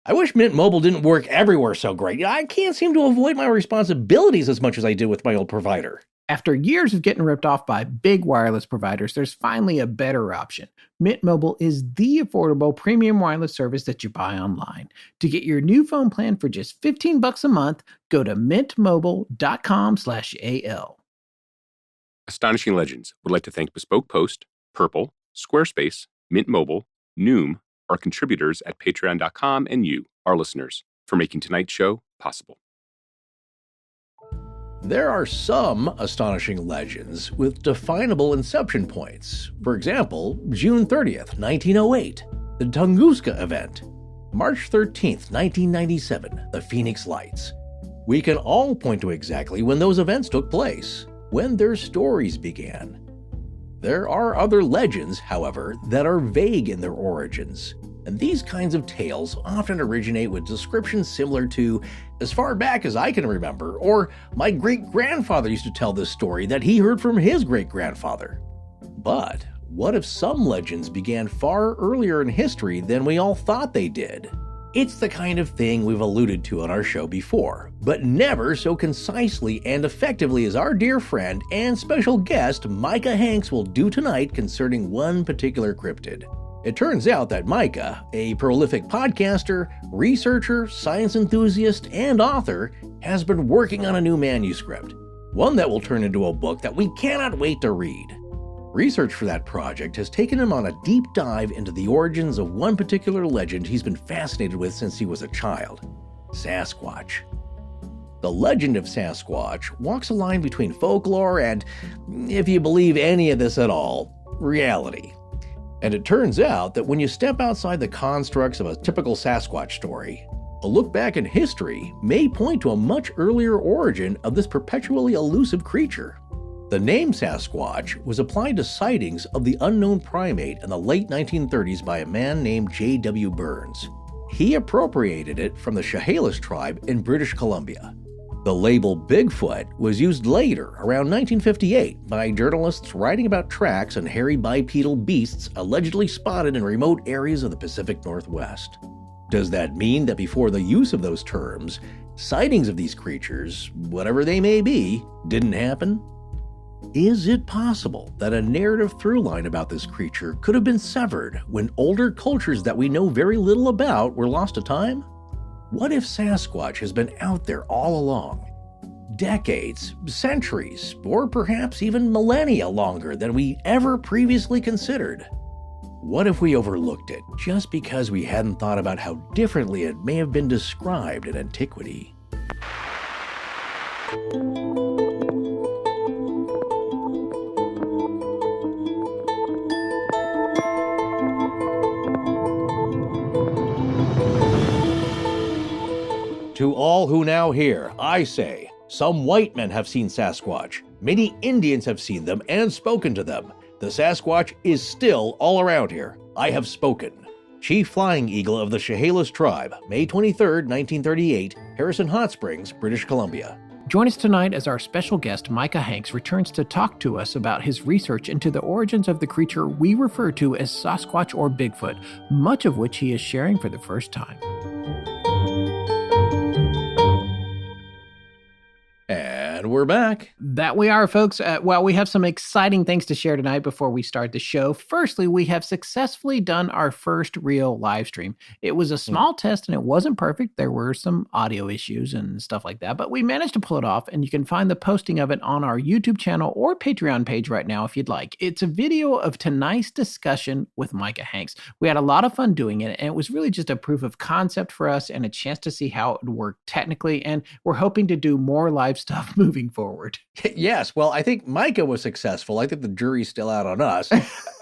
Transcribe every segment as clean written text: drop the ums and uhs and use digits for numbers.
I wish Mint Mobile didn't work everywhere so great. I can't seem to avoid my responsibilities as much as I did with my old provider. After years of getting ripped off by big wireless providers, there's finally a better option. Mint Mobile is the affordable premium wireless service that you buy online. To get your new phone plan for just $15 a month, go to mintmobile.com/AL. Astonishing Legends would like to thank Bespoke Post, Purple, Squarespace, Mint Mobile, Noom, our contributors at patreon.com, and you, our listeners, for making tonight's show possible. There are some astonishing legends with definable inception points. For example, June 30th, 1908, the Tunguska event. March 13th, 1997, the Phoenix Lights. We can all point to exactly when those events took place, when their stories began. There are other legends, however, that are vague in their origins. And these kinds of tales often originate with descriptions similar to, as far back as I can remember, or my great-grandfather used to tell this story that he heard from his great-grandfather. But what if some legends began far earlier in history than we all thought they did? It's the kind of thing we've alluded to on our show before, but never so concisely and effectively as our dear friend and special guest Micah Hanks will do tonight concerning one particular cryptid. It turns out that Micah, a prolific podcaster, researcher, science enthusiast, and author, has been working on a new manuscript, one that will turn into a book that we cannot wait to read. Research for that project has taken him on a deep dive into the origins of one particular legend he's been fascinated with since he was a child: Sasquatch. The legend of Sasquatch walks a line between folklore and, if you believe any of this at all, reality. And it turns out that when you step outside the constructs of a typical Sasquatch story, a look back in history may point to a much earlier origin of this perpetually elusive creature. The name Sasquatch was applied to sightings of the unknown primate in the late 1930s by a man named J.W. Burns. He appropriated it from the Chehalis tribe in British Columbia. The label Bigfoot was used later, around 1958, by journalists writing about tracks and hairy bipedal beasts allegedly spotted in remote areas of the Pacific Northwest. Does that mean that before the use of those terms, sightings of these creatures, whatever they may be, didn't happen? Is it possible that a narrative through-line about this creature could have been severed when older cultures that we know very little about were lost to time? What if Sasquatch has been out there all along? Decades, centuries, or perhaps even millennia longer than we ever previously considered? What if we overlooked it just because we hadn't thought about how differently it may have been described in antiquity? To all who now hear, I say, some white men have seen Sasquatch. Many Indians have seen them and spoken to them. The Sasquatch is still all around here. I have spoken. Chief Flying Eagle of the Chehalis tribe, May 23, 1938, Harrison Hot Springs, British Columbia. Join us tonight as our special guest Micah Hanks returns to talk to us about his research into the origins of the creature we refer to as Sasquatch or Bigfoot, much of which he is sharing for the first time. And we're back. That we are, folks. Well, we have some exciting things to share tonight before we start the show. Firstly, we have successfully done our first real live stream. It was a small test and it wasn't perfect. There were some audio issues and stuff like that, but we managed to pull it off, and you can find the posting of it on our YouTube channel or Patreon page right now if you'd like. It's a video of tonight's discussion with Micah Hanks. We had a lot of fun doing it, and it was really just a proof of concept for us and a chance to see how it would work technically, and we're hoping to do more live stuff moving forward. Yes, well, I think Micah was successful. I think the jury's still out on us,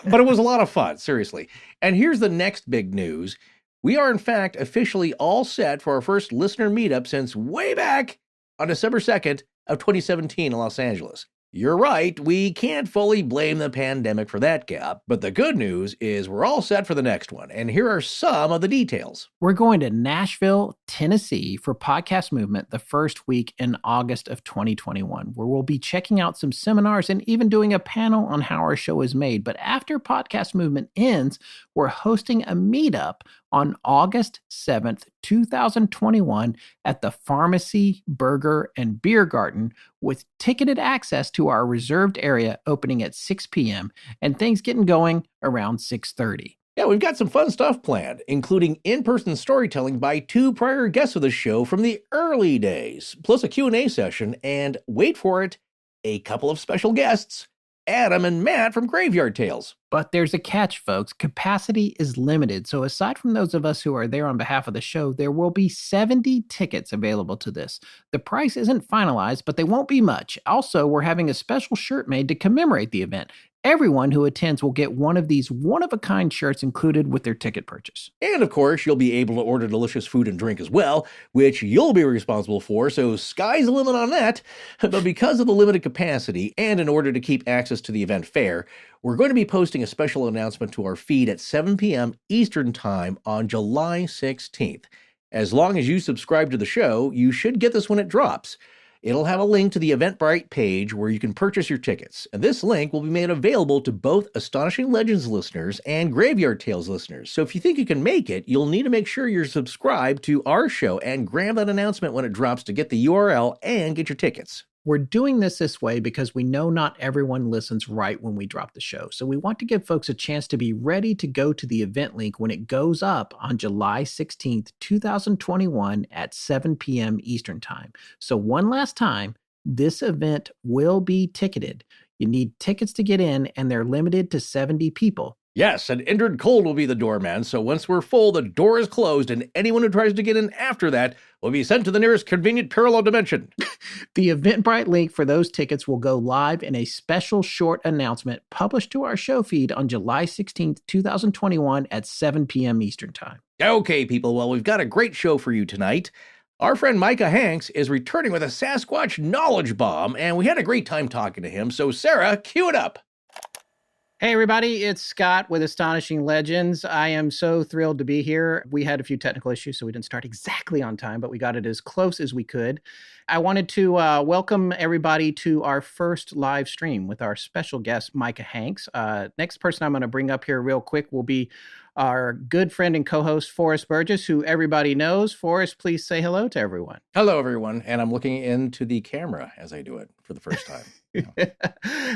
but it was a lot of fun, seriously. And here's the next big news. We are, in fact, officially all set for our first listener meetup since way back on December 2nd of 2017 in Los Angeles. You're right, we can't fully blame the pandemic for that gap, but the good news is we're all set for the next one, and here are some of the details. We're going to Nashville, Tennessee for Podcast Movement the first week in August of 2021, where we'll be checking out some seminars and even doing a panel on how our show is made. But after Podcast Movement ends, we're hosting a meetup on August 7th, 2021 at the Pharmacy, Burger, and Beer Garden with ticketed access to our reserved area opening at 6 p.m. and things getting going around 6:30. Yeah, we've got some fun stuff planned, including in-person storytelling by 2 prior guests of the show from the early days, plus a Q&A session, and wait for it, a couple of special guests, Adam and Matt from Graveyard Tales. But there's a catch, folks. Capacity is limited. So aside from those of us who are there on behalf of the show, there will be 70 tickets available to this. The price isn't finalized, but they won't be much. Also, we're having a special shirt made to commemorate the event. Everyone who attends will get one of these one-of-a-kind shirts included with their ticket purchase. And of course, you'll be able to order delicious food and drink as well, which you'll be responsible for, so sky's the limit on that. But because of the limited capacity, and in order to keep access to the event fair, we're going to be posting a special announcement to our feed at 7 p.m. Eastern Time on July 16th. As long as you subscribe to the show, you should get this when it drops. It'll have a link to the Eventbrite page where you can purchase your tickets, and this link will be made available to both Astonishing Legends listeners and Graveyard Tales listeners. So if you think you can make it, you'll need to make sure you're subscribed to our show and grab that announcement when it drops to get the URL and get your tickets. We're doing this way because we know not everyone listens right when we drop the show. So we want to give folks a chance to be ready to go to the event link when it goes up on July 16th, 2021 at 7 p.m. Eastern Time. So one last time, this event will be ticketed. You need tickets to get in, and they're limited to 70 people. Yes, and Indrid Cold will be the doorman, so once we're full, the door is closed, and anyone who tries to get in after that will be sent to the nearest convenient parallel dimension. The Eventbrite link for those tickets will go live in a special short announcement published to our show feed on July 16th, 2021 at 7 p.m. Eastern Time. Okay, people, well, we've got a great show for you tonight. Our friend Micah Hanks is returning with a Sasquatch knowledge bomb, and we had a great time talking to him, so Sarah, cue it up. Hey everybody, it's Scott with Astonishing Legends. I am so thrilled to be here. We had a few technical issues, so we didn't start exactly on time, but we got it as close as we could. I wanted to welcome everybody to our first live stream with our special guest, Micah Hanks. Next person I'm going to bring up here real quick will be our good friend and co-host, Forrest Burgess, who everybody knows. Forrest, please say hello to everyone. Hello, everyone, and I'm looking into the camera as I do it for the first time.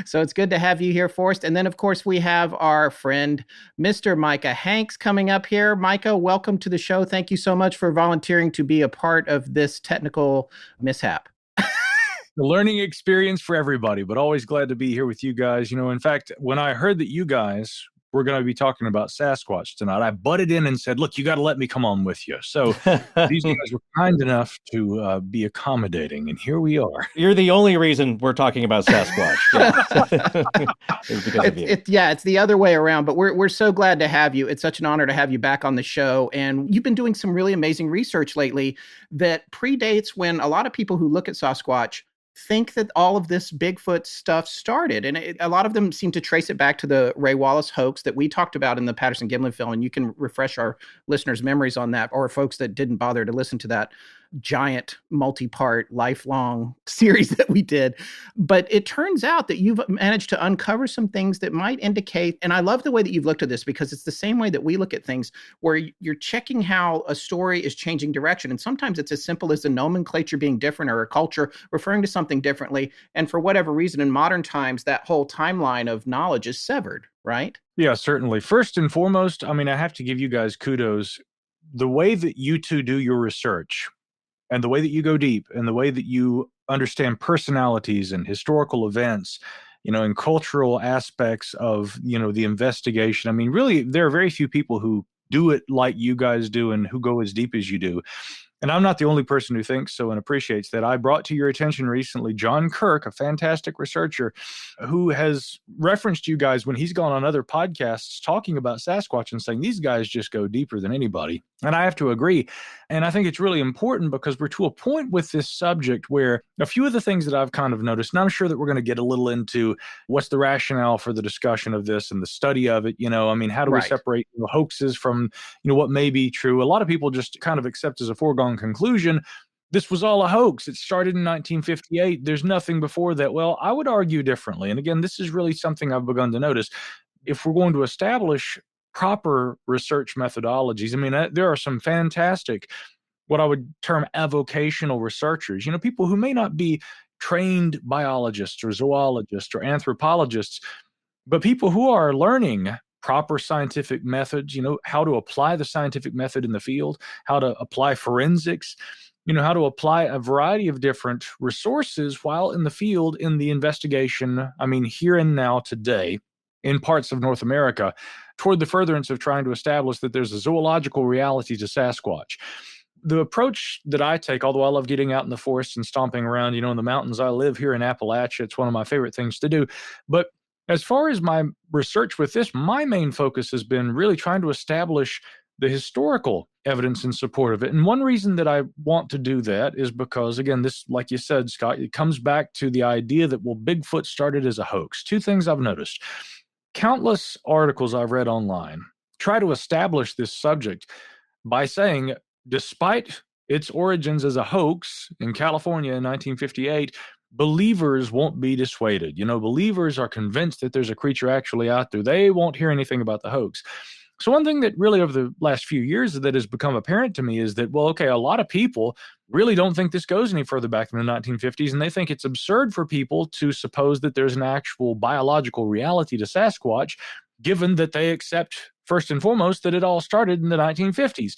So it's good to have you here, Forrest. And then, of course, we have our friend, Mr. Micah Hanks, coming up here. Micah, welcome to the show. Thank you so much for volunteering to be a part of this technical mishap. The learning experience for everybody, but always glad to be here with you guys. You know, in fact, when I heard that you guys were going to be talking about Sasquatch tonight, I butted in and said, look, you got to let me come on with you. So these guys were kind enough to be accommodating, and here we are. You're the only reason we're talking about Sasquatch. It's because of you. It's the other way around, but we're so glad to have you. It's such an honor to have you back on the show. And you've been doing some really amazing research lately that predates when a lot of people who look at Sasquatch think that all of this Bigfoot stuff started. And a lot of them seem to trace it back to the Ray Wallace hoax that we talked about in the Patterson-Gimlin film. And you can refresh our listeners' memories on that, or folks that didn't bother to listen to that giant multi-part lifelong series that we did. But it turns out that you've managed to uncover some things that might indicate, and I love the way that you've looked at this, because it's the same way that we look at things, where you're checking how a story is changing direction. And sometimes it's as simple as the nomenclature being different, or a culture referring to something differently. And for whatever reason, in modern times, that whole timeline of knowledge is severed, right? Yeah, certainly. First and foremost, I mean, I have to give you guys kudos. The way that you two do your research, and the way that you go deep, and the way that you understand personalities and historical events, you know, and cultural aspects of, you know, the investigation. I mean, really, there are very few people who do it like you guys do and who go as deep as you do. And I'm not the only person who thinks so and appreciates that. I brought to your attention recently John Kirk, a fantastic researcher who has referenced you guys when he's gone on other podcasts talking about Sasquatch and saying these guys just go deeper than anybody. And I have to agree. And I think it's really important because we're to a point with this subject where a few of the things that I've kind of noticed, and I'm sure that we're going to get a little into what's the rationale for the discussion of this and the study of it. You know, I mean, how do we separate hoaxes from, you know, what may be true? A lot of people just kind of accept as a foregone conclusion, this was all a hoax. It started in 1958. There's nothing before that. Well, I would argue differently. And again, this is really something I've begun to notice. If we're going to establish proper research methodologies. I mean, there are some fantastic, what I would term avocational researchers, people who may not be trained biologists or zoologists or anthropologists, but people who are learning proper scientific methods, how to apply the scientific method in the field, how to apply forensics, how to apply a variety of different resources while in the field in the investigation, here and now today, in parts of North America, toward the furtherance of trying to establish that there's a zoological reality to Sasquatch. The approach that I take, although I love getting out in the forest and stomping around, in the mountains, I live here in Appalachia. It's one of my favorite things to do. But as far as my research with this, my main focus has been really trying to establish the historical evidence in support of it. And one reason that I want to do that is because, again, this, like you said, Scott, it comes back to the idea that, Bigfoot started as a hoax. Two things I've noticed. Countless articles I've read online try to establish this subject by saying, despite its origins as a hoax in California in 1958, believers won't be dissuaded. Believers are convinced that there's a creature actually out there. They won't hear anything about the hoax. So one thing that really over the last few years that has become apparent to me is that, a lot of people really don't think this goes any further back than the 1950s, and they think it's absurd for people to suppose that there's an actual biological reality to Sasquatch, given that they accept, first and foremost, that it all started in the 1950s.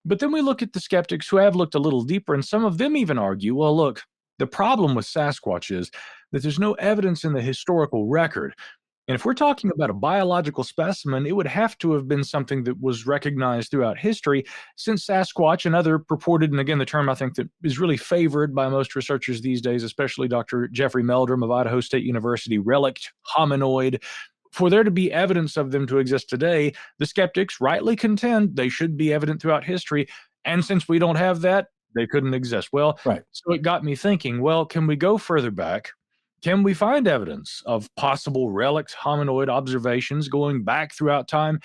But then we look at the skeptics who have looked a little deeper, and some of them even argue, look, the problem with Sasquatch is that there's no evidence in the historical record. And if we're talking about a biological specimen, it would have to have been something that was recognized throughout history, since Sasquatch and other purported, and again, the term I think that is really favored by most researchers these days, especially Dr. Jeffrey Meldrum of Idaho State University, relic hominoid, for there to be evidence of them to exist today, the skeptics rightly contend they should be evident throughout history. And since we don't have that, they couldn't exist. Well, right. So it got me thinking, can we go further back? Can we find evidence of possible relics, hominoid observations going back throughout time?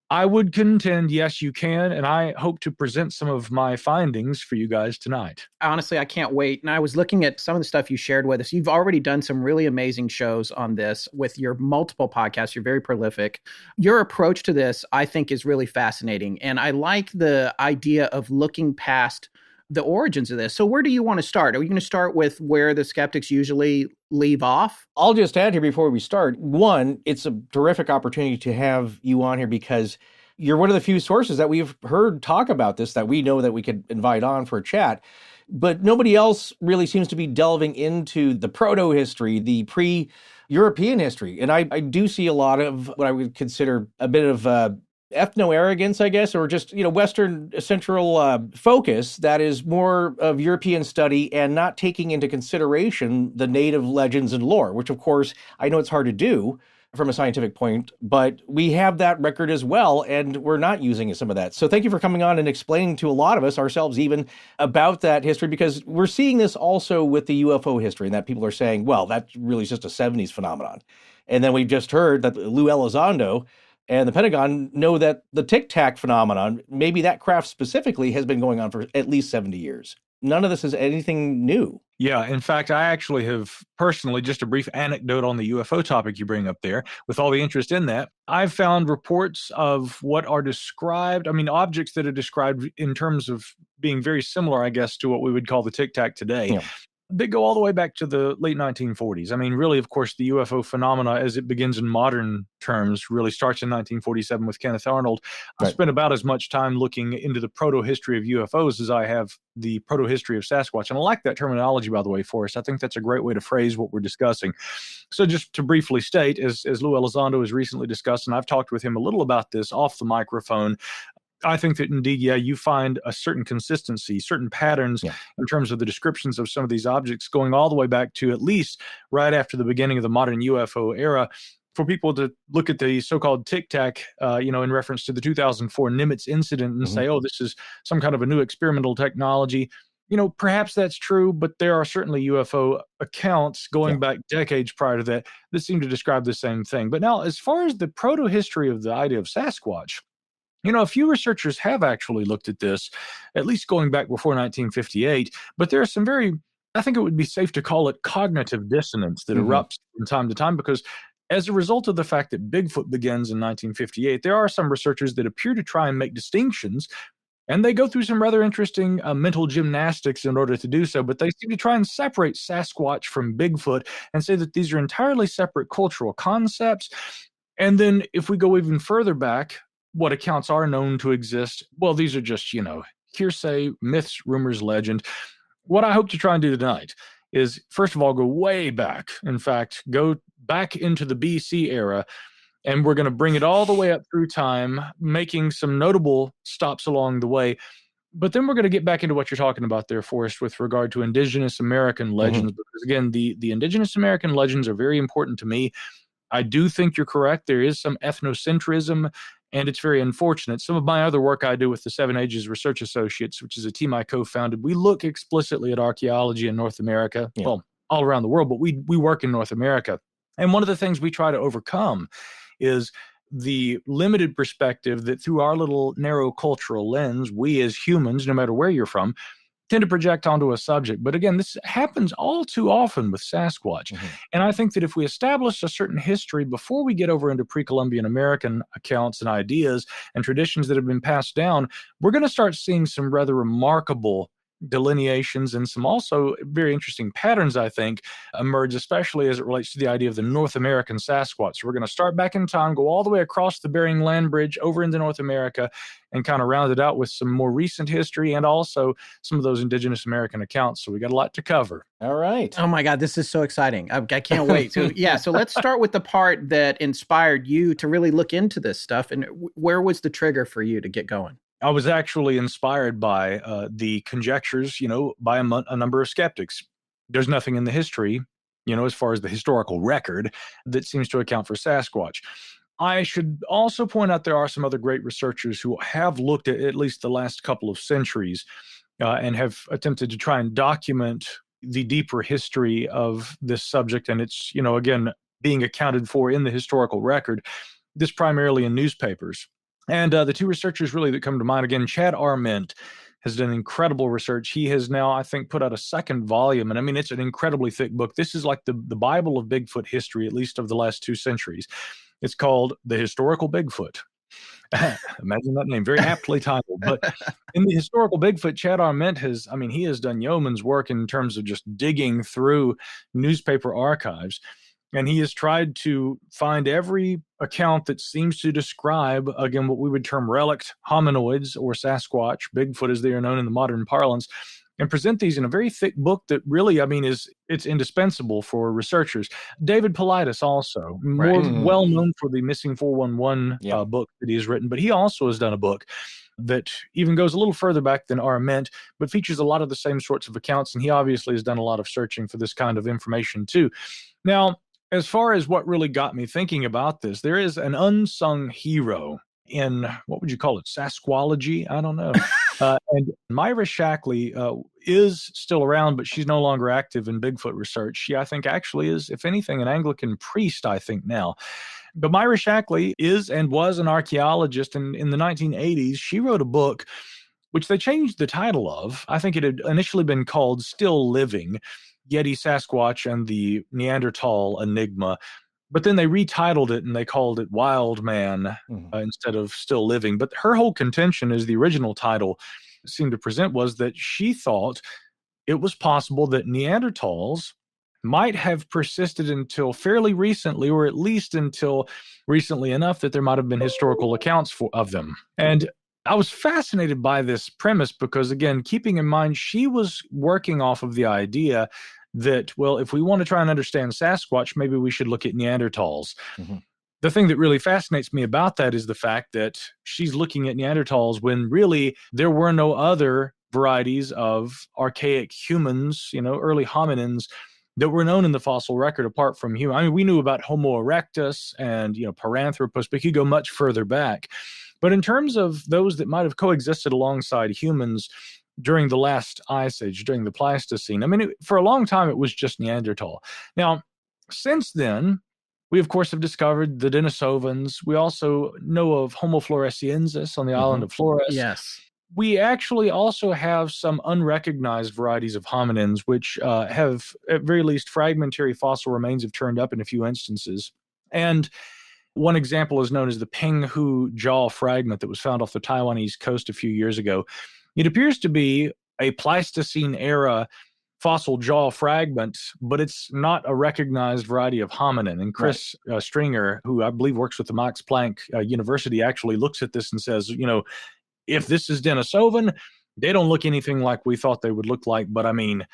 I would contend, yes, you can, and I hope to present some of my findings for you guys tonight. Honestly, I can't wait. And I was looking at some of the stuff you shared with us. You've already done some really amazing shows on this with your multiple podcasts. You're very prolific. Your approach to this, I think, is really fascinating. And I like the idea of looking past the origins of this. So where do you want to start? Are we going to start with where the skeptics usually leave off? I'll just add here before we start. One, it's a terrific opportunity to have you on here because you're one of the few sources that we've heard talk about this that we know that we could invite on for a chat. But nobody else really seems to be delving into the proto-history, the pre-European history. And I do see a lot of what I would consider a bit of ethno-arrogance, I guess, or just, Western central focus that is more of European study and not taking into consideration the native legends and lore, which, of course, I know it's hard to do from a scientific point, but we have that record as well, and we're not using some of that. So thank you for coming on and explaining to a lot of us, ourselves even, about that history, because we're seeing this also with the UFO history, and that people are saying, that really is just a 70s phenomenon. And then we've just heard that Lou Elizondo and the Pentagon know that the Tic Tac phenomenon, maybe that craft specifically, has been going on for at least 70 years. None of this is anything new. Yeah, in fact, I actually have personally, just a brief anecdote on the UFO topic you bring up there, with all the interest in that, I've found reports of what are described, objects that are described in terms of being very similar, I guess, to what we would call the Tic Tac today. Yeah. They go all the way back to the late 1940s. Really, of course, the UFO phenomena, as it begins in modern terms, really starts in 1947 with Kenneth Arnold. Right. I spent about as much time looking into the proto-history of UFOs as I have the proto-history of Sasquatch. And I like that terminology, by the way, Forrest. I think that's a great way to phrase what we're discussing. So just to briefly state, as Lou Elizondo has recently discussed, and I've talked with him a little about this off the microphone, I think that indeed, you find a certain consistency, certain patterns in terms of the descriptions of some of these objects going all the way back to at least right after the beginning of the modern UFO era. For people to look at the so-called Tic Tac, in reference to the 2004 Nimitz incident and say, this is some kind of a new experimental technology. Perhaps that's true, but there are certainly UFO accounts going back decades prior to that seem to describe the same thing. But now, as far as the proto-history of the idea of Sasquatch, a few researchers have actually looked at this, at least going back before 1958, but there are some I think it would be safe to call it cognitive dissonance that erupts from time to time, because as a result of the fact that Bigfoot begins in 1958, there are some researchers that appear to try and make distinctions, and they go through some rather interesting mental gymnastics in order to do so, but they seem to try and separate Sasquatch from Bigfoot and say that these are entirely separate cultural concepts. And then if we go even further back, what accounts are known to exist, well, these are just, hearsay, myths, rumors, legend. What I hope to try and do tonight is, first of all, go way back. In fact, go back into the BC era, and we're going to bring it all the way up through time, making some notable stops along the way. But then we're going to get back into what you're talking about there, Forrest, with regard to indigenous American legends, because again, the indigenous American legends are very important to me. I do think you're correct. There is some ethnocentrism, and it's very unfortunate. Some of my other work I do with the Seven Ages Research Associates, which is a team I co-founded, we look explicitly at archaeology in North America, well, all around the world, but we work in North America. And one of the things we try to overcome is the limited perspective that through our little narrow cultural lens, we as humans, no matter where you're from, tend to project onto a subject. But again, this happens all too often with Sasquatch. And I think that if we establish a certain history before we get over into pre-Columbian American accounts and ideas and traditions that have been passed down, we're going to start seeing some rather remarkable delineations and some also very interesting patterns, I think, emerge, especially as it relates to the idea of the North American Sasquatch. So we're going to start back in time, go all the way across the Bering Land Bridge over into North America, and kind of round it out with some more recent history and also some of those indigenous American accounts. So we got a lot to cover. All right. Oh my God, this is so exciting. I can't wait. So so let's start with the part that inspired you to really look into this stuff. And where was the trigger for you to get going? I was actually inspired by the conjectures, by a number of skeptics. There's nothing in the history, as far as the historical record, that seems to account for Sasquatch. I should also point out there are some other great researchers who have looked at least the last couple of centuries and have attempted to try and document the deeper history of this subject. And it's, again, being accounted for in the historical record, this primarily in newspapers. And the two researchers really that come to mind, again, Chad Arment has done incredible research. He has now, I think, put out a second volume. And I mean, it's an incredibly thick book. This is like the Bible of Bigfoot history, at least of the last 2 centuries. It's called The Historical Bigfoot. Imagine that name, very aptly titled. But in the Historical Bigfoot, Chad Arment he has done yeoman's work in terms of just digging through newspaper archives. And he has tried to find every account that seems to describe, again, what we would term relict hominoids or Sasquatch, Bigfoot as they are known in the modern parlance, and present these in a very thick book that really, it's indispensable for researchers. David Paulides also, more well known for the Missing 411 book that he has written, but he also has done a book that even goes a little further back than Arment, but features a lot of the same sorts of accounts, and he obviously has done a lot of searching for this kind of information too. Now, as far as what really got me thinking about this, there is an unsung hero in, what would you call it, Sasquology? I don't know. And Myra Shackley is still around, but she's no longer active in Bigfoot research. She, I think, actually is, if anything, an Anglican priest, I think, now. But Myra Shackley is and was an archaeologist, and in the 1980s, she wrote a book which they changed the title of. I think it had initially been called Still Living, Yeti Sasquatch and the Neanderthal Enigma. But then they retitled it and they called it Wild Man instead of Still Living. But her whole contention, as the original title seemed to present, was that she thought it was possible that Neanderthals might have persisted until fairly recently, or at least until recently enough that there might have been historical accounts of them. And I was fascinated by this premise because, again, keeping in mind she was working off of the idea that, well, if we want to try and understand Sasquatch, maybe we should look at Neanderthals. The thing that really fascinates me about that is the fact that she's looking at Neanderthals when really there were no other varieties of archaic humans, early hominins that were known in the fossil record apart from human. I mean, we knew about Homo erectus and, Paranthropus, but you go much further back. But in terms of those that might have coexisted alongside humans during the last ice age, during the Pleistocene, for a long time, it was just Neanderthal. Now, since then, we, of course, have discovered the Denisovans. We also know of Homo Floresiensis on the island of Flores. Yes. We actually also have some unrecognized varieties of hominins, which have, at very least, fragmentary fossil remains have turned up in a few instances. And one example is known as the Penghu jaw fragment that was found off the Taiwanese coast a few years ago. It appears to be a Pleistocene era fossil jaw fragment, but it's not a recognized variety of hominin. And Chris Stringer, who I believe works with the Max Planck University, actually looks at this and says, if this is Denisovan, they don't look anything like we thought they would look like. But I mean,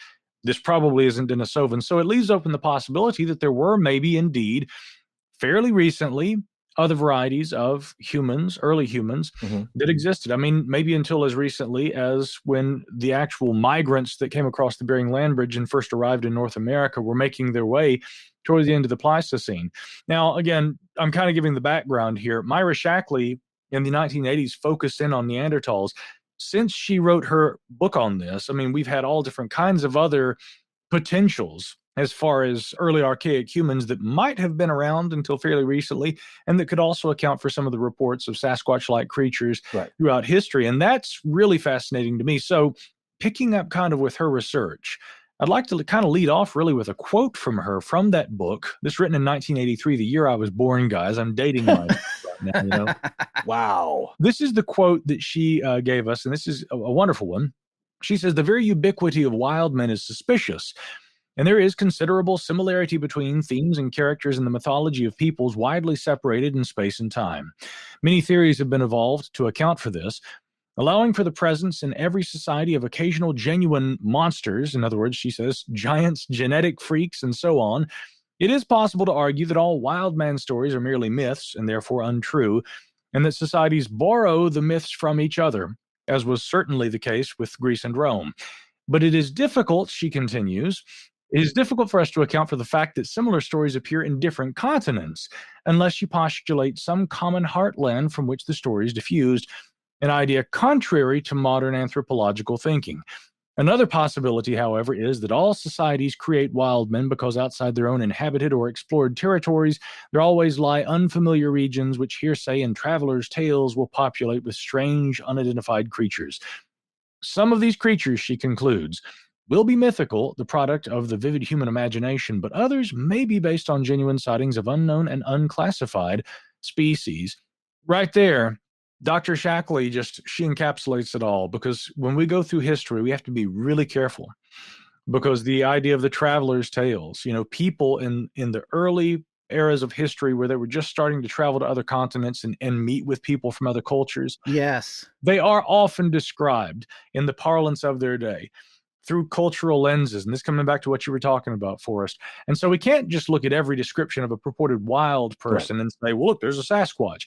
this probably isn't Denisovan. So it leaves open the possibility that there were maybe indeed fairly recently other varieties of humans, early humans, that existed. I mean, maybe until as recently as when the actual migrants that came across the Bering Land Bridge and first arrived in North America were making their way towards the end of the Pleistocene. Now, again, I'm kind of giving the background here. Myra Shackley in the 1980s focused in on Neanderthals. Since she wrote her book on this, I mean, we've had all different kinds of other potentials as far as early archaic humans that might have been around until fairly recently, and that could also account for some of the reports of Sasquatch-like creatures throughout history. And that's really fascinating to me. So picking up kind of with her research, I'd like to kind of lead off really with a quote from her from that book. This written in 1983, the year I was born, guys. I'm dating myself right now, Wow. This is the quote that she gave us, and this is a wonderful one. She says, "The very ubiquity of wild men is suspicious, and there is considerable similarity between themes and characters in the mythology of peoples widely separated in space and time. Many theories have been evolved to account for this, allowing for the presence in every society of occasional genuine monsters, in other words, she says, giants, genetic freaks, and so on. It is possible to argue that all wild man stories are merely myths and therefore untrue, and that societies borrow the myths from each other, as was certainly the case with Greece and Rome. But it is difficult," she continues, "it is difficult for us to account for the fact that similar stories appear in different continents, unless you postulate some common heartland from which the story is diffused, an idea contrary to modern anthropological thinking. Another possibility, however, is that all societies create wild men because outside their own inhabited or explored territories, there always lie unfamiliar regions which hearsay and travelers' tales will populate with strange, unidentified creatures. Some of these creatures," she concludes, "will be mythical, the product of the vivid human imagination, but others may be based on genuine sightings of unknown and unclassified species." Right there, Dr. Shackley she encapsulates it all, because when we go through history, we have to be really careful, because the idea of the traveler's tales, people in the early eras of history where they were just starting to travel to other continents and meet with people from other cultures. Yes. They are often described in the parlance of their day through cultural lenses. And this coming back to what you were talking about, Forrest. And so we can't just look at every description of a purported wild person and say, well, look, there's a Sasquatch.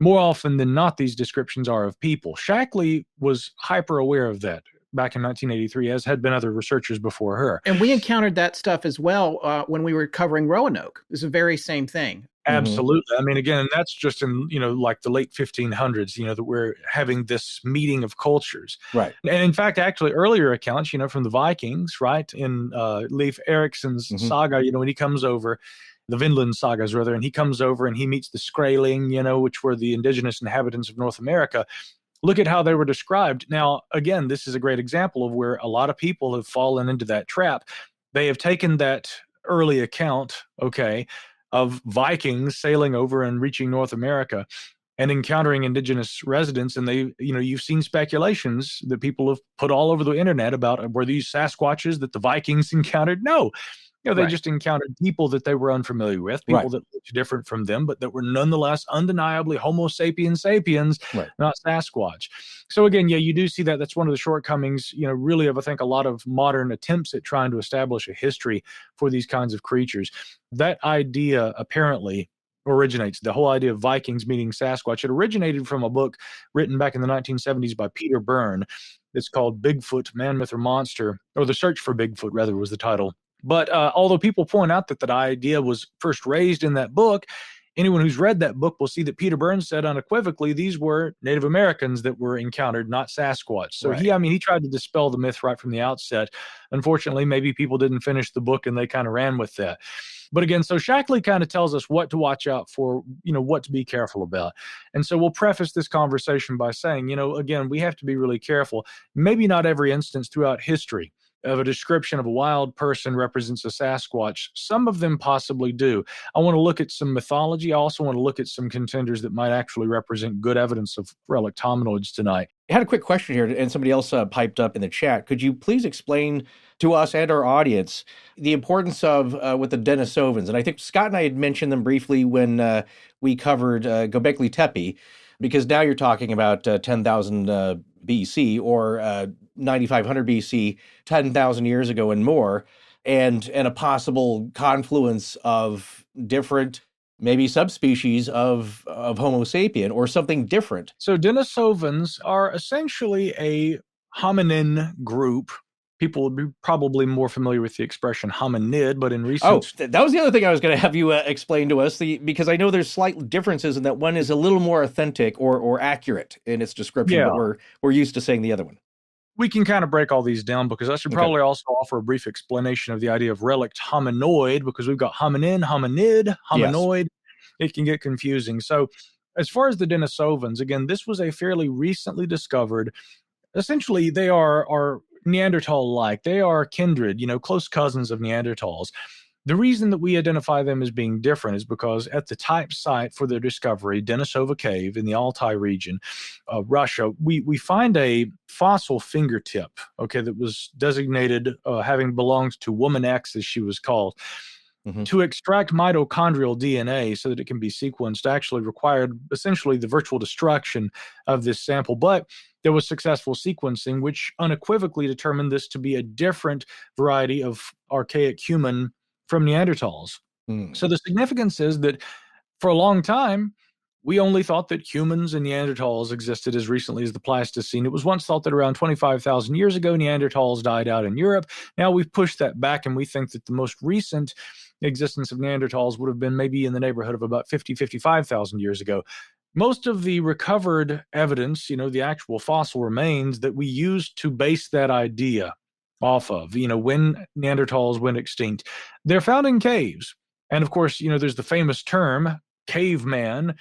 More often than not, these descriptions are of people. Shackley was hyper aware of that back in 1983, as had been other researchers before her. And we encountered that stuff as well when we were covering Roanoke. It's the very same thing. Absolutely. I mean, again, that's just in, like the late 1500s, that we're having this meeting of cultures. Right. And in fact, actually earlier accounts, from the Vikings, right, in Leif Erikson's saga, when he comes over, the Vinland sagas rather, and he comes over and he meets the Skraeling, which were the indigenous inhabitants of North America. Look at how they were described. Now, again, this is a great example of where a lot of people have fallen into that trap. They have taken that early account, of Vikings sailing over and reaching North America and encountering indigenous residents. And they, you've seen speculations that people have put all over the internet about, were these Sasquatches that the Vikings encountered? No. They just encountered people that they were unfamiliar with, people that looked different from them, but that were nonetheless undeniably Homo sapiens sapiens, not Sasquatch. So again, you do see that. That's one of the shortcomings, really of, I think, a lot of modern attempts at trying to establish a history for these kinds of creatures. That idea apparently originates, the whole idea of Vikings meeting Sasquatch. It originated from a book written back in the 1970s by Peter Byrne. It's called Bigfoot, Man, Myth, or Monster, or The Search for Bigfoot, rather, was the title. But although people point out that idea was first raised in that book, anyone who's read that book will see that Peter Burns said unequivocally these were Native Americans that were encountered, not Sasquatch. So he tried to dispel the myth right from the outset. Unfortunately, maybe people didn't finish the book and they kind of ran with that. But again, so Shackley kind of tells us what to watch out for, what to be careful about. And so we'll preface this conversation by saying, again, we have to be really careful. Maybe not every instance throughout history of a description of a wild person represents a Sasquatch. Some of them possibly do. I want to look at some mythology. I also want to look at some contenders that might actually represent good evidence of relic hominoids tonight. I had a quick question here, and somebody else piped up in the chat. Could you please explain to us and our audience the importance of with the Denisovans? And I think Scott and I had mentioned them briefly when we covered Göbekli Tepe, because now you're talking about 10,000 BC or 9,500 BC, 10,000 years ago and more, and a possible confluence of different, maybe subspecies of Homo sapien or something different. So Denisovans are essentially a hominin group. People would be probably more familiar with the expression hominid, but in recent... that was the other thing I was going to have you explain to us, because I know there's slight differences in that one is a little more authentic or accurate in its description, but we're used to saying the other one. We can kind of break all these down, because I should probably also offer a brief explanation of the idea of relict hominoid, because we've got hominin, hominid, hominoid. Yes. It can get confusing. So as far as the Denisovans, again, this was a fairly recently discovered, essentially they are Neanderthal-like. They are kindred, close cousins of Neanderthals. The reason that we identify them as being different is because at the type site for their discovery, Denisova Cave in the Altai region of Russia, we find a fossil fingertip, that was designated having belonged to Woman X, as she was called. Mm-hmm. To extract mitochondrial DNA so that it can be sequenced actually required essentially the virtual destruction of this sample. But there was successful sequencing, which unequivocally determined this to be a different variety of archaic human from Neanderthals. So the significance is that for a long time, we only thought that humans and Neanderthals existed as recently as the Pleistocene. It was once thought that around 25,000 years ago, Neanderthals died out in Europe. Now we've pushed that back, and we think that the most recent existence of Neanderthals would have been maybe in the neighborhood of about 55,000 years ago. Most of the recovered evidence, the actual fossil remains that we used to base that idea off of, when Neanderthals went extinct, they're found in caves. And of course, there's the famous term caveman.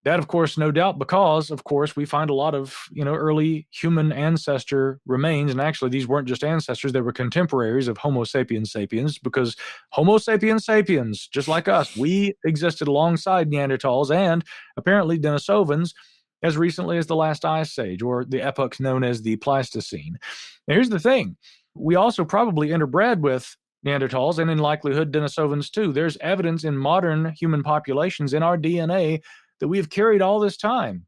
That, of course, no doubt because, of course, we find a lot of, early human ancestor remains. And actually, these weren't just ancestors. They were contemporaries of Homo sapiens sapiens, because Homo sapiens sapiens, just like us, we existed alongside Neanderthals and apparently Denisovans as recently as the last ice age, or the epoch known as the Pleistocene. Now, here's the thing. We also probably interbred with Neanderthals and in likelihood Denisovans too. There's evidence in modern human populations in our DNA that we have carried all this time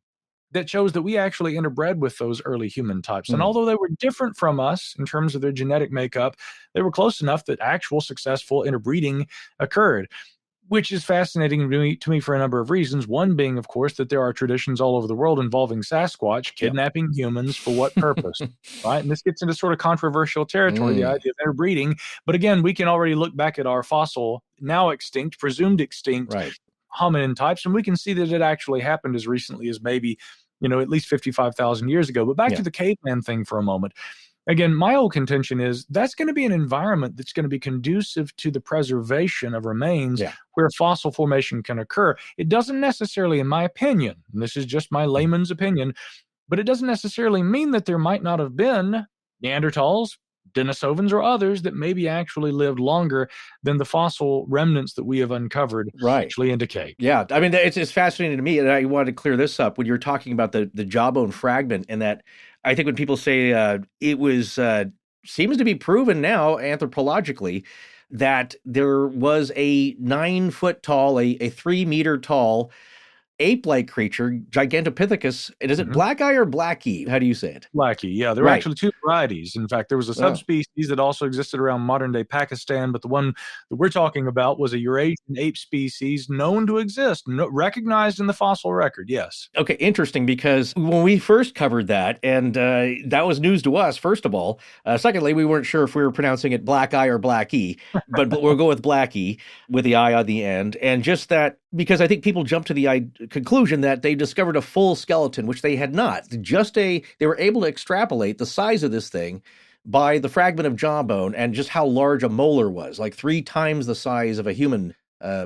that shows that we actually interbred with those early human types. And although they were different from us in terms of their genetic makeup, they were close enough that actual successful interbreeding occurred, which is fascinating to me for a number of reasons. One being, of course, that there are traditions all over the world involving Sasquatch kidnapping humans for what purpose, right? And this gets into sort of controversial territory, the idea of interbreeding. But again, we can already look back at our fossil, now extinct, presumed extinct hominin types, and we can see that it actually happened as recently as maybe, at least 55,000 years ago. But back to the caveman thing for a moment. Again, my whole contention is that's going to be an environment that's going to be conducive to the preservation of remains where fossil formation can occur. It doesn't necessarily, in my opinion, and this is just my layman's opinion, but it doesn't necessarily mean that there might not have been Neanderthals, Denisovans, or others that maybe actually lived longer than the fossil remnants that we have uncovered actually indicate. Yeah, I mean, it's fascinating to me, and I wanted to clear this up when you're talking about the jawbone fragment, and that I think when people say it was seems to be proven now anthropologically that there was a 9 foot tall, a 3 meter tall ape-like creature, Gigantopithecus. And is it black eye or blackie? How do you say it? Blackie, yeah. There were actually 2 varieties. In fact, there was a subspecies that also existed around modern-day Pakistan, but the one that we're talking about was a Eurasian ape species known to exist, recognized in the fossil record, yes. Okay, interesting, because when we first covered that, and that was news to us, first of all. Secondly, we weren't sure if we were pronouncing it black eye or blackie, but we'll go with blackie with the eye on the end. And just that, because I think people jump to the conclusion that they discovered a full skeleton, which they had not. They were able to extrapolate the size of this thing by the fragment of jawbone and just how large a molar was, like 3 times the size of a human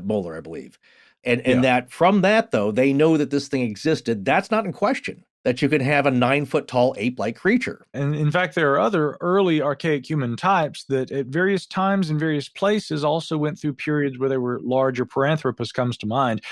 molar, I believe. And that from that, though, they know that this thing existed. That's not in question. that you could have a 9-foot tall ape-like creature. And in fact, there are other early archaic human types that at various times in various places also went through periods where they were larger. Paranthropus comes to mind.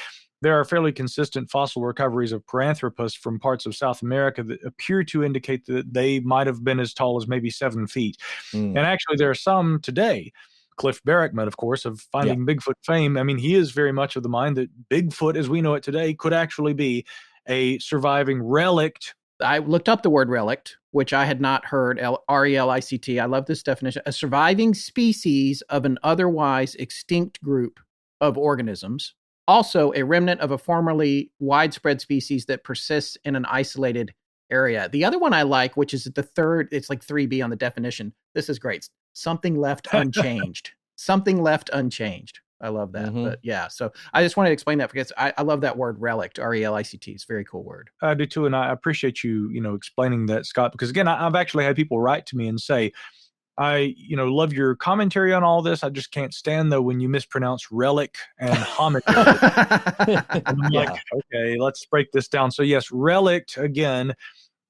There are fairly consistent fossil recoveries of Paranthropus from parts of South America that appear to indicate that they might have been as tall as maybe 7 feet. And actually, there are some today. Cliff Barrickman, of course, of Finding Bigfoot fame. I mean, he is very much of the mind that Bigfoot, as we know it today, could actually be a surviving relict. I looked up the word relict, which I had not heard, R-E-L-I-C-T. I love this definition. A surviving species of an otherwise extinct group of organisms. Also, a remnant of a formerly widespread species that persists in an isolated area. The other one I like, which is the third, it's like 3B on the definition. This is great. Something left unchanged. Something left unchanged. I love that. But yeah, so I just wanted to explain that because I love that word relict, R-E-L-I-C-T. It's a very cool word. I do too. And I appreciate you, explaining that, Scott, because again, I've actually had people write to me and say, I love your commentary on all this. I just can't stand though when you mispronounce relic and hominid. And I'm like, okay, let's break this down. So yes, relict, again,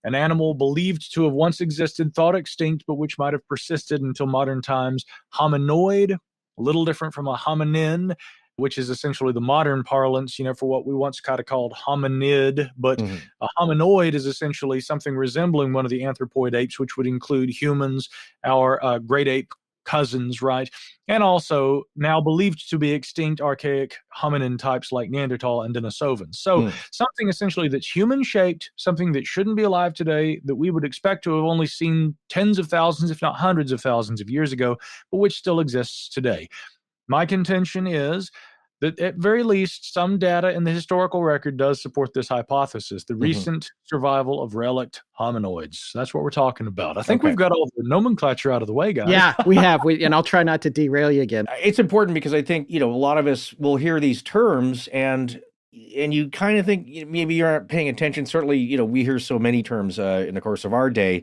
an animal believed to have once existed, thought extinct, but which might have persisted until modern times. Hominoid, a little different from a hominin, which is essentially the modern parlance, for what we once kind of called hominid. But a hominoid is essentially something resembling one of the anthropoid apes, which would include humans, our great ape cousins, right? And also now believed to be extinct archaic hominin types like Neanderthal and Denisovans. So something essentially that's human-shaped, something that shouldn't be alive today, that we would expect to have only seen tens of thousands, if not hundreds of thousands of years ago, but which still exists today. My contention is that at very least some data in the historical record does support this hypothesis, the recent survival of relict hominoids. That's what we're talking about. I think we've got all the nomenclature out of the way, guys. Yeah, we have. And I'll try not to derail you again. It's important because I think, a lot of us will hear these terms and you kind of think maybe you aren't paying attention. Certainly, we hear so many terms in the course of our day.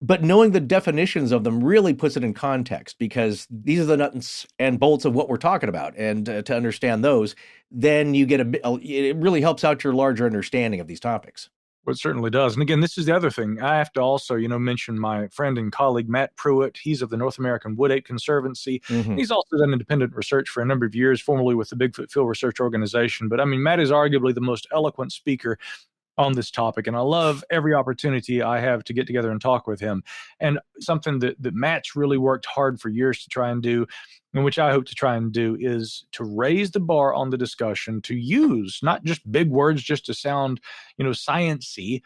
But knowing the definitions of them really puts it in context because these are the nuts and bolts of what we're talking about. And to understand those, then you get it really helps out your larger understanding of these topics. Well, it certainly does. And again, this is the other thing. I have to also, mention my friend and colleague, Matt Pruitt. He's of the North American Wood Ape Conservancy. He's also done independent research for a number of years, formerly with the Bigfoot Field Research Organization. But Matt is arguably the most eloquent speaker on this topic. And I love every opportunity I have to get together and talk with him. And something that Matt's really worked hard for years to try and do, and which I hope to try and do, is to raise the bar on the discussion, to use not just big words just to sound, science-y.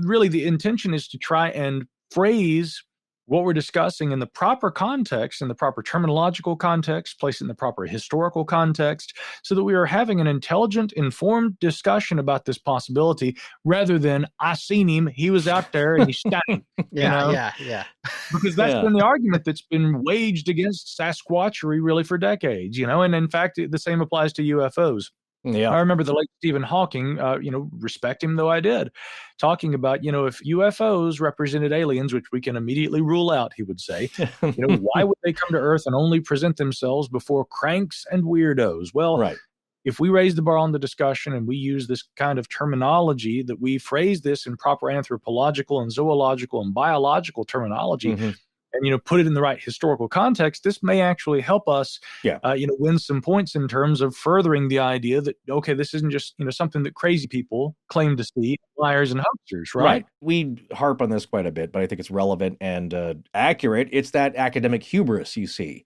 Really, the intention is to try and phrase what we're discussing in the proper context, in the proper terminological context, place it in the proper historical context, so that we are having an intelligent, informed discussion about this possibility, rather than, I seen him, he was out there and he stank. Yeah. Because that's been the argument that's been waged against Sasquatchery really for decades, and in fact, the same applies to UFOs. Yeah. I remember the late Stephen Hawking, respect him though I did, talking about, if UFOs represented aliens, which we can immediately rule out, he would say, why would they come to Earth and only present themselves before cranks and weirdos? Well, if we raise the bar on the discussion and we use this kind of terminology, that we phrase this in proper anthropological and zoological and biological terminology, and put it in the right historical context, this may actually help us win some points in terms of furthering the idea that, okay, this isn't just something that crazy people claim to see, liars and hoaxers, right? We harp on this quite a bit, but I think it's relevant and accurate. It's that academic hubris you see.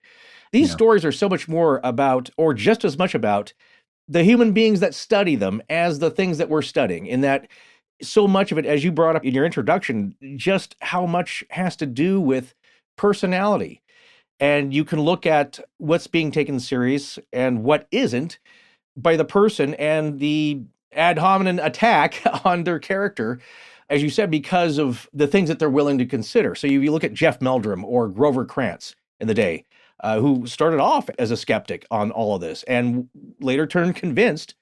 These stories are so much more about, or just as much about, the human beings that study them as the things that we're studying, in that so much of it, as you brought up in your introduction, just how much has to do with personality. And you can look at what's being taken serious and what isn't by the person and the ad hominem attack on their character, as you said, because of the things that they're willing to consider. So you look at Jeff Meldrum or Grover Krantz in the day, who started off as a skeptic on all of this and later turned convinced.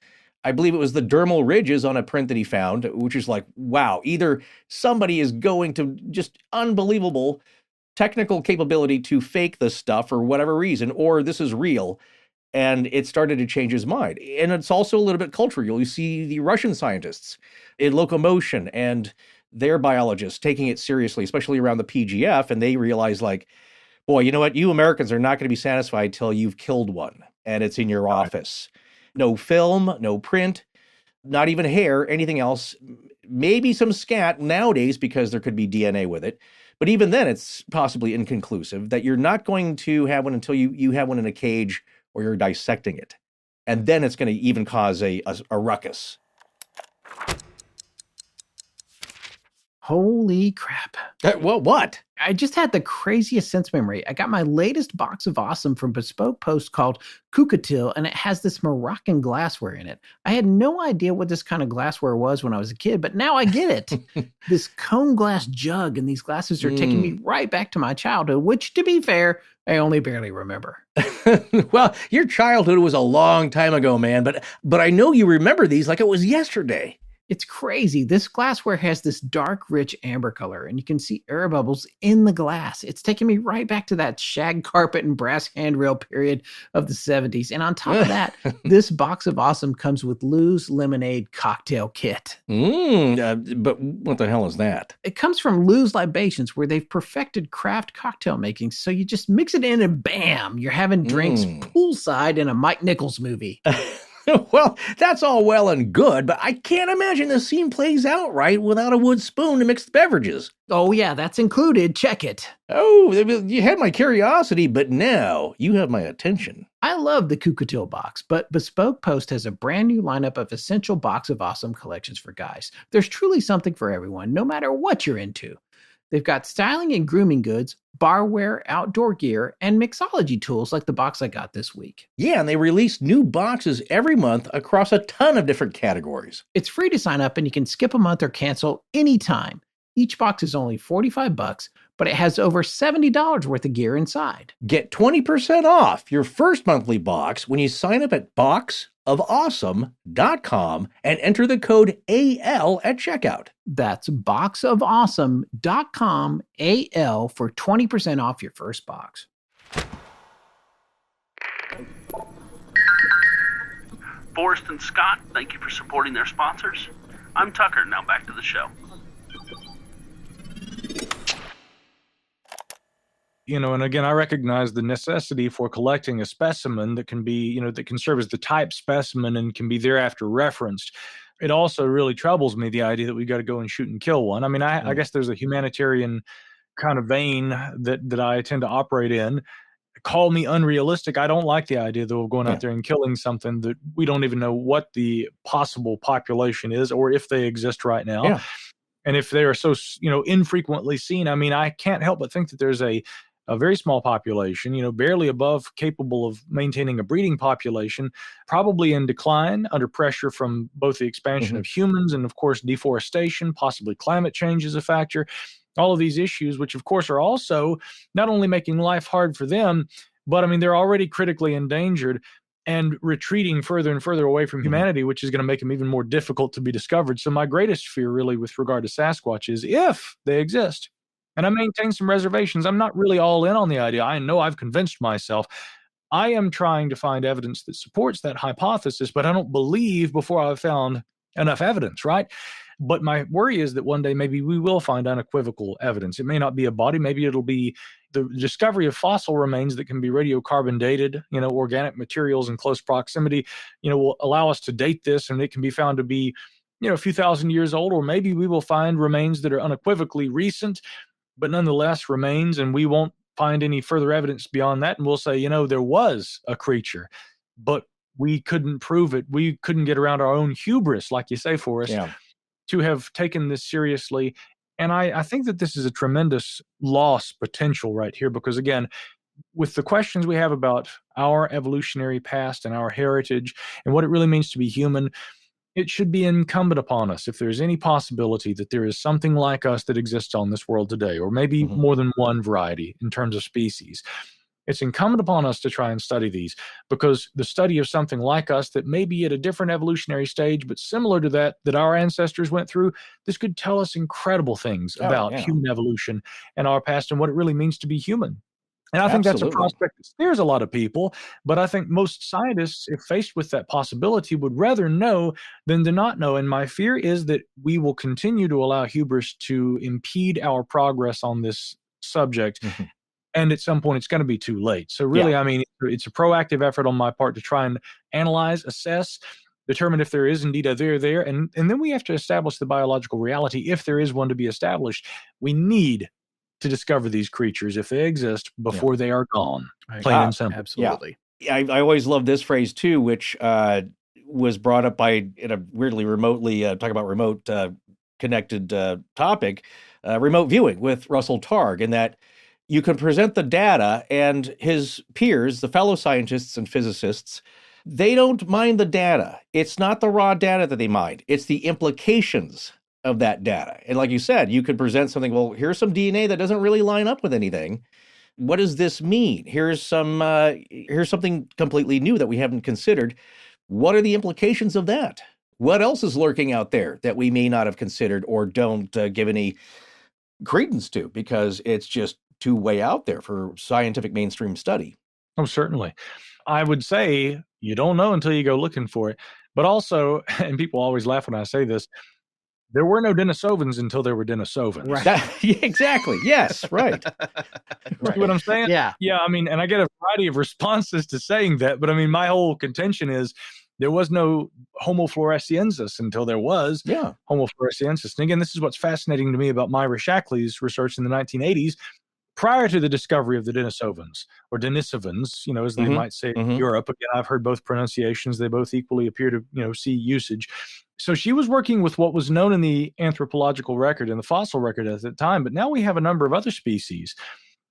I believe it was the dermal ridges on a print that he found, which is like, wow, either somebody is going to just unbelievable technical capability to fake this stuff for whatever reason, or this is real. And it started to change his mind. And it's also a little bit cultural. You see the Russian scientists in locomotion and their biologists taking it seriously, especially around the PGF. And they realize, like, boy, you know what? You Americans are not going to be satisfied till you've killed one and it's in your office. No film, no print, not even hair, anything else. Maybe some scat nowadays because there could be DNA with it. But even then, it's possibly inconclusive that you're not going to have one until you have one in a cage or you're dissecting it. And then it's going to even cause a ruckus. Holy crap. Well, what? I just had the craziest sense memory. I got my latest box of awesome from Bespoke Post called Kukatil, and it has this Moroccan glassware in it. I had no idea what this kind of glassware was when I was a kid, but now I get it. This cone glass jug and these glasses are taking me right back to my childhood, which, to be fair, I only barely remember. Well, your childhood was a long time ago, man, but I know you remember these like it was yesterday. It's crazy. This glassware has this dark, rich amber color, and you can see air bubbles in the glass. It's taking me right back to that shag carpet and brass handrail period of the 70s. And on top of that, this box of awesome comes with Lou's Lemonade Cocktail Kit. But what the hell is that? It comes from Lou's Libations, where they've perfected craft cocktail making. So you just mix it in and bam, you're having drinks poolside in a Mike Nichols movie. Well, that's all well and good, but I can't imagine the scene plays out right without a wood spoon to mix the beverages. Oh, yeah, that's included. Check it. Oh, you had my curiosity, but now you have my attention. I love the Kukatil box, but Bespoke Post has a brand new lineup of essential box of awesome collections for guys. There's truly something for everyone, no matter what you're into. They've got styling and grooming goods, barware, outdoor gear, and mixology tools like the box I got this week. Yeah, and they release new boxes every month across a ton of different categories. It's free to sign up and you can skip a month or cancel anytime. Each box is only $45, but it has over $70 worth of gear inside. Get 20% off your first monthly box when you sign up at boxofawesome.com and enter the code AL at checkout. That's boxofawesome.com AL for 20% off your first box. Forrest and Scott, thank you for supporting their sponsors. I'm Tucker, now back to the show. And again, I recognize the necessity for collecting a specimen that can be, that can serve as the type specimen and can be thereafter referenced. It also really troubles me, the idea that we got to go and shoot and kill one. I mean, I guess there's a humanitarian kind of vein that I tend to operate in. Call me unrealistic. I don't like the idea that we're going out there and killing something that we don't even know what the possible population is or if they exist right now. Yeah. And if they are so, infrequently seen, I mean, I can't help but think that there's a very small population, barely above capable of maintaining a breeding population, probably in decline under pressure from both the expansion of humans and, of course, deforestation, possibly climate change is a factor. All of these issues, which, of course, are also not only making life hard for them, but, I mean, they're already critically endangered and retreating further and further away from humanity, which is going to make them even more difficult to be discovered. So my greatest fear, really, with regard to Sasquatch is if they exist. And I maintain some reservations. I'm not really all in on the idea. I know I've convinced myself. I am trying to find evidence that supports that hypothesis, but I don't believe before I've found enough evidence, right? But my worry is that one day maybe we will find unequivocal evidence. It may not be a body. Maybe it'll be the discovery of fossil remains that can be radiocarbon dated, organic materials in close proximity, will allow us to date this, and it can be found to be, a few thousand years old. Or maybe we will find remains that are unequivocally recent, but nonetheless remains, and we won't find any further evidence beyond that. And we'll say, there was a creature, but we couldn't prove it. We couldn't get around our own hubris, like you say, Forrest, to have taken this seriously. And I think that this is a tremendous loss potential right here, because again, with the questions we have about our evolutionary past and our heritage and what it really means to be human, it should be incumbent upon us, if there's any possibility that there is something like us that exists on this world today, or maybe more than one variety in terms of species, it's incumbent upon us to try and study these, because the study of something like us that may be at a different evolutionary stage, but similar to that our ancestors went through, this could tell us incredible things about human evolution and our past and what it really means to be human. And I think that's a Absolutely. prospect that scares a lot of people. But I think most scientists, if faced with that possibility, would rather know than to not know. And my fear is that we will continue to allow hubris to impede our progress on this subject. Mhm. And at some point, it's going to be too late. So Yeah. really, I mean, it's a proactive effort on my part to try and analyze, assess, determine if there is indeed a there. And then we have to establish the biological reality. If there is one to be established, we need to discover these creatures, if they exist, before they are gone. Plain and simple. Absolutely. I always love this phrase too, which was brought up by, in a weirdly remotely talk about remote connected topic, remote viewing with Russell Targ, and that you can present the data, and his peers, the fellow scientists and physicists, they don't mind the data. It's not the raw data that they mind. It's the implications of that data. And like you said, you could present something, well, here's some DNA that doesn't really line up with anything. What does this mean? Here's something completely new that we haven't considered. What are the implications of that? What else is lurking out there that we may not have considered or don't give any credence to because it's just too way out there for scientific mainstream study? Oh, certainly. I would say you don't know until you go looking for it. But also, and people always laugh when I say this, there were no Denisovans until there were Denisovans. Right. Yeah, exactly. Yes, right. See what I'm saying? Yeah. Yeah, I mean, and I get a variety of responses to saying that, but I mean, my whole contention is there was no Homo Floresiensis until there was Yeah. Homo Floresiensis. And again, this is what's fascinating to me about Myra Shackley's research in the 1980s. Prior to the discovery of the Denisovans, or Denisovans, as they might say in Europe. Again, I've heard both pronunciations. They both equally appear to, see usage. So she was working with what was known in the anthropological record and the fossil record at the time. But now we have a number of other species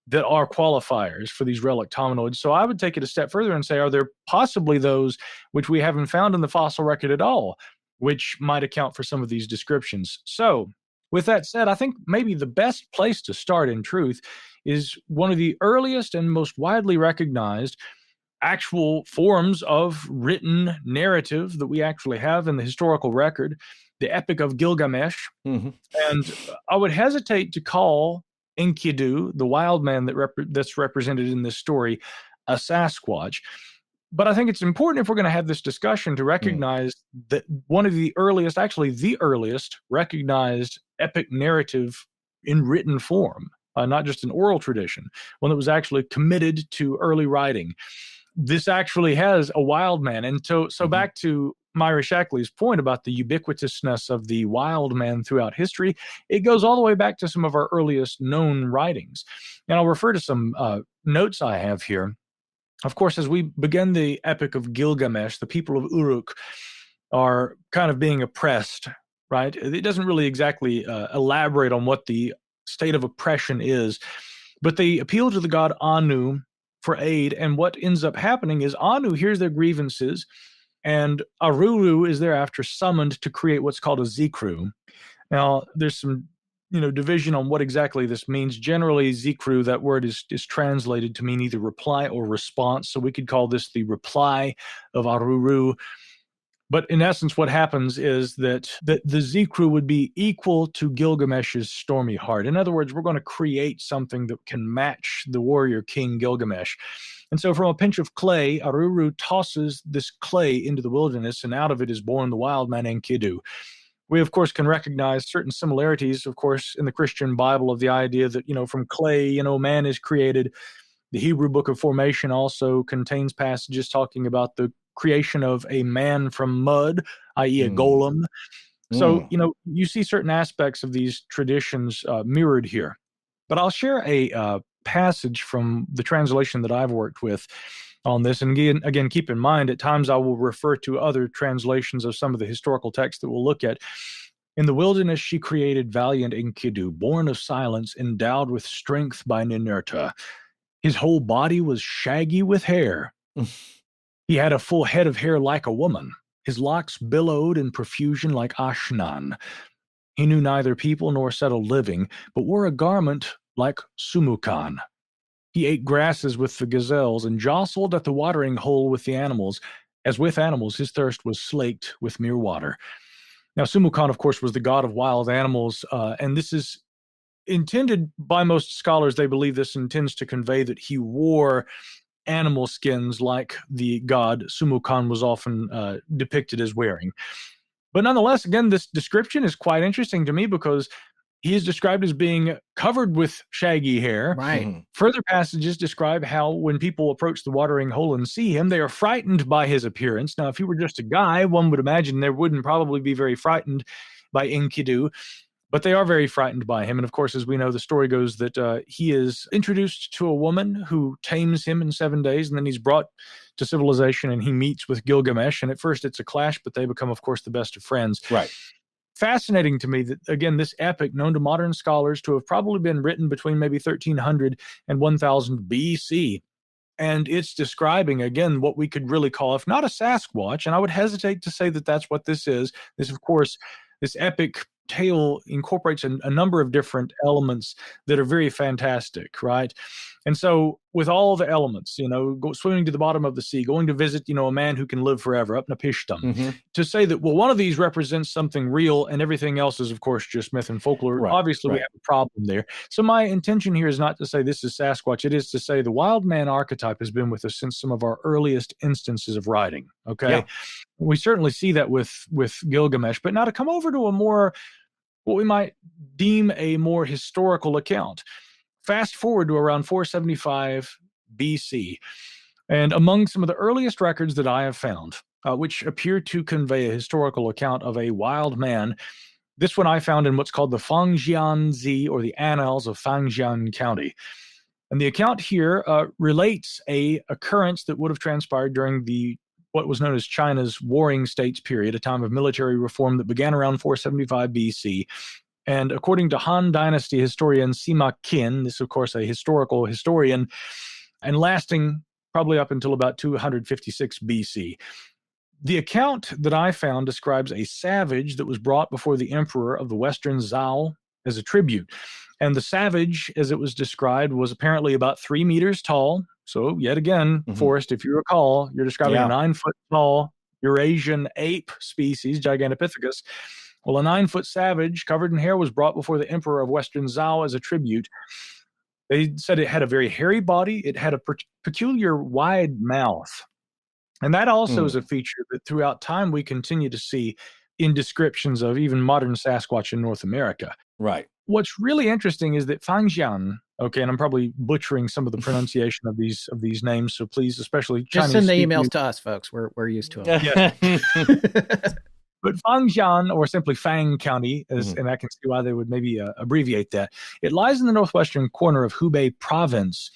that are qualifiers for these relic hominoids. So I would take it a step further and say, are there possibly those which we haven't found in the fossil record at all, which might account for some of these descriptions? So with that said, I think maybe the best place to start, in truth, is one of the earliest and most widely recognized actual forms of written narrative that we actually have in the historical record, the Epic of Gilgamesh. And I would hesitate to call Enkidu, the wild man that's represented in this story, a Sasquatch. But I think it's important, if we're going to have this discussion, to recognize that one of the earliest, actually the earliest, recognized epic narrative in written form, not just an oral tradition, one that was actually committed to early writing. This actually has a wild man. And so back to Myra Shackley's point about the ubiquitousness of the wild man throughout history, it goes all the way back to some of our earliest known writings. And I'll refer to some notes I have here. Of course, as we begin the Epic of Gilgamesh, the people of Uruk are kind of being oppressed, right? It doesn't really exactly elaborate on what the state of oppression is, but they appeal to the god Anu for aid, and what ends up happening is Anu hears their grievances, and Aruru is thereafter summoned to create what's called a Zikru. Now, there's some division on what exactly this means. Generally, Zikru, that word is translated to mean either reply or response, so we could call this the reply of Aruru. But in essence, what happens is that the Zikru would be equal to Gilgamesh's stormy heart. In other words, we're going to create something that can match the warrior king Gilgamesh. And so from a pinch of clay, Aruru tosses this clay into the wilderness, and out of it is born the wild man Enkidu. We, of course, can recognize certain similarities, of course, in the Christian Bible of the idea that, from clay, man is created. The Hebrew Book of Formation also contains passages talking about the creation of a man from mud, i.e. a golem. So, you see certain aspects of these traditions mirrored here. But I'll share a passage from the translation that I've worked with on this. And again, keep in mind, at times I will refer to other translations of some of the historical texts that we'll look at. In the wilderness, she created valiant Enkidu, born of silence, endowed with strength by Ninurta. His whole body was shaggy with hair. He had a full head of hair like a woman. His locks billowed in profusion like Ashnan. He knew neither people nor settled living, but wore a garment like Sumukan. He ate grasses with the gazelles and jostled at the watering hole with the animals. As with animals, his thirst was slaked with mere water. Now, Sumukan, of course, was the god of wild animals, and this is intended by most scholars, they believe this intends to convey that he wore animal skins like the god Sumukan was often depicted as wearing. But nonetheless, again, this description is quite interesting to me because he is described as being covered with shaggy hair. Right. Further passages describe how when people approach the watering hole and see him, they are frightened by his appearance. Now, if he were just a guy, one would imagine they wouldn't probably be very frightened by Enkidu, but they are very frightened by him. And of course, as we know, the story goes that he is introduced to a woman who tames him in 7 days, and then he's brought to civilization and he meets with Gilgamesh. And at first it's a clash, but they become, of course, the best of friends. Right. Fascinating to me that, again, this epic, known to modern scholars to have probably been written between maybe 1300 and 1000 BC. And it's describing, again, what we could really call, if not a Sasquatch, and I would hesitate to say that that's what this is. This, of course, this epic tale incorporates a number of different elements that are very fantastic, right? And so with all the elements, swimming to the bottom of the sea, going to visit, a man who can live forever up Napishtim, to say that, well, one of these represents something real and everything else is, of course, just myth and folklore. Right, Obviously, we have a problem there. So my intention here is not to say this is Sasquatch. It is to say the wild man archetype has been with us since some of our earliest instances of writing, okay? Yeah. We certainly see that with Gilgamesh. But now to come over to a more, what we might deem a more historical account. Fast forward to around 475 BC. And among some of the earliest records that I have found, which appear to convey a historical account of a wild man, this one I found in what's called the Fangjianzi, or the Annals of Fangjian County. And the account here relates a occurrence that would have transpired during what was known as China's Warring States period, a time of military reform that began around 475 BC. And according to Han Dynasty historian Sima Qin, this, of course, a historical historian, and lasting probably up until about 256 BC. The account that I found describes a savage that was brought before the emperor of the Western Zhao as a tribute. And the savage, as it was described, was apparently about 3 meters tall. So yet again, Forrest, if you recall, you're describing a 9-foot tall Eurasian ape species, Gigantopithecus. Well, a 9-foot savage covered in hair was brought before the emperor of Western Zhao as a tribute. They said it had a very hairy body. It had a peculiar wide mouth. And that also is a feature that throughout time we continue to see in descriptions of even modern Sasquatch in North America. Right. What's really interesting is that Fangjian, okay, and I'm probably butchering some of the pronunciation of these names, so please, especially just Chinese send the emails to us, folks. We're used to them. Yeah. But Fangjian, or simply Fang County, and I can see why they would maybe abbreviate that. It lies in the northwestern corner of Hubei province.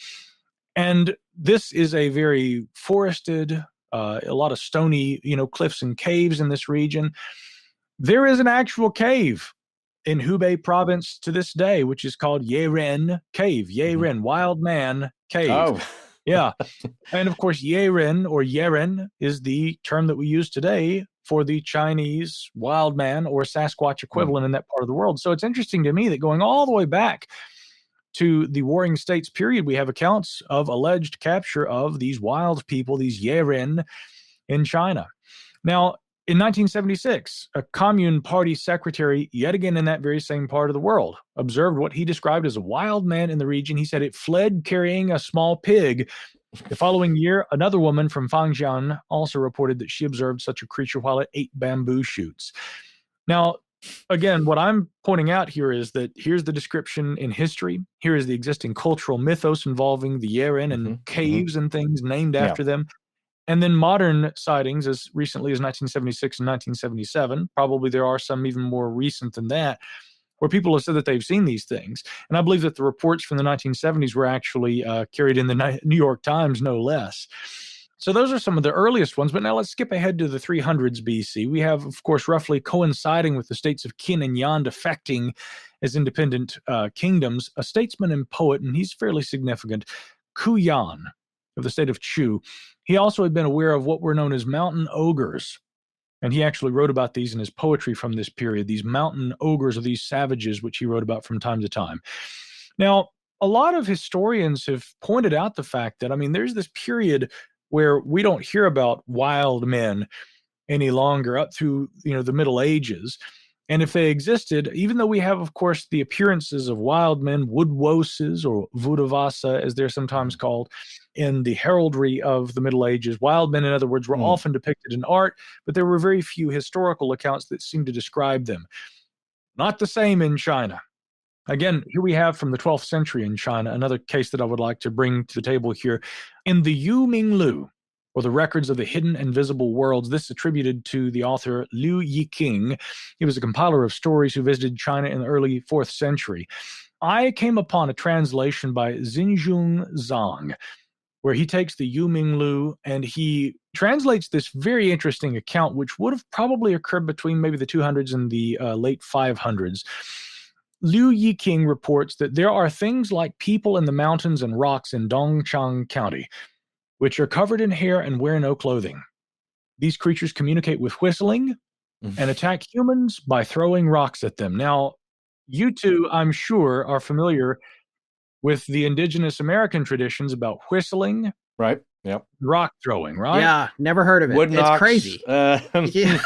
And this is a very forested, a lot of stony, cliffs and caves in this region. There is an actual cave in Hubei province to this day, which is called Yeren Cave. Yeren, Wild Man Cave. Oh. Yeah. And of course, Yeren or Yeren is the term that we use today for the Chinese wild man or Sasquatch equivalent in that part of the world. So it's interesting to me that going all the way back to the Warring States period, we have accounts of alleged capture of these wild people, these Yeren, in China. Now, in 1976, a Communist Party secretary, yet again in that very same part of the world, observed what he described as a wild man in the region. He said it fled carrying a small pig. The following year, another woman from Fangjian also reported that she observed such a creature while it ate bamboo shoots. Now, again, what I'm pointing out here is that here's the description in history. Here is the existing cultural mythos involving the Yeren and caves and things named after them. And then modern sightings as recently as 1976 and 1977. Probably there are some even more recent than that, where people have said that they've seen these things. And I believe that the reports from the 1970s were actually carried in the New York Times, no less. So those are some of the earliest ones. But now let's skip ahead to the 300s BC. We have, of course, roughly coinciding with the states of Qin and Yan defecting as independent kingdoms, a statesman and poet, and he's fairly significant, Ku Yan of the state of Chu. He also had been aware of what were known as mountain ogres. And he actually wrote about these in his poetry from this period, these mountain ogres, or these savages, which he wrote about from time to time. Now, a lot of historians have pointed out the fact that, there's this period where we don't hear about wild men any longer up through, the Middle Ages. And if they existed, even though we have, of course, the appearances of wild men, woodwoses or Vudavasa, as they're sometimes called, in the heraldry of the Middle Ages, wild men, in other words, were often depicted in art, but there were very few historical accounts that seemed to describe them. Not the same in China. Again, here we have from the 12th century in China, another case that I would like to bring to the table here. In the Yu Minglu, or the Records of the Hidden and Visible Worlds, this attributed to the author Liu Yiqing. He was a compiler of stories who visited China in the early 4th century. I came upon a translation by Xinjun Zhang, where he takes the Yu Minglu and he translates this very interesting account, which would have probably occurred between maybe the 200s and the late 500s. Liu Yiqing reports that there are things like people in the mountains and rocks in Dongchang County, which are covered in hair and wear no clothing. These creatures communicate with whistling and attack humans by throwing rocks at them. Now, you two, I'm sure, are familiar with the indigenous American traditions about whistling, Right. Yep. rock throwing, right? Yeah, never heard of it. Wood It's knocks, crazy. Yeah.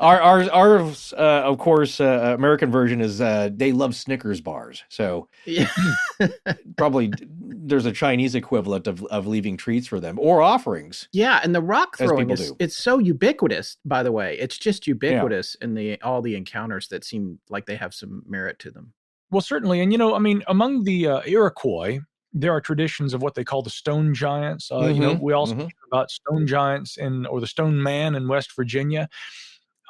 Our of course, American version is they love Snickers bars. So Yeah. probably there's a Chinese equivalent of leaving treats for them or offerings. Yeah, and the rock As throwing people is do. it's so ubiquitous, by the way. It's just ubiquitous in all the encounters that seem like they have some merit to them. Well, certainly. And, among the Iroquois, there are traditions of what they call the stone giants. We also hear about stone giants or the stone man in West Virginia.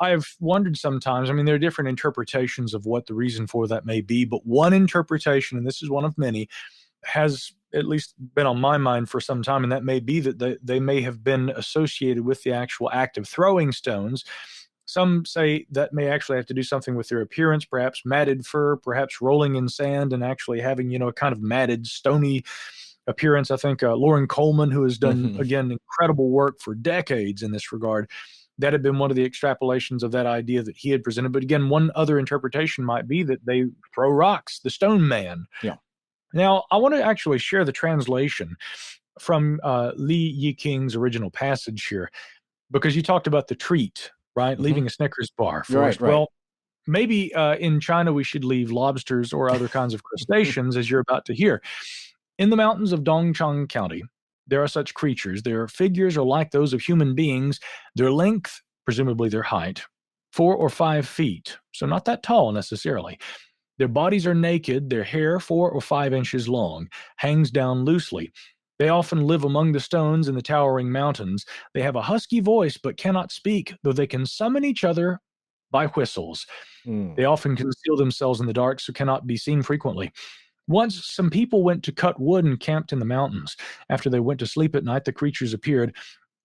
I've wondered sometimes, there are different interpretations of what the reason for that may be, but one interpretation, and this is one of many, has at least been on my mind for some time, and that may be that they may have been associated with the actual act of throwing stones. Some say that may actually have to do something with their appearance, perhaps matted fur, perhaps rolling in sand and actually having, a kind of matted, stony appearance. I think Lauren Coleman, who has done, again, incredible work for decades in this regard, that had been one of the extrapolations of that idea that he had presented. But again, one other interpretation might be that they throw rocks, the stone man. Yeah. Now, I want to actually share the translation from Li Yiking's original passage here, because you talked about the treat, right? Leaving a Snickers bar first. Right. Well, maybe in China we should leave lobsters or other kinds of crustaceans, as you're about to hear. In the mountains of Dongchang County, there are such creatures. Their figures are like those of human beings. Their length, presumably their height, 4 or 5 feet. So not that tall necessarily. Their bodies are naked. Their hair, 4 or 5 inches long, hangs down loosely. They often live among the stones in the towering mountains. They have a husky voice but cannot speak, though they can summon each other by whistles. They often conceal themselves in the dark, so cannot be seen frequently. Once, some people went to cut wood and camped in the mountains. After they went to sleep at night, the creatures appeared.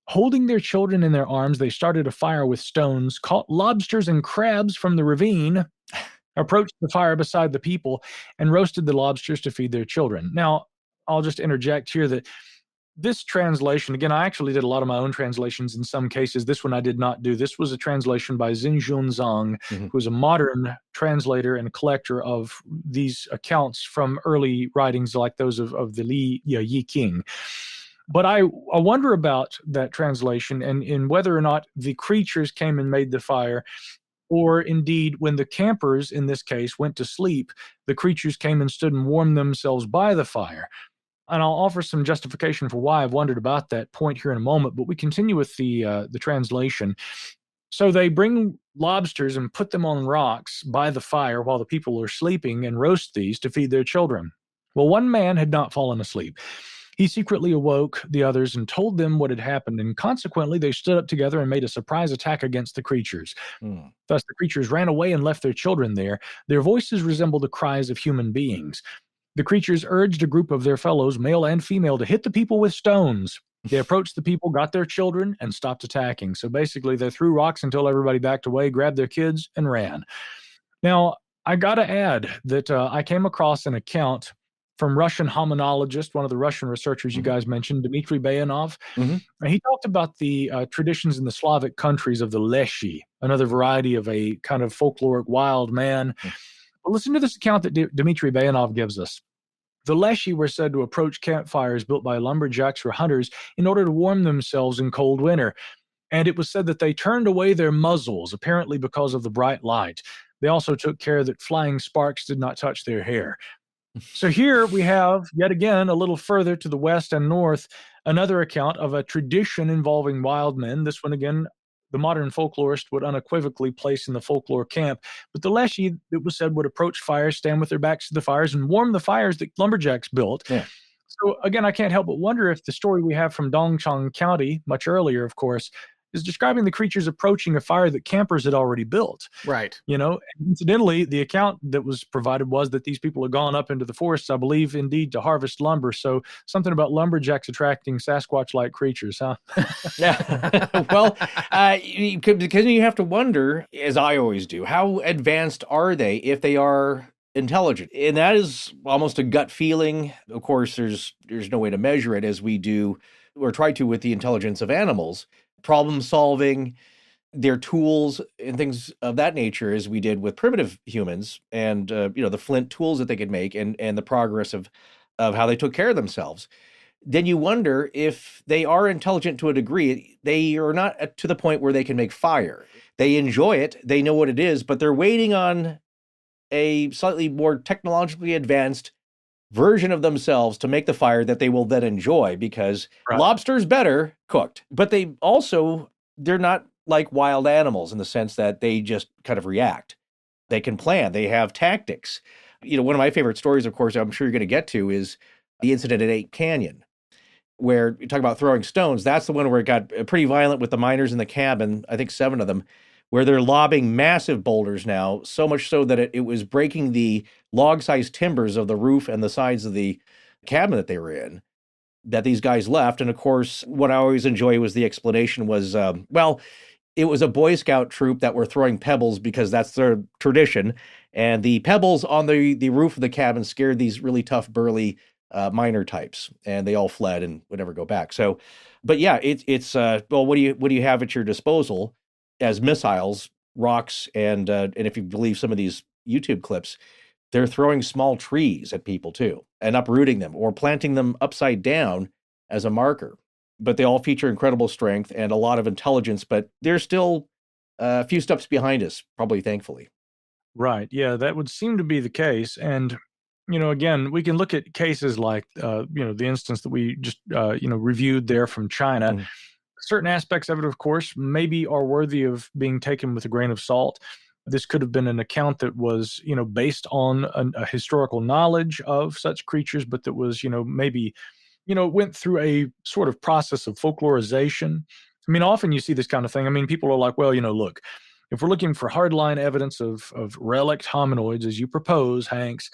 Holding their children in their arms, they started a fire with stones, caught lobsters and crabs from the ravine, approached the fire beside the people, and roasted the lobsters to feed their children. Now, I'll just interject here that this translation, again, I actually did a lot of my own translations in some cases. This one I did not do. This was a translation by Xinjun Zhang, who is a modern translator and collector of these accounts from early writings like those of the Li Yiqing. But I wonder about that translation and in whether or not the creatures came and made the fire, or indeed when the campers, in this case, went to sleep, the creatures came and stood and warmed themselves by the fire. And I'll offer some justification for why I've wondered about that point here in a moment, but we continue with the translation. So they bring lobsters and put them on rocks by the fire while the people are sleeping and roast these to feed their children. Well, one man had not fallen asleep. He secretly awoke the others and told them what had happened, and consequently they stood up together and made a surprise attack against the creatures. Thus the creatures ran away and left their children there. Their voices resembled the cries of human beings. The creatures urged a group of their fellows, male and female, to hit the people with stones. They approached the people, got their children, and stopped attacking. So basically, they threw rocks until everybody backed away, grabbed their kids, and ran. Now, I got to add that I came across an account from Russian hominologist, one of the Russian researchers you guys mentioned, Dmitry Bayanov. And he talked about the traditions in the Slavic countries of the Leshy, another variety of a kind of folkloric wild man. But listen to this account that Dmitry Bayanov gives us. The Leshy were said to approach campfires built by lumberjacks or hunters in order to warm themselves in cold winter. And it was said that they turned away their muzzles, apparently because of the bright light. They also took care that flying sparks did not touch their hair. So here we have, yet again, a little further to the west and north, another account of a tradition involving wild men. This one, again, the modern folklorist would unequivocally place in the folklore camp. But the Leshy, it was said, would approach fires, stand with their backs to the fires, and warm the fires that lumberjacks built. Yeah. So again, I can't help but wonder if the story we have from Dongchang County, much earlier, of course, is describing the creatures approaching a fire that campers had already built. Right. You know, incidentally, the account that was provided was that these people had gone up into the forests, I believe, indeed, to harvest lumber. So something about lumberjacks attracting Sasquatch-like creatures, huh? Yeah. Well, because you have to wonder, as I always do, how advanced are they if they are intelligent? And that is almost a gut feeling. Of course, there's no way to measure it as we do or try to with the intelligence of animals. Problem solving, their tools and things of that nature, as we did with primitive humans, and the flint tools that they could make, and the progress of how they took care of themselves. Then you wonder if they are intelligent to a degree. They are not to the point where they can make fire. They enjoy it. They know what it is, but they're waiting on a slightly more technologically advanced version of themselves to make the fire that they will then enjoy, because lobster's better cooked. But they're not like wild animals in the sense that they just kind of react. They can plan. They have tactics. One of my favorite stories, of course, I'm sure you're going to get to, is the incident at Ape Canyon, where you talk about throwing stones. That's the one where it got pretty violent with the miners in the cabin, I think 7 of them, where they're lobbing massive boulders now, so much so that it was breaking the log-sized timbers of the roof and the sides of the cabin that they were in, that these guys left. And of course, what I always enjoy was the explanation was, it was a Boy Scout troop that were throwing pebbles because that's their tradition. And the pebbles on the roof of the cabin scared these really tough, burly miner types, and they all fled and would never go back. So, but yeah, it's what do you have at your disposal as missiles, rocks, and if you believe some of these YouTube clips, they're throwing small trees at people too, and uprooting them or planting them upside down as a marker. But they all feature incredible strength and a lot of intelligence, but they're still a few steps behind us, probably thankfully. Right. Yeah, that would seem to be the case. And, again, we can look at cases like, the instance that we just, reviewed there from China. Mm. Certain aspects of it, of course, maybe are worthy of being taken with a grain of salt. This could have been an account that was, based on a historical knowledge of such creatures, but that was, maybe, went through a sort of process of folklorization. I mean, often you see this kind of thing. I mean, people are like, well, look, if we're looking for hardline evidence of relict hominoids, as you propose, Hanks,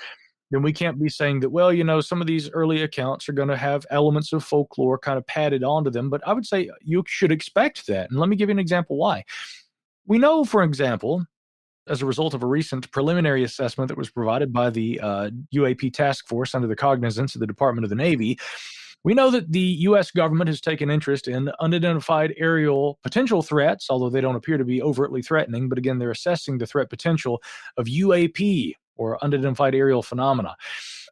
then we can't be saying that, well, some of these early accounts are going to have elements of folklore kind of padded onto them. But I would say you should expect that. And let me give you an example why. We know, for example, as a result of a recent preliminary assessment that was provided by the UAP task force under the cognizance of the Department of the Navy, we know that the U.S. government has taken interest in unidentified aerial potential threats, although they don't appear to be overtly threatening. But again, they're assessing the threat potential of UAP, or unidentified aerial phenomena.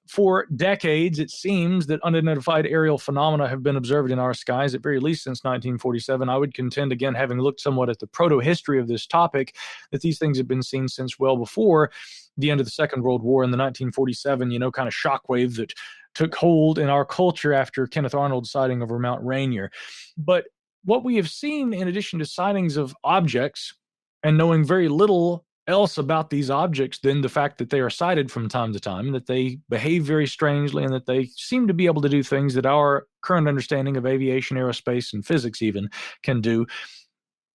For decades, it seems that unidentified aerial phenomena have been observed in our skies, at very least since 1947. I would contend, again, having looked somewhat at the proto-history of this topic, that these things have been seen since well before the end of the Second World War and the 1947, kind of shockwave that took hold in our culture after Kenneth Arnold's sighting over Mount Rainier. But what we have seen, in addition to sightings of objects and knowing very little else about these objects than the fact that they are sighted from time to time, that they behave very strangely, and that they seem to be able to do things that our current understanding of aviation, aerospace, and physics even can do.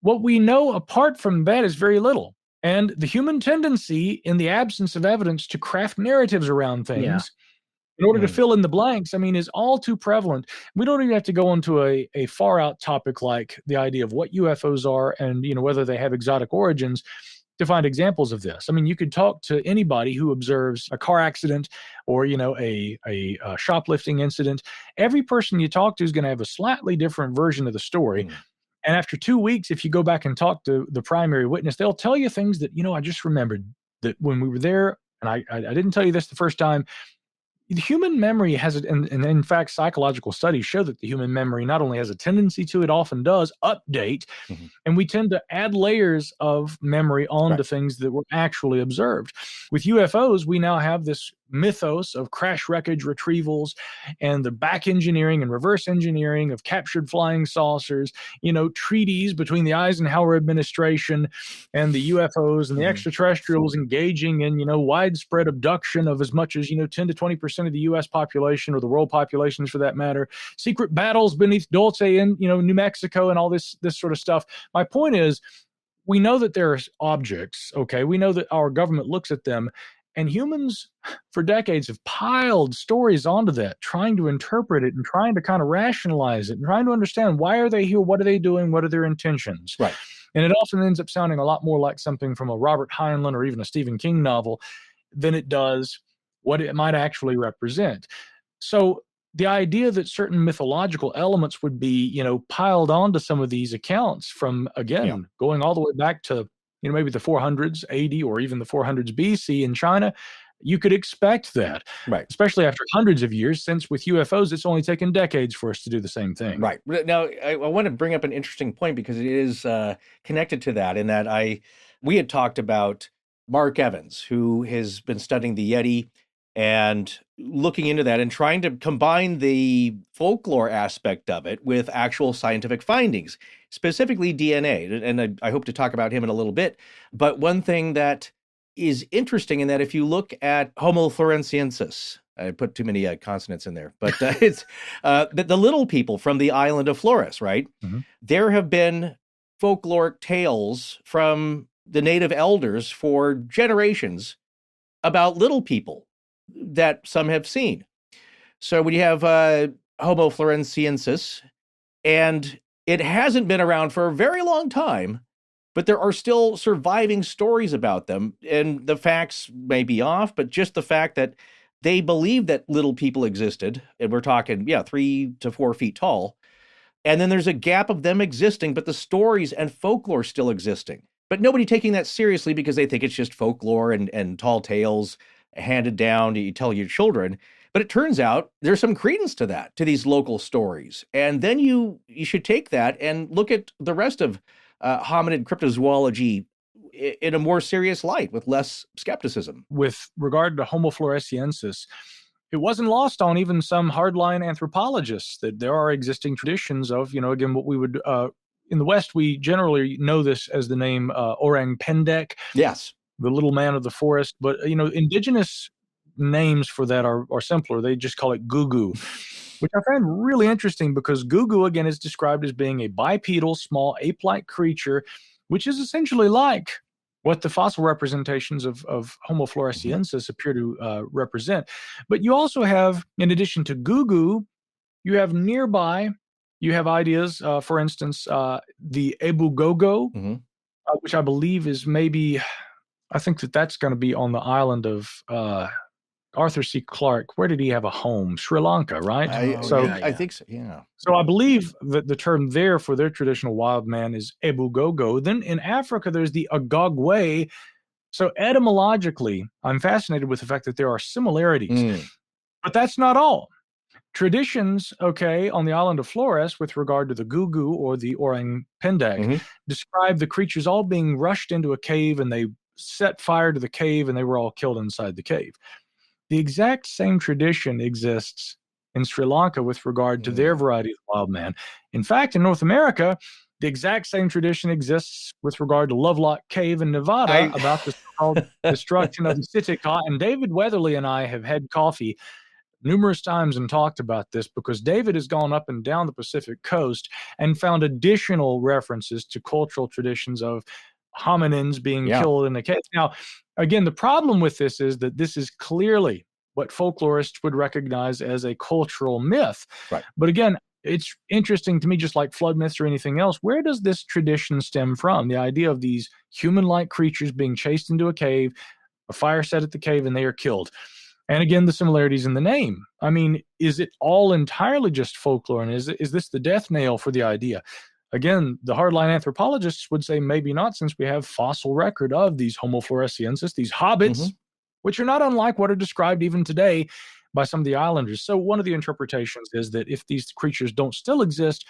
What we know apart from that is very little. And the human tendency, in the absence of evidence, to craft narratives around things in order to fill in the blanks, is all too prevalent. We don't even have to go into a far out topic like the idea of what UFOs are and whether they have exotic origins to find examples of this. You could talk to anybody who observes a car accident or, a shoplifting incident. Every person you talk to is going to have a slightly different version of the story. And after 2 weeks, if you go back and talk to the primary witness, they'll tell you things that, I just remembered that when we were there, and I didn't tell you this the first time, the human memory has, and in fact, psychological studies show that the human memory not only has a tendency to, it often does, update. Mm-hmm. And we tend to add layers of memory onto things that were actually observed. With UFOs, we now have this mythos of crash wreckage retrievals and the back engineering and reverse engineering of captured flying saucers, treaties between the Eisenhower administration and the UFOs and the extraterrestrials engaging in, widespread abduction of as much as, 10 to 20% of the US population, or the world populations for that matter, secret battles beneath Dulce in, New Mexico, and all this sort of stuff. My point is, we know that there's objects, okay? We know that our government looks at them, and humans for decades have piled stories onto that, trying to interpret it and trying to kind of rationalize it and trying to understand, why are they here? What are they doing? What are their intentions? Right. And it often ends up sounding a lot more like something from a Robert Heinlein or even a Stephen King novel than it does what it might actually represent. So the idea that certain mythological elements would be, piled onto some of these accounts from, again, going all the way back to, maybe the 400s AD or even the 400s BC in China, you could expect that, right? Especially after hundreds of years, since with UFOs, it's only taken decades for us to do the same thing. Right. Now, I want to bring up an interesting point, because it is connected to that, in that we had talked about Mark Evans, who has been studying the Yeti and looking into that and trying to combine the folklore aspect of it with actual scientific findings, specifically DNA. And I hope to talk about him in a little bit. But one thing that is interesting in that, if you look at Homo Floresiensis, I put too many consonants in there, but it's the little people from the island of Flores, right? Mm-hmm. There have been folkloric tales from the native elders for generations about little people that some have seen. So when you have Homo Floresiensis, and it hasn't been around for a very long time, but there are still surviving stories about them, and the facts may be off, but just the fact that they believe that little people existed, and we're talking, 3 to 4 feet tall, and then there's a gap of them existing, but the stories and folklore still existing. But nobody taking that seriously, because they think it's just folklore and tall tales handed down, you tell your children. But it turns out there's some credence to that, to these local stories. And then you should take that and look at the rest of hominid cryptozoology in a more serious light, with less skepticism. With regard to Homo Floresiensis, it wasn't lost on even some hardline anthropologists that there are existing traditions of, again, what we would, in the West, we generally know this as the name Orang Pendek. Yes. The little man of the forest. But, indigenous names for that are simpler. They just call it gugu, which I find really interesting, because gugu, again, is described as being a bipedal, small ape-like creature, which is essentially like what the fossil representations of Homo Floresiensis appear to represent. But you also have, in addition to gugu, you have nearby, you have ideas, for instance, the Ebugogo, which I believe is maybe, I think that's going to be on the island of Arthur C. Clarke. Where did he have a home? Sri Lanka, right? I think so, yeah. So I believe that the term there for their traditional wild man is Ebugogo. Then in Africa, there's the Agogwe. So etymologically, I'm fascinated with the fact that there are similarities. But that's not all. Traditions, on the island of Flores with regard to the gugu or the Orang Pendek describe the creatures all being rushed into a cave, and they set fire to the cave, and they were all killed inside the cave. The exact same tradition exists in Sri Lanka with regard to their variety of wild man. In fact, in North America, the exact same tradition exists with regard to Lovelock Cave in Nevada about the so-called destruction of the Titicaca. And David Weatherly and I have had coffee numerous times and talked about this, because David has gone up and down the Pacific coast and found additional references to cultural traditions of hominins being killed in a cave. Now, again, the problem with this is that this is clearly what folklorists would recognize as a cultural myth. Right. But again, it's interesting to me, just like flood myths or anything else, where does this tradition stem from? The idea of these human-like creatures being chased into a cave, a fire set at the cave, and they are killed. And again, the similarities in the name. I mean, is it all entirely just folklore? And is this the death nail for the idea? Again, the hardline anthropologists would say maybe not, since we have fossil record of these Homo Floresiensis, these hobbits, which are not unlike what are described even today by some of the islanders. So one of the interpretations is that if these creatures don't still exist,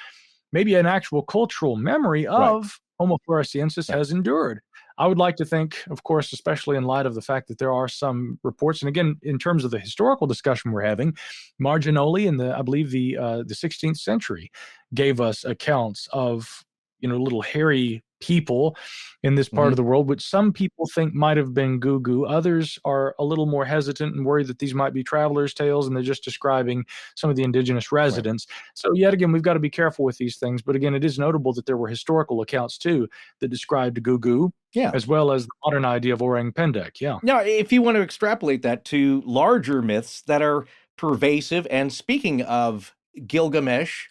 maybe an actual cultural memory of Homo Floresiensis has endured. I would like to think, of course, especially in light of the fact that there are some reports, and again, in terms of the historical discussion we're having, Marginoli in I believe the 16th century gave us accounts of, little hairy people in this part of the world, which some people think might have been goo-goo. Others are a little more hesitant and worried that these might be travelers' tales, and they're just describing some of the indigenous residents. So yet again, we've got to be careful with these things. But again, it is notable that there were historical accounts too that described goo-goo, as well as the modern idea of orang pendek. Now, if you want to extrapolate that to larger myths that are pervasive, and speaking of Gilgamesh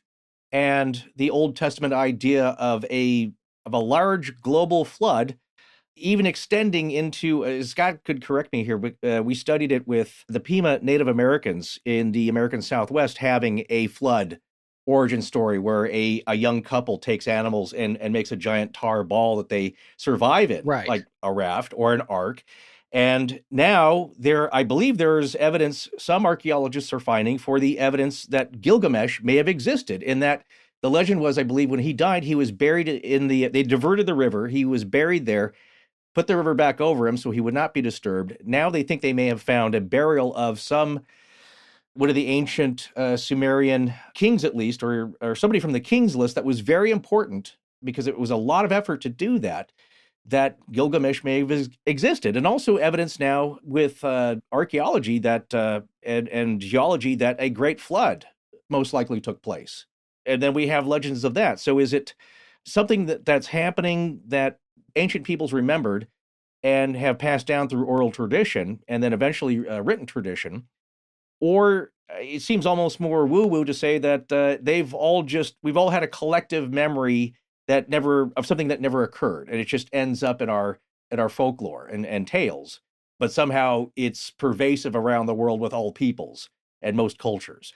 and the Old Testament idea of a large global flood, even extending into, Scott could correct me here, but we studied it with the Pima Native Americans in the American Southwest having a flood origin story where a young couple takes animals and makes a giant tar ball that they survive in, like a raft or an ark. And now I believe there's evidence, some archaeologists are finding, for the evidence that Gilgamesh may have existed, in that the legend was, I believe, when he died, he was buried they diverted the river, he was buried there, put the river back over him so he would not be disturbed. Now they think they may have found a burial of one of the ancient Sumerian kings, at least, or somebody from the king's list that was very important, because it was a lot of effort to do that Gilgamesh may have existed. And also evidence now with archaeology that and geology that a great flood most likely took place. And then we have legends of that. So is it something that's happening that ancient peoples remembered and have passed down through oral tradition and then eventually written tradition? Or it seems almost more woo-woo to say that we've all had a collective memory of something that never occurred, and it just ends up in our folklore and tales, but somehow it's pervasive around the world with all peoples and most cultures.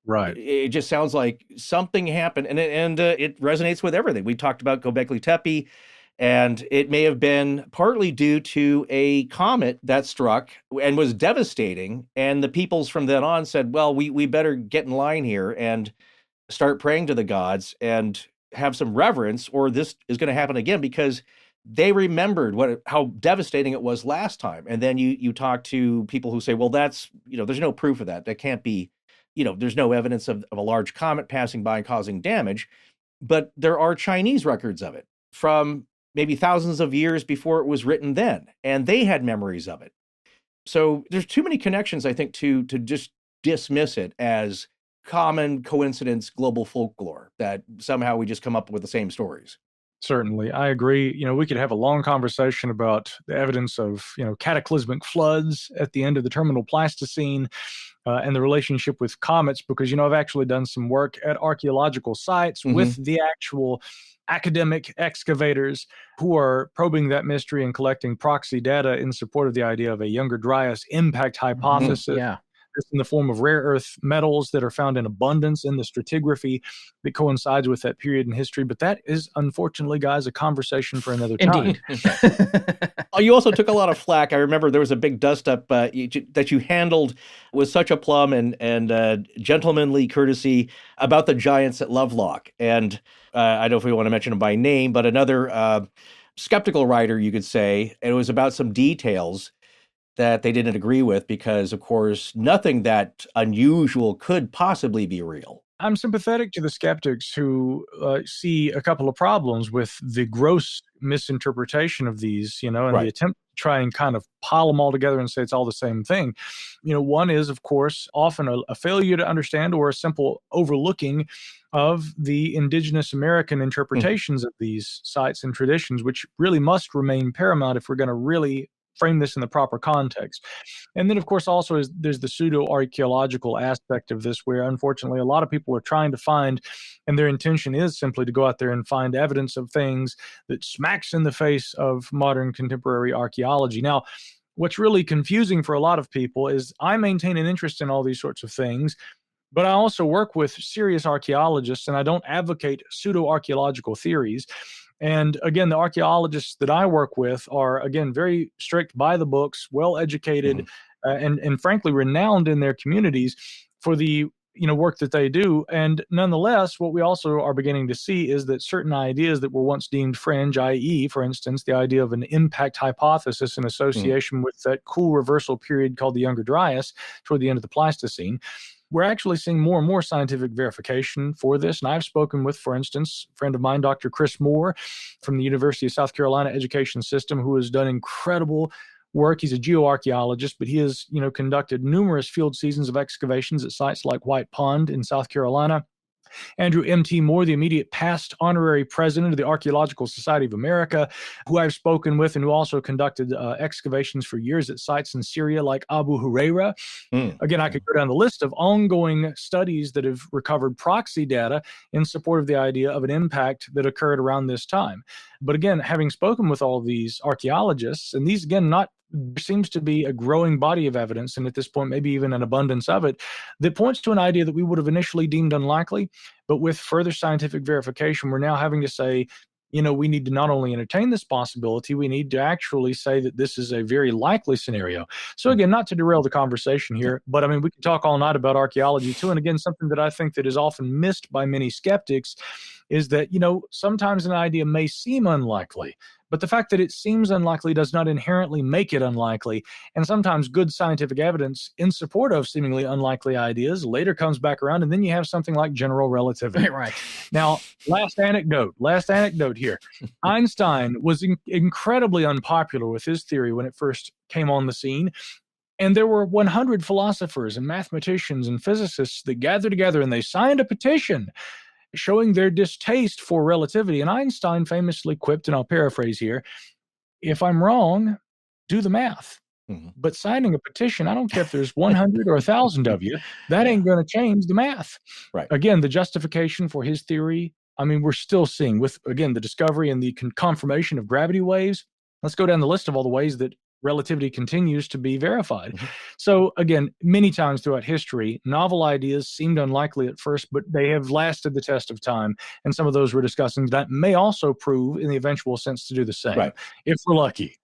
Right. It just sounds like something happened, and it resonates with everything. We talked about Göbekli Tepe, and it may have been partly due to a comet that struck and was devastating, and the peoples from then on said, well, we better get in line here and start praying to the gods and have some reverence, or this is going to happen again, because they remembered how devastating it was last time. And then you talk to people who say, well, that's, there's no proof of that. That can't be, there's no evidence of a large comet passing by and causing damage. But there are Chinese records of it from maybe thousands of years before it was written then, and they had memories of it. So there's too many connections, I think, to just dismiss it as common coincidence, global folklore, that somehow we just come up with the same stories. Certainly. I agree. We could have a long conversation about the evidence of, cataclysmic floods at the end of the terminal Pleistocene and the relationship with comets, because, I've actually done some work at archaeological sites with the actual academic excavators who are probing that mystery and collecting proxy data in support of the idea of a Younger Dryas impact hypothesis. In the form of rare earth metals that are found in abundance in the stratigraphy that coincides with that period in history. But that is, unfortunately, guys, a conversation for another time. Indeed. You also took a lot of flack. I remember there was a big dust-up that you handled with such aplomb and gentlemanly courtesy about the giants at Lovelock. And I don't know if we want to mention them by name, but another skeptical writer, you could say, and it was about some details that they didn't agree with because, of course, nothing that unusual could possibly be real. I'm sympathetic to the skeptics who see a couple of problems with the gross misinterpretation of these, and the attempt to try and kind of pile them all together and say it's all the same thing. One is, of course, often a failure to understand or a simple overlooking of the indigenous American interpretations of these sites and traditions, which really must remain paramount if we're going to really frame this in the proper context. And then, of course, also there's the pseudo-archaeological aspect of this, where unfortunately a lot of people are trying to find, and their intention is simply to go out there and find evidence of things that smacks in the face of modern contemporary archaeology. Now, what's really confusing for a lot of people is I maintain an interest in all these sorts of things, but I also work with serious archaeologists, and I don't advocate pseudo-archaeological theories. And again, the archaeologists that I work with are, again, very strict by the books, well-educated, and frankly renowned in their communities for the work that they do. And nonetheless, what we also are beginning to see is that certain ideas that were once deemed fringe, i.e., for instance, the idea of an impact hypothesis in association with that cool reversal period called the Younger Dryas toward the end of the Pleistocene, we're actually seeing more and more scientific verification for this. And I've spoken with, for instance, a friend of mine, Dr. Chris Moore from the University of South Carolina Education System, who has done incredible work. He's a geoarchaeologist, but he has, conducted numerous field seasons of excavations at sites like White Pond in South Carolina. Andrew M.T. Moore, the immediate past honorary president of the Archaeological Society of America, who I've spoken with and who also conducted excavations for years at sites in Syria like Abu Huraira. Again, I could go down the list of ongoing studies that have recovered proxy data in support of the idea of an impact that occurred around this time. But again, having spoken with all these archaeologists, and these, again, there seems to be a growing body of evidence, and at this point, maybe even an abundance of it, that points to an idea that we would have initially deemed unlikely. But with further scientific verification, we're now having to say, we need to not only entertain this possibility, we need to actually say that this is a very likely scenario. So again, not to derail the conversation here, but I mean, we can talk all night about archaeology too. And again, something that I think that is often missed by many skeptics is that, sometimes an idea may seem unlikely, but the fact that it seems unlikely does not inherently make it unlikely. And sometimes good scientific evidence in support of seemingly unlikely ideas later comes back around, and then you have something like general relativity. Right. Now, last anecdote here. Einstein was incredibly unpopular with his theory when it first came on the scene. And there were 100 philosophers and mathematicians and physicists that gathered together, and they signed a petition showing their distaste for relativity. And Einstein famously quipped, and I'll paraphrase here, "If I'm wrong, do the math. But signing a petition, I don't care if there's 100 or 1,000 of you, that ain't going to change the math." Right. Again, the justification for his theory, I mean, we're still seeing with, again, the discovery and the confirmation of gravity waves. Let's go down the list of all the ways that relativity continues to be verified. So again, many times throughout history, novel ideas seemed unlikely at first, but they have lasted the test of time. And some of those we're discussing that may also prove in the eventual sense to do the same, right, if we're lucky.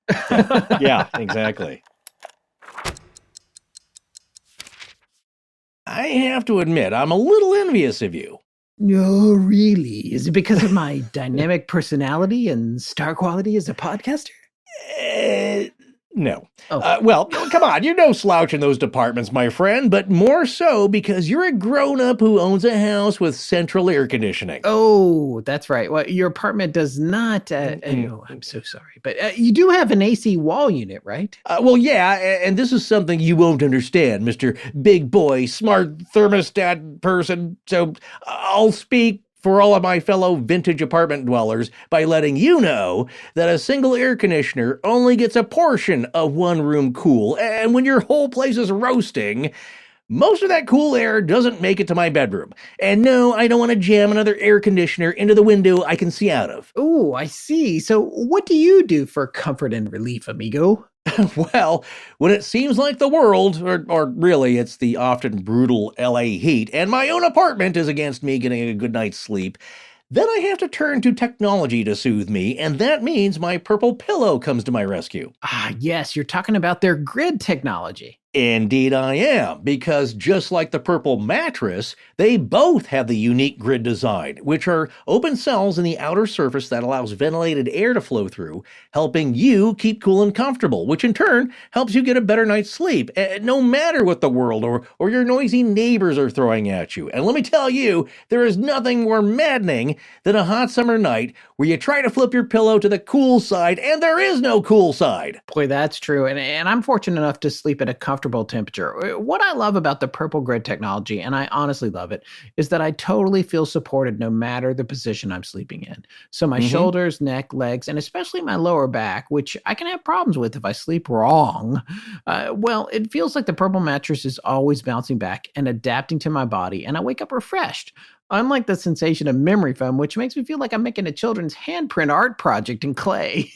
Yeah, exactly. I have to admit, I'm a little envious of you. No, really? Is it because of my dynamic personality and star quality as a podcaster? No. Oh. Well, come on, you're no slouch in those departments, my friend, but more so because you're a grown-up who owns a house with central air conditioning. Oh, that's right. Well, your apartment does not. Oh, I'm so sorry. But you do have an AC wall unit, right? Well, yeah, and this is something you won't understand, Mr. Big Boy, smart thermostat person, so I'll speak for all of my fellow vintage apartment dwellers by letting you know that a single air conditioner only gets a portion of one room cool, and when your whole place is roasting, most of that cool air doesn't make it to my bedroom. And no, I don't want to jam another air conditioner into the window I can see out of. Oh, I see. So what do you do for comfort and relief, amigo? Well, when it seems like the world, or really it's the often brutal LA heat, and my own apartment is against me getting a good night's sleep, then I have to turn to technology to soothe me, and that means my purple pillow comes to my rescue. Ah, yes, you're talking about their grid technology. Indeed I am, because just like the purple mattress, they both have the unique grid design, which are open cells in the outer surface that allows ventilated air to flow through, helping you keep cool and comfortable, which in turn helps you get a better night's sleep, no matter what the world or your noisy neighbors are throwing at you. And let me tell you, there is nothing more maddening than a hot summer night where you try to flip your pillow to the cool side and there is no cool side. Boy, that's true. And I'm fortunate enough to sleep at a comfortable temperature. What I love about the purple grid technology, and I honestly love it, is that I totally feel supported no matter the position I'm sleeping in. So my shoulders, neck, legs, and especially my lower back, which I can have problems with if I sleep wrong, well, it feels like the purple mattress is always bouncing back and adapting to my body, and I wake up refreshed. Unlike the sensation of memory foam, which makes me feel like I'm making a children's handprint art project in clay.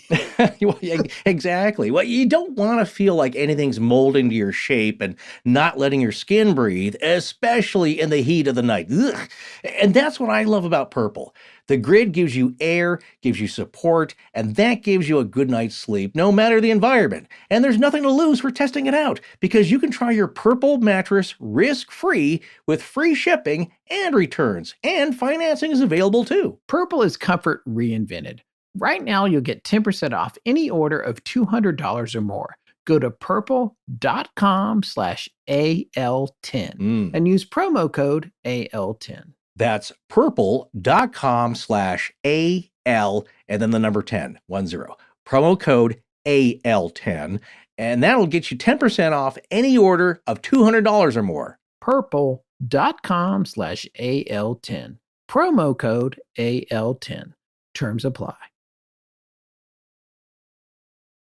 Well, yeah, exactly. Well, you don't want to feel like anything's molding to your shape and not letting your skin breathe, especially in the heat of the night. Ugh. And that's what I love about purple. The grid gives you air, gives you support, and that gives you a good night's sleep, no matter the environment. And there's nothing to lose for testing it out, because you can try your purple mattress risk-free with free shipping and returns, and financing is available too. Purple is comfort reinvented. Right now, you'll get 10% off any order of $200 or more. Go to purple.com/AL10 and use promo code AL10. That's purple.com/AL and then the number 10, 10. Promo code AL10, and that'll get you 10% off any order of $200 or more. Purple.com/AL10. Promo code AL10. Terms apply.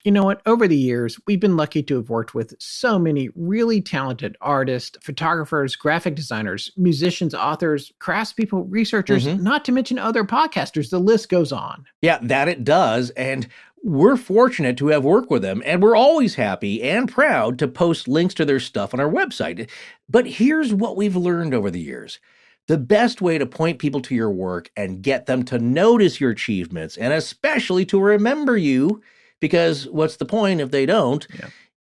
You know what? Over the years, we've been lucky to have worked with so many really talented artists, photographers, graphic designers, musicians, authors, craftspeople, researchers, not to mention other podcasters. The list goes on. Yeah, that it does. And we're fortunate to have worked with them, and we're always happy and proud to post links to their stuff on our website. But here's what we've learned over the years. The best way to point people to your work and get them to notice your achievements, and especially to remember you, because what's the point if they don't,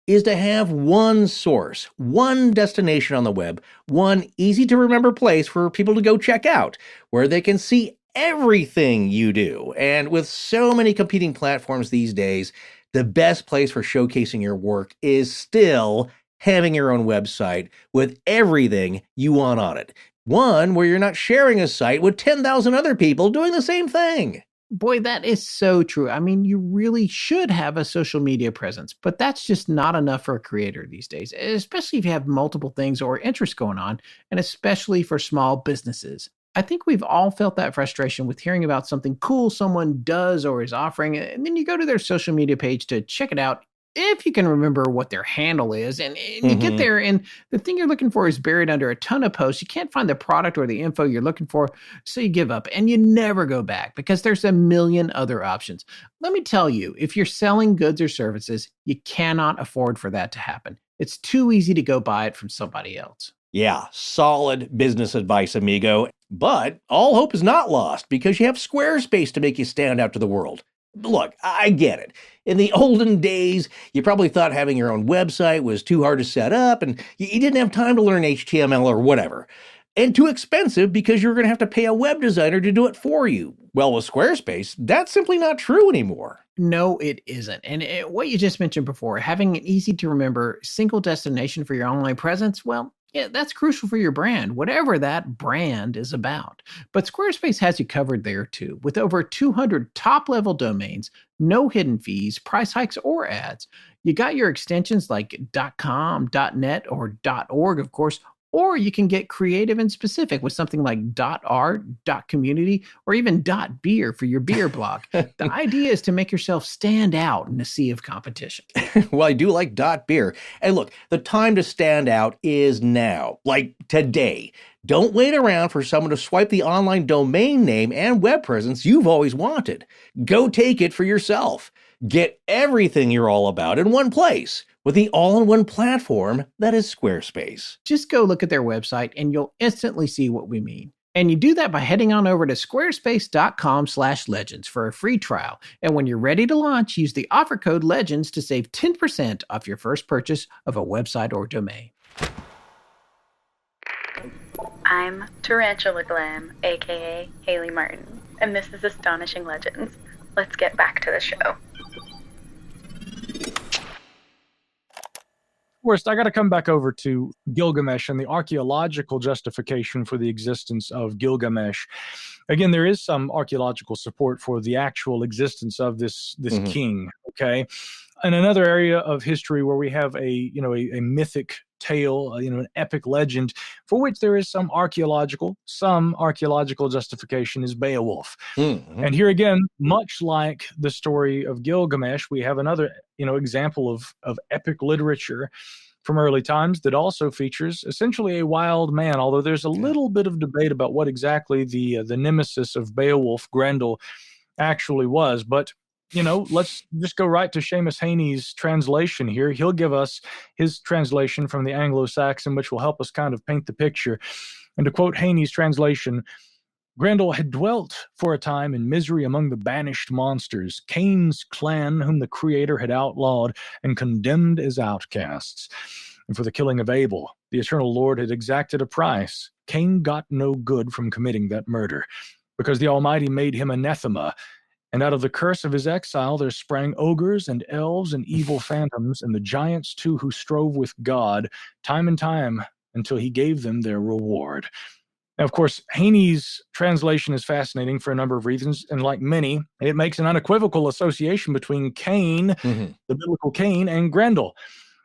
is to have one source, one destination on the web, one easy-to-remember place for people to go check out, where they can see everything you do. And with so many competing platforms these days, the best place for showcasing your work is still having your own website with everything you want on it. One where you're not sharing a site with 10,000 other people doing the same thing. Boy, that is so true. I mean, you really should have a social media presence, but that's just not enough for a creator these days, especially if you have multiple things or interests going on, and especially for small businesses. I think we've all felt that frustration with hearing about something cool someone does or is offering, and then you go to their social media page to check it out, if you can remember what their handle is, and you get there and the thing you're looking for is buried under a ton of posts. You can't find the product or the info you're looking for, so you give up and you never go back because there's a million other options. Let me tell you, if you're selling goods or services, you cannot afford for that to happen. It's too easy to go buy it from somebody else. Yeah, solid business advice, amigo. But all hope is not lost because you have Squarespace to make you stand out to the world. Look, I get it. In the olden days, you probably thought having your own website was too hard to set up and you didn't have time to learn HTML or whatever. And too expensive because you're going to have to pay a web designer to do it for you. Well, with Squarespace, that's simply not true anymore. No, it isn't. And what you just mentioned before, having an easy to remember single destination for your online presence, well, yeah, that's crucial for your brand, whatever that brand is about. But Squarespace has you covered there too, with over 200 top-level domains, no hidden fees, price hikes, or ads. You got your extensions like .com, .net, or .org, of course, or you can get creative and specific with something like .art, .community, or even .beer for your beer blog. The idea is to make yourself stand out in a sea of competition. Well, I do like .beer. And look, the time to stand out is now, like today. Don't wait around for someone to swipe the online domain name and web presence you've always wanted. Go take it for yourself. Get everything you're all about in one place with the all-in-one platform that is Squarespace. Just go look at their website and you'll instantly see what we mean. And you do that by heading on over to squarespace.com/legends for a free trial. And when you're ready to launch, use the offer code LEGENDS to save 10% off your first purchase of a website or domain. I'm Tarantula Glam, aka Haley Martin, and this is Astonishing Legends. Let's get back to the show. First, I got to come back over to Gilgamesh and the archaeological justification for the existence of Gilgamesh. Again, there is some archaeological support for the actual existence of this king, okay? And another area of history where we have a mythic tale, an epic legend for which there is some archaeological justification is Beowulf. And here again, much like the story of Gilgamesh, we have another example of epic literature from early times that also features essentially a wild man, although there's a little bit of debate about what exactly the nemesis of Beowulf, Grendel, actually was. But, let's just go right to Seamus Haney's translation here. He'll give us his translation from the Anglo-Saxon, which will help us kind of paint the picture. And to quote Haney's translation, Grendel had dwelt for a time in misery among the banished monsters, Cain's clan, whom the Creator had outlawed and condemned as outcasts. And for the killing of Abel, the Eternal Lord had exacted a price. Cain got no good from committing that murder, because the Almighty made him anathema. And out of the curse of his exile there sprang ogres and elves and evil phantoms, and the giants too who strove with God, time and time, until he gave them their reward. Now, of course, Haney's translation is fascinating for a number of reasons, and like many, it makes an unequivocal association between Cain, the biblical Cain, and Grendel.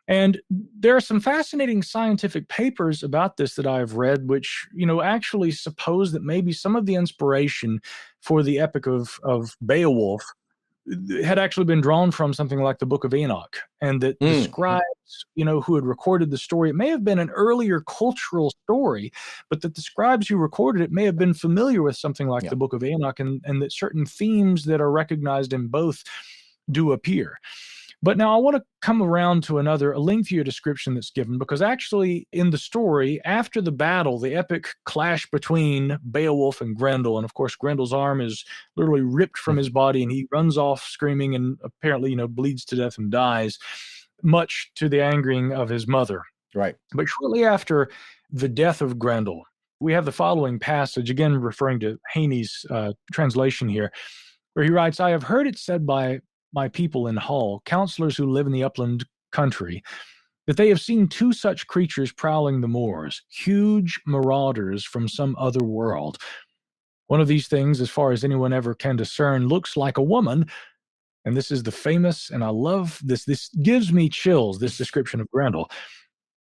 And there are some fascinating scientific papers about this that I've read, which, actually suppose that maybe some of the inspiration for the epic of Beowulf had actually been drawn from something like the Book of Enoch, and that the scribes, who had recorded the story, it may have been an earlier cultural story, but that the scribes who recorded it may have been familiar with something like the Book of Enoch, and that certain themes that are recognized in both do appear. But now I want to come around to a lengthier description that's given, because actually in the story, after the battle, the epic clash between Beowulf and Grendel, and of course Grendel's arm is literally ripped from his body and he runs off screaming and apparently, bleeds to death and dies, much to the angering of his mother. Right. But shortly after the death of Grendel, we have the following passage, again referring to Haney's translation here, where he writes, "I have heard it said by my people in Hull, counselors who live in the upland country, that they have seen two such creatures prowling the moors, huge marauders from some other world. One of these things, as far as anyone ever can discern, looks like a woman," and this is the famous, and I love this gives me chills, this description of Grendel.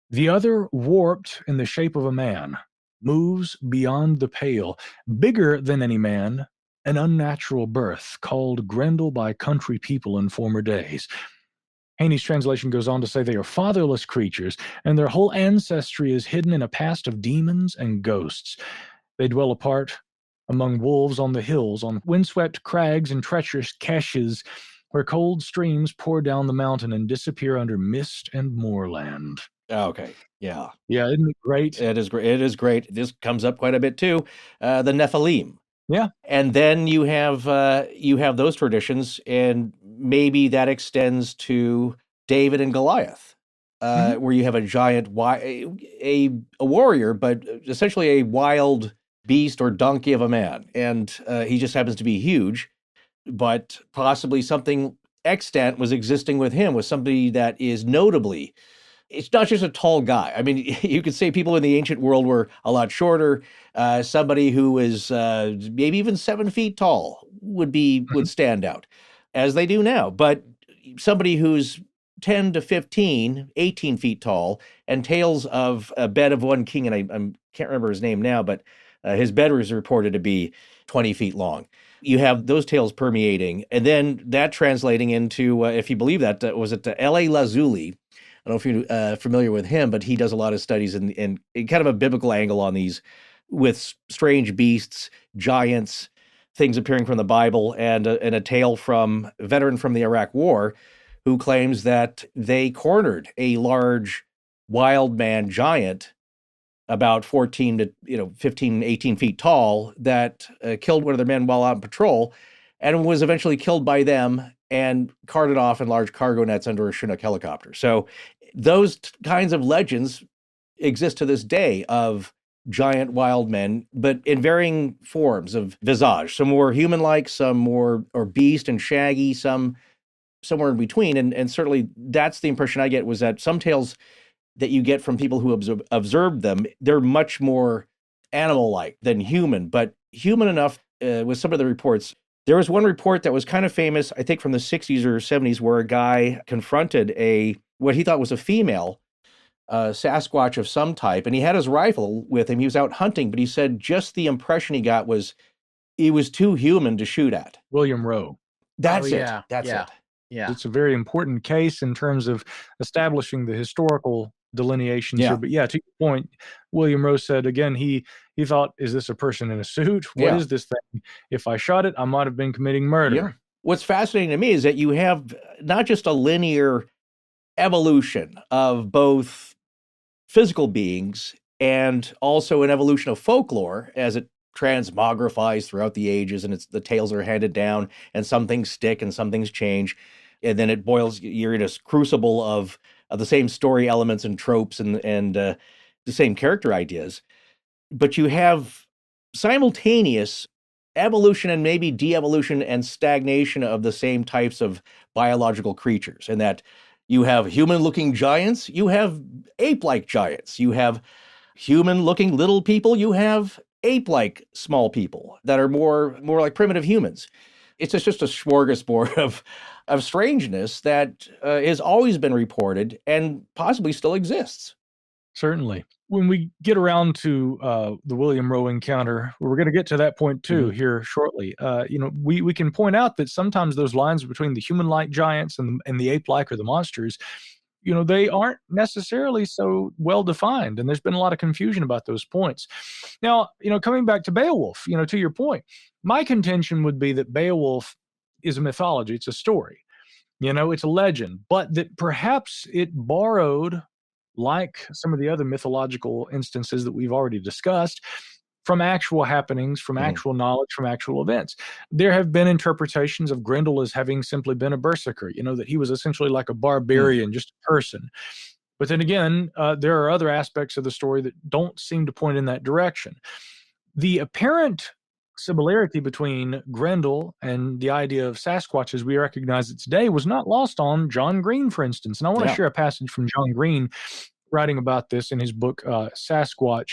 "The other, warped in the shape of a man, moves beyond the pale, bigger than any man, an unnatural birth, called Grendel by country people in former days." Haney's translation goes on to say they are fatherless creatures, and their whole ancestry is hidden in a past of demons and ghosts. They dwell apart among wolves on the hills, on windswept crags and treacherous caches, where cold streams pour down the mountain and disappear under mist and moorland. Okay. Yeah. Yeah, isn't it great? It is great. It is great. This comes up quite a bit too. The Nephilim. Yeah. And then you have those traditions, and maybe that extends to David and Goliath, where you have a giant, a warrior, but essentially a wild beast or donkey of a man. And he just happens to be huge, but possibly something extant was existing with him, with somebody that is notably, it's not just a tall guy. I mean, you could say people in the ancient world were a lot shorter. Somebody who is maybe even 7 feet tall would stand out, as they do now. But somebody who's 10 to 15, 18 feet tall, and tales of a bed of one king, and I can't remember his name now, but his bed was reported to be 20 feet long. You have those tales permeating, and then that translating into, if you believe that, was it L.A. Lazuli? I don't know if you're familiar with him, but he does a lot of studies in kind of a biblical angle on these, with strange beasts, giants, things appearing from the Bible, and a tale from a veteran from the Iraq War who claims that they cornered a large wild man giant about 14 to 15, 18 feet tall that killed one of their men while out on patrol, and was eventually killed by them and carted off in large cargo nets under a Chinook helicopter. So those kinds of legends exist to this day of giant wild men, but in varying forms of visage. Some more human-like, some more or beast and shaggy, some somewhere in between. And certainly that's the impression I get, was that some tales that you get from people who observed them, they're much more animal-like than human, but human enough with some of the reports. There was one report that was kind of famous, I think from the 60s or 70s, where a guy confronted what he thought was a female Sasquatch of some type, and he had his rifle with him. He was out hunting, but he said just the impression he got was he was too human to shoot at. William Rowe. That's it. Yeah. That's Yeah. it. Yeah. It's a very important case in terms of establishing the historical delineations Yeah. here. But yeah, to your point, William Rose said again, he thought, is this a person in a suit? What is this thing? If I shot it, I might have been committing murder. Yeah. What's fascinating to me is that you have not just a linear evolution of both physical beings and also an evolution of folklore as it transmogrifies throughout the ages, and the tales are handed down, and some things stick and some things change, and then it boils. You're in a crucible of the same story elements and tropes and the same character ideas, but you have simultaneous evolution and maybe de-evolution and stagnation of the same types of biological creatures, and that you have human-looking giants, you have ape-like giants, you have human-looking little people, you have ape-like small people that are more like primitive humans. It's just a smorgasbord of strangeness that has always been reported and possibly still exists. Certainly. When we get around to the William Rowe encounter, we're going to get to that point too here shortly. We can point out that sometimes those lines between the human-like giants and the ape-like or the monsters, they aren't necessarily so well defined, and there's been a lot of confusion about those points. Now, coming back to Beowulf, to your point, my contention would be that Beowulf is a mythology. It's a story. It's a legend, but that perhaps it borrowed, like some of the other mythological instances that we've already discussed, from actual happenings, from actual knowledge, from actual events. There have been interpretations of Grendel as having simply been a berserker, that he was essentially like a barbarian, just a person. But then again, there are other aspects of the story that don't seem to point in that direction. The apparent similarity between Grendel and the idea of Sasquatch as we recognize it today was not lost on John Green, for instance. And I want to share a passage from John Green writing about this in his book, Sasquatch,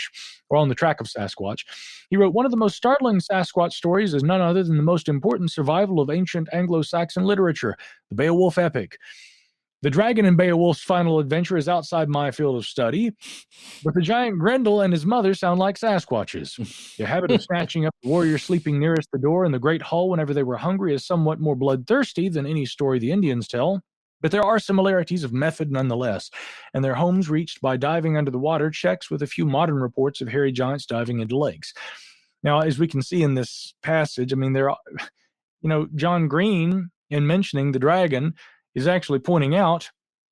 or On the Track of Sasquatch. He wrote, one of the most startling Sasquatch stories is none other than the most important survival of ancient Anglo-Saxon literature, the Beowulf epic. The dragon in Beowulf's final adventure is outside my field of study, but the giant Grendel and his mother sound like Sasquatches. Their habit of snatching up the warrior sleeping nearest the door in the great hall whenever they were hungry is somewhat more bloodthirsty than any story the Indians tell. But there are similarities of method nonetheless, and their homes reached by diving under the water checks with a few modern reports of hairy giants diving into lakes. Now, as we can see in this passage, John Green, in mentioning the dragon, is actually pointing out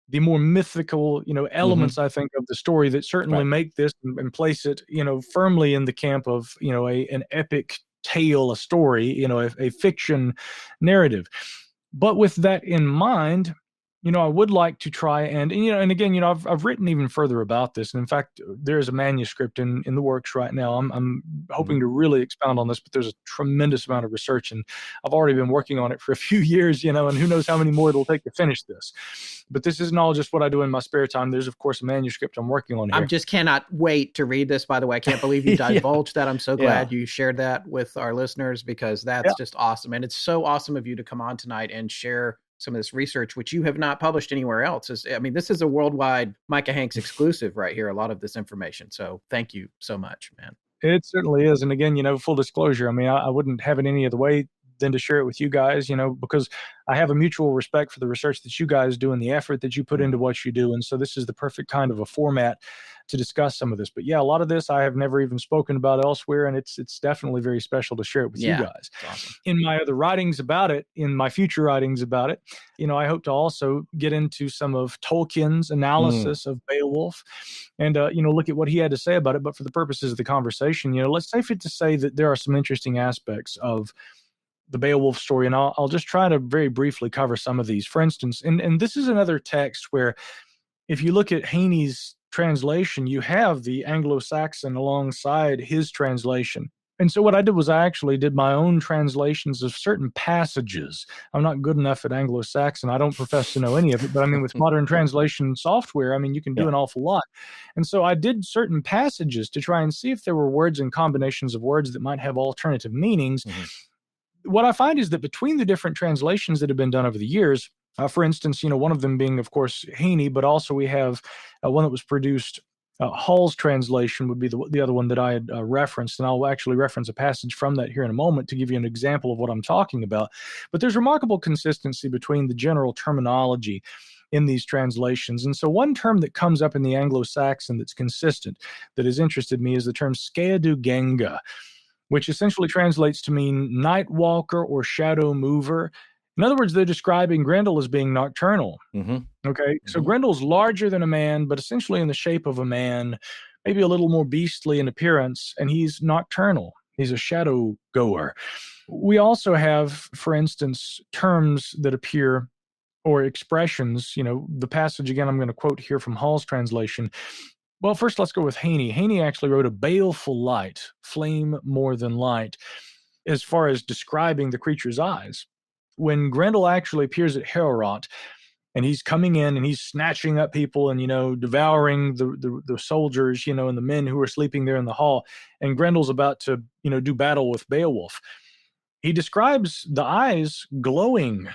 the more mythical, elements, I think, of the story that certainly make this and place it, firmly in the camp of, an epic tale, a story, a fiction narrative. But with that in mind, I would like to try and again, I've written even further about this. And in fact, there's a manuscript in the works right now. I'm hoping to really expound on this, but there's a tremendous amount of research, and I've already been working on it for a few years, and who knows how many more it'll take to finish this. But this isn't all just what I do in my spare time. There's, of course, a manuscript I'm working on here. I just cannot wait to read this, by the way. I can't believe you divulged that. I'm so glad you shared that with our listeners, because that's just awesome. And it's so awesome of you to come on tonight and share some of this research, which you have not published anywhere else. This is a worldwide Micah Hanks exclusive right here, a lot of this information. So thank you so much, man. It certainly is. And again, full disclosure, I wouldn't have it any other way than to share it with you guys, because I have a mutual respect for the research that you guys do and the effort that you put into what you do. And so this is the perfect kind of a format to discuss some of this. But yeah, a lot of this I have never even spoken about elsewhere, and it's definitely very special to share it with you guys. Awesome. In my other writings about it, in my future writings about it, I hope to also get into some of Tolkien's analysis of Beowulf and, look at what he had to say about it. But for the purposes of the conversation, let's safe it to say that there are some interesting aspects of the Beowulf story, and I'll just try to very briefly cover some of these. For instance, and this is another text where, if you look at Haney's translation, you have the Anglo-Saxon alongside his translation. And so what I did was I actually did my own translations of certain passages. I'm not good enough at Anglo-Saxon. I don't profess to know any of it, but with modern translation software, you can do an awful lot. And so I did certain passages to try and see if there were words and combinations of words that might have alternative meanings. What I find is that between the different translations that have been done over the years, for instance, one of them being, of course, Haney, but also we have one that was produced. Hall's translation would be the other one that I had referenced, and I'll actually reference a passage from that here in a moment to give you an example of what I'm talking about. But there's remarkable consistency between the general terminology in these translations. And so one term that comes up in the Anglo-Saxon that's consistent, that has interested me, is the term skeadugenga, which essentially translates to mean night walker or shadow mover. In other words, they're describing Grendel as being nocturnal. Okay, so Grendel's larger than a man, but essentially in the shape of a man, maybe a little more beastly in appearance, and he's nocturnal. He's a shadow goer. We also have, for instance, terms that appear, or expressions, the passage, again, I'm going to quote here from Hall's translation. Well, first, let's go with Haney. Haney actually wrote a baleful light, flame more than light, as far as describing the creature's eyes. When Grendel actually appears at Heorot, and he's coming in and he's snatching up people and, devouring the soldiers, and the men who are sleeping there in the hall, and Grendel's about to, do battle with Beowulf, he describes the eyes glowing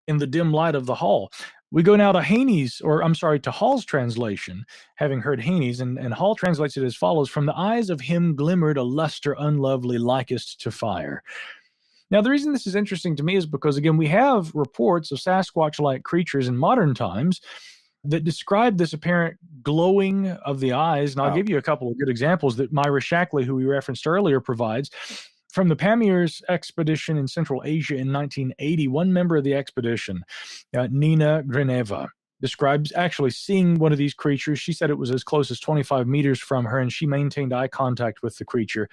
in the dim light of the hall. We go now to to Hall's translation, having heard Haney's, and Hall translates it as follows: "From the eyes of him glimmered a luster unlovely, likest to fire." Now, the reason this is interesting to me is because, again, we have reports of Sasquatch-like creatures in modern times that describe this apparent glowing of the eyes. And I'll give you a couple of good examples that Myra Shackley, who we referenced earlier, provides. From the Pamir's expedition in Central Asia in 1980, one member of the expedition, Nina Greneva, describes actually seeing one of these creatures. She said it was as close as 25 meters from her, and she maintained eye contact with the creature,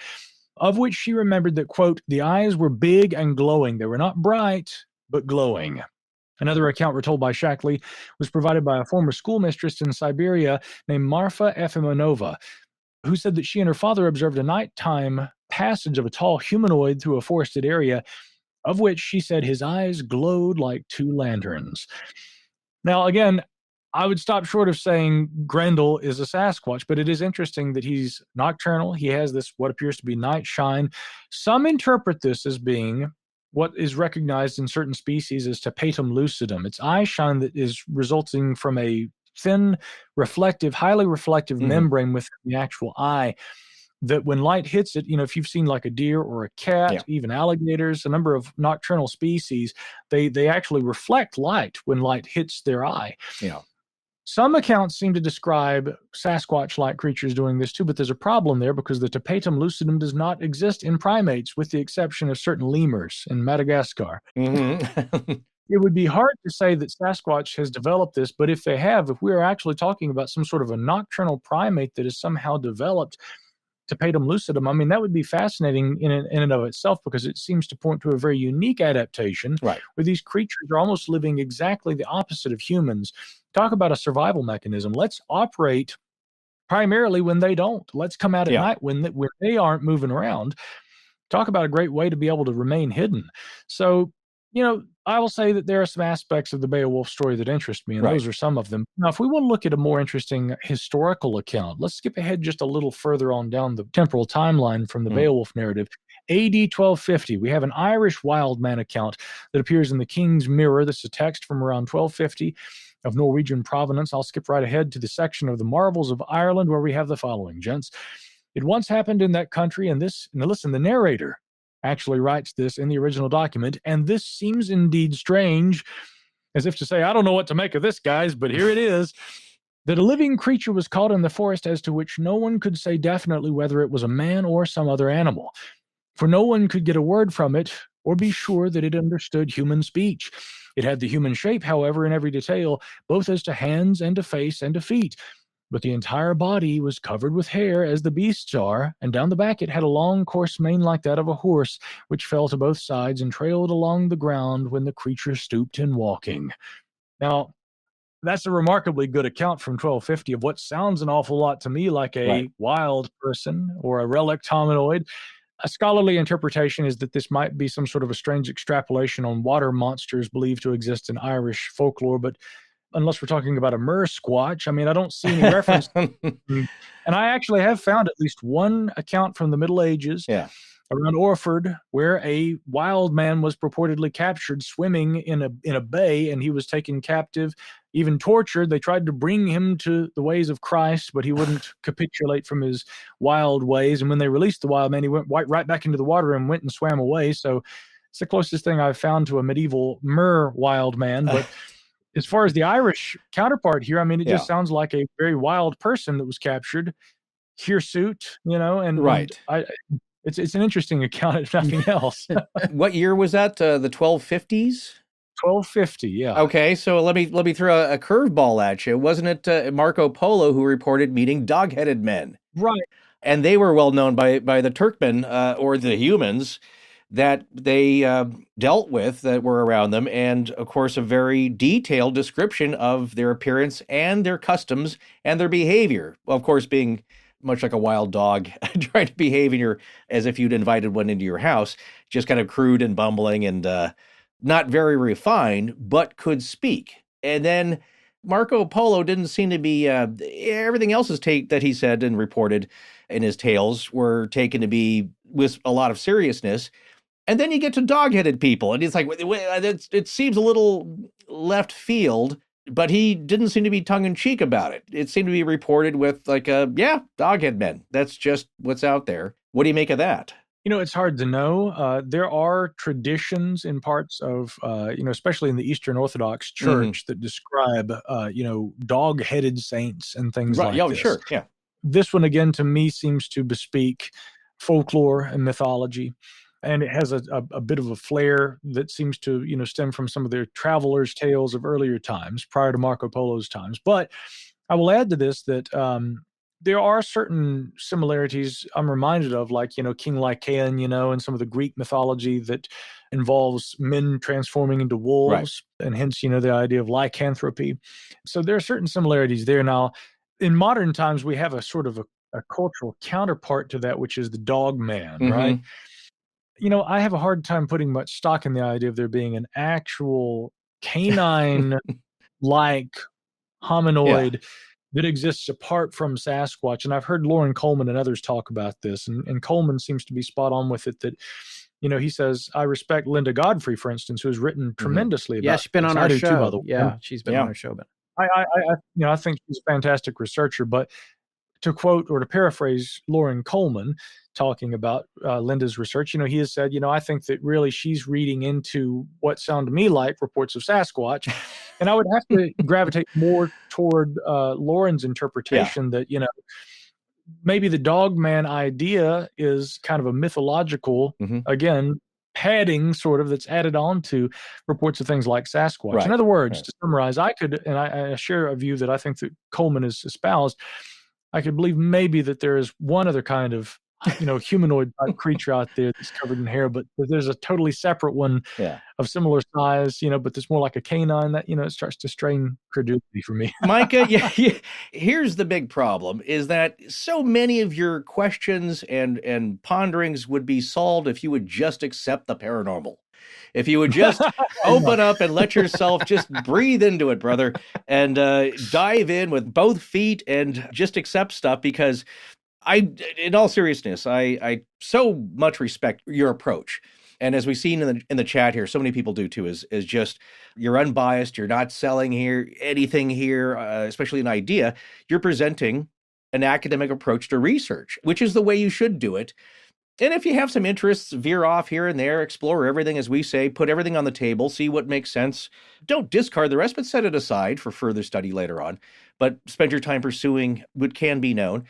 of which she remembered that, quote, "the eyes were big and glowing. They were not bright, but glowing." Another account retold by Shackley was provided by a former schoolmistress in Siberia named Marfa Efimonova, who said that she and her father observed a nighttime passage of a tall humanoid through a forested area, of which she said his eyes glowed like two lanterns. Now, again, I would stop short of saying Grendel is a Sasquatch, but it is interesting that he's nocturnal. He has this, what appears to be night shine. Some interpret this as being what is recognized in certain species as tapetum lucidum. It's eye shine that is resulting from a thin, reflective, highly reflective membrane within the actual eye, that when light hits it, if you've seen like a deer or a cat, even alligators, a number of nocturnal species, they actually reflect light when light hits their eye. Some accounts seem to describe Sasquatch-like creatures doing this too, but there's a problem there because the tapetum lucidum does not exist in primates, with the exception of certain lemurs in Madagascar. It would be hard to say that Sasquatch has developed this, but if they have, if we are actually talking about some sort of a nocturnal primate that has somehow developed tapetum lucidum, I mean, that would be fascinating in and of itself, because it seems to point to a very unique adaptation, where these creatures are almost living exactly the opposite of humans. Talk about a survival mechanism. Let's operate primarily when they don't. Let's come out at night when they aren't moving around. Talk about a great way to be able to remain hidden. So, I will say that there are some aspects of the Beowulf story that interest me, and those are some of them. Now, if we want to look at a more interesting historical account, let's skip ahead just a little further on down the temporal timeline from the Beowulf narrative. AD 1250, we have an Irish wild man account that appears in the King's Mirror. This is a text from around 1250 of Norwegian provenance. I'll skip right ahead to the section of the Marvels of Ireland, where we have the following, gents. It once happened in that country, and this, now listen, the narrator actually writes this in the original document, and this seems indeed strange, as if to say, I don't know what to make of this, guys, but here it is, that a living creature was caught in the forest, as to which no one could say definitely whether it was a man or some other animal, for no one could get a word from it, or be sure that it understood human speech. It had the human shape, however, in every detail, both as to hands and to face and to feet. But the entire body was covered with hair, as the beasts are, and down the back it had a long, coarse mane like that of a horse, which fell to both sides and trailed along the ground when the creature stooped in walking. Now, that's a remarkably good account from 1250 of what sounds an awful lot to me like a wild person or a relict hominoid. A scholarly interpretation is that this might be some sort of a strange extrapolation on water monsters believed to exist in Irish folklore, but unless we're talking about a mer-squatch, I mean, I don't see any reference. And I actually have found at least one account from the Middle Ages around Orford, where a wild man was purportedly captured swimming in a bay, and he was taken captive, even tortured. They tried to bring him to the ways of Christ, but he wouldn't capitulate from his wild ways. And when they released the wild man, he went right back into the water and went and swam away. So it's the closest thing I've found to a medieval mer wild man, but as far as the Irish counterpart here, I mean, it Yeah. just sounds like a very wild person that was captured, hirsute, and Right. it's an interesting account, if nothing else. What year was that? The 1250s? 1250, yeah. Okay, so let me throw a curveball at you. Wasn't it Marco Polo who reported meeting dog-headed men? Right. And they were well known by the Turkmen or the humans that they dealt with that were around them, and of course a very detailed description of their appearance and their customs and their behavior. Well, of course, being much like a wild dog trying to behave as if you'd invited one into your house, just kind of crude and bumbling and not very refined, but could speak. And then Marco Polo didn't seem to be everything else that he said and reported in his tales were taken to be with a lot of seriousness. And then you get to dog-headed people, and it's like, it seems a little left field, but he didn't seem to be tongue-in-cheek about it. It seemed to be reported with dog-head men. That's just what's out there. What do you make of that? It's hard to know. There are traditions in parts of, especially in the Eastern Orthodox Church that describe, dog-headed saints and things like Yeah, this. sure, yeah. This one, again, to me, seems to bespeak folklore and mythology. And it has a bit of a flair that seems to, stem from some of their travelers' tales of earlier times, prior to Marco Polo's times. But I will add to this that there are certain similarities I'm reminded of, like, King Lycaon, and some of the Greek mythology that involves men transforming into wolves, and hence, the idea of lycanthropy. So there are certain similarities there. Now, in modern times, we have a sort of a cultural counterpart to that, which is the dog man, right? I have a hard time putting much stock in the idea of there being an actual canine-like hominoid that exists apart from Sasquatch. And I've heard Lauren Coleman and others talk about this, and Coleman seems to be spot on with it, that, he says, I respect Linda Godfrey, for instance, who has written tremendously about she's been this. on I our do show. too, by the way. Yeah, she's been on our show. But I think she's a fantastic researcher, but to quote or to paraphrase Lauren Coleman talking about Linda's research, he has said, I think that really she's reading into what sound to me like reports of Sasquatch. And I would have to gravitate more toward Lauren's interpretation that, maybe the dog man idea is kind of a mythological, again, padding sort of that's added on to reports of things like Sasquatch. Right. In other words, to summarize, I share a view that I think that Coleman has espoused. I could believe maybe that there is one other kind of, humanoid type creature out there that's covered in hair, but there's a totally separate one of similar size, but that's more like a canine that, it starts to strain credulity for me. Micah, here's the big problem is that so many of your questions and ponderings would be solved if you would just accept the paranormal. If you would just open up and let yourself just breathe into it, brother, and dive in with both feet and just accept stuff, because in all seriousness, I so much respect your approach. And as we've seen in the chat here, so many people do too, is just you're unbiased. You're not selling anything here, especially an idea. You're presenting an academic approach to research, which is the way you should do it. And if you have some interests, veer off here and there, explore everything, as we say, put everything on the table, see what makes sense. Don't discard the rest, but set it aside for further study later on. But spend your time pursuing what can be known.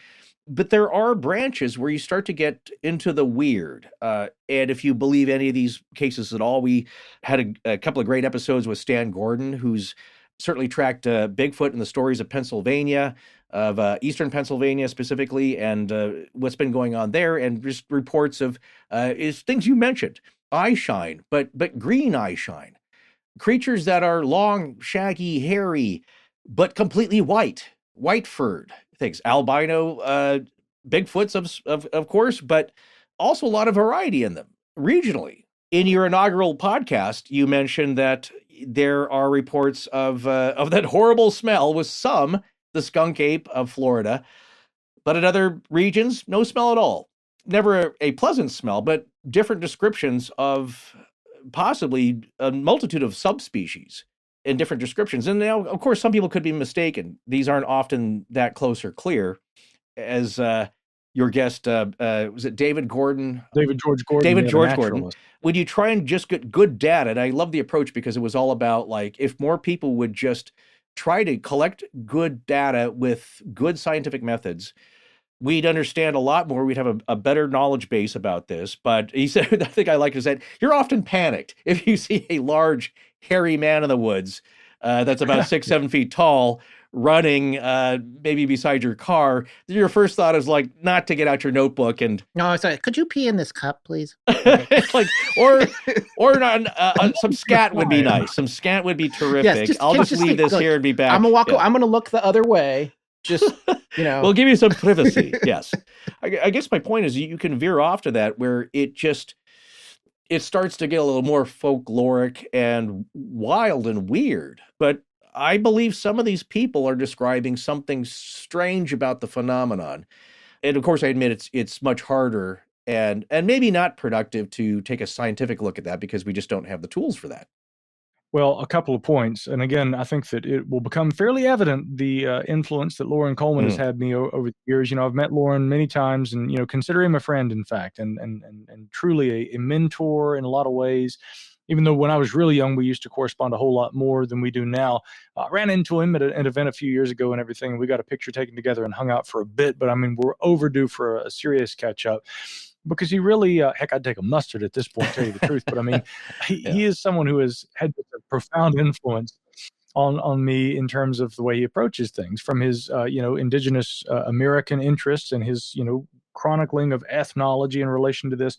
But there are branches where you start to get into the weird. And if you believe any of these cases at all, we had a couple of great episodes with Stan Gordon, who's certainly tracked Bigfoot and the stories of Pennsylvania, of Eastern Pennsylvania specifically, and what's been going on there, and just reports of is things you mentioned, eye shine, but green eye shine, creatures that are long, shaggy, hairy, but completely white furred things, albino Bigfoots of course, but also a lot of variety in them regionally. In your inaugural podcast, you mentioned that there are reports of that horrible smell with the skunk ape of Florida, but in other regions, no smell at all. Never a pleasant smell, but different descriptions of possibly a multitude of subspecies in different descriptions. And now, of course, some people could be mistaken. These aren't often that close or clear as your guest, was it David Gordon? David George Gordon. David the George Gordon. naturalist. Would you try and just get good data? And I love the approach because it was all about like, if more people would just try to collect good data with good scientific methods, we'd understand a lot more. We'd have a better knowledge base about this. But he said, I think I like to say, you're often panicked if you see a large, hairy man in the woods that's about 6-7 feet tall running maybe beside your car. Your first thought is like not to get out your notebook and No, sorry. Could you pee in this cup, please? like or not, some scat would be nice. Some scat would be terrific. I'll just leave this here and be back. I'm gonna walk. I'm gonna look the other way. Just we'll give you some privacy. Yes, I guess my point is you can veer off to that where it starts to get a little more folkloric and wild and weird. But I believe some of these people are describing something strange about the phenomenon. And of course, I admit it's much harder and maybe not productive to take a scientific look at that because we just don't have the tools for that. Well, a couple of points. And again, I think that it will become fairly evident the influence that Loren Coleman has had me over the years. I've met Loren many times and, consider him a friend, in fact, and truly a mentor in a lot of ways. Even though when I was really young, we used to correspond a whole lot more than we do now. I ran into him at an event a few years ago and everything. We got a picture taken together and hung out for a bit. But I mean, we're overdue for a serious catch up because he really, heck, I'd take a mustard at this point, to tell you the truth. But I mean, he is someone who has had a profound influence on me in terms of the way he approaches things, from his, indigenous American interests and his, chronicling of ethnology in relation to this.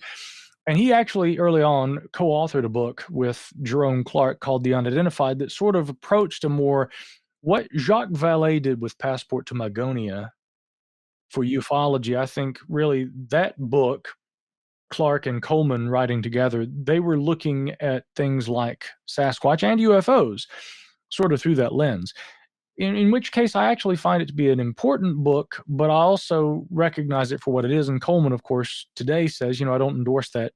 And he actually early on co-authored a book with Jerome Clark called The Unidentified that sort of approached a more what Jacques Vallée did with Passport to Magonia for ufology. I think really that book, Clark and Coleman writing together, they were looking at things like Sasquatch and UFOs sort of through that lens. In which case, I actually find it to be an important book, but I also recognize it for what it is. And Coleman, of course, today says, I don't endorse the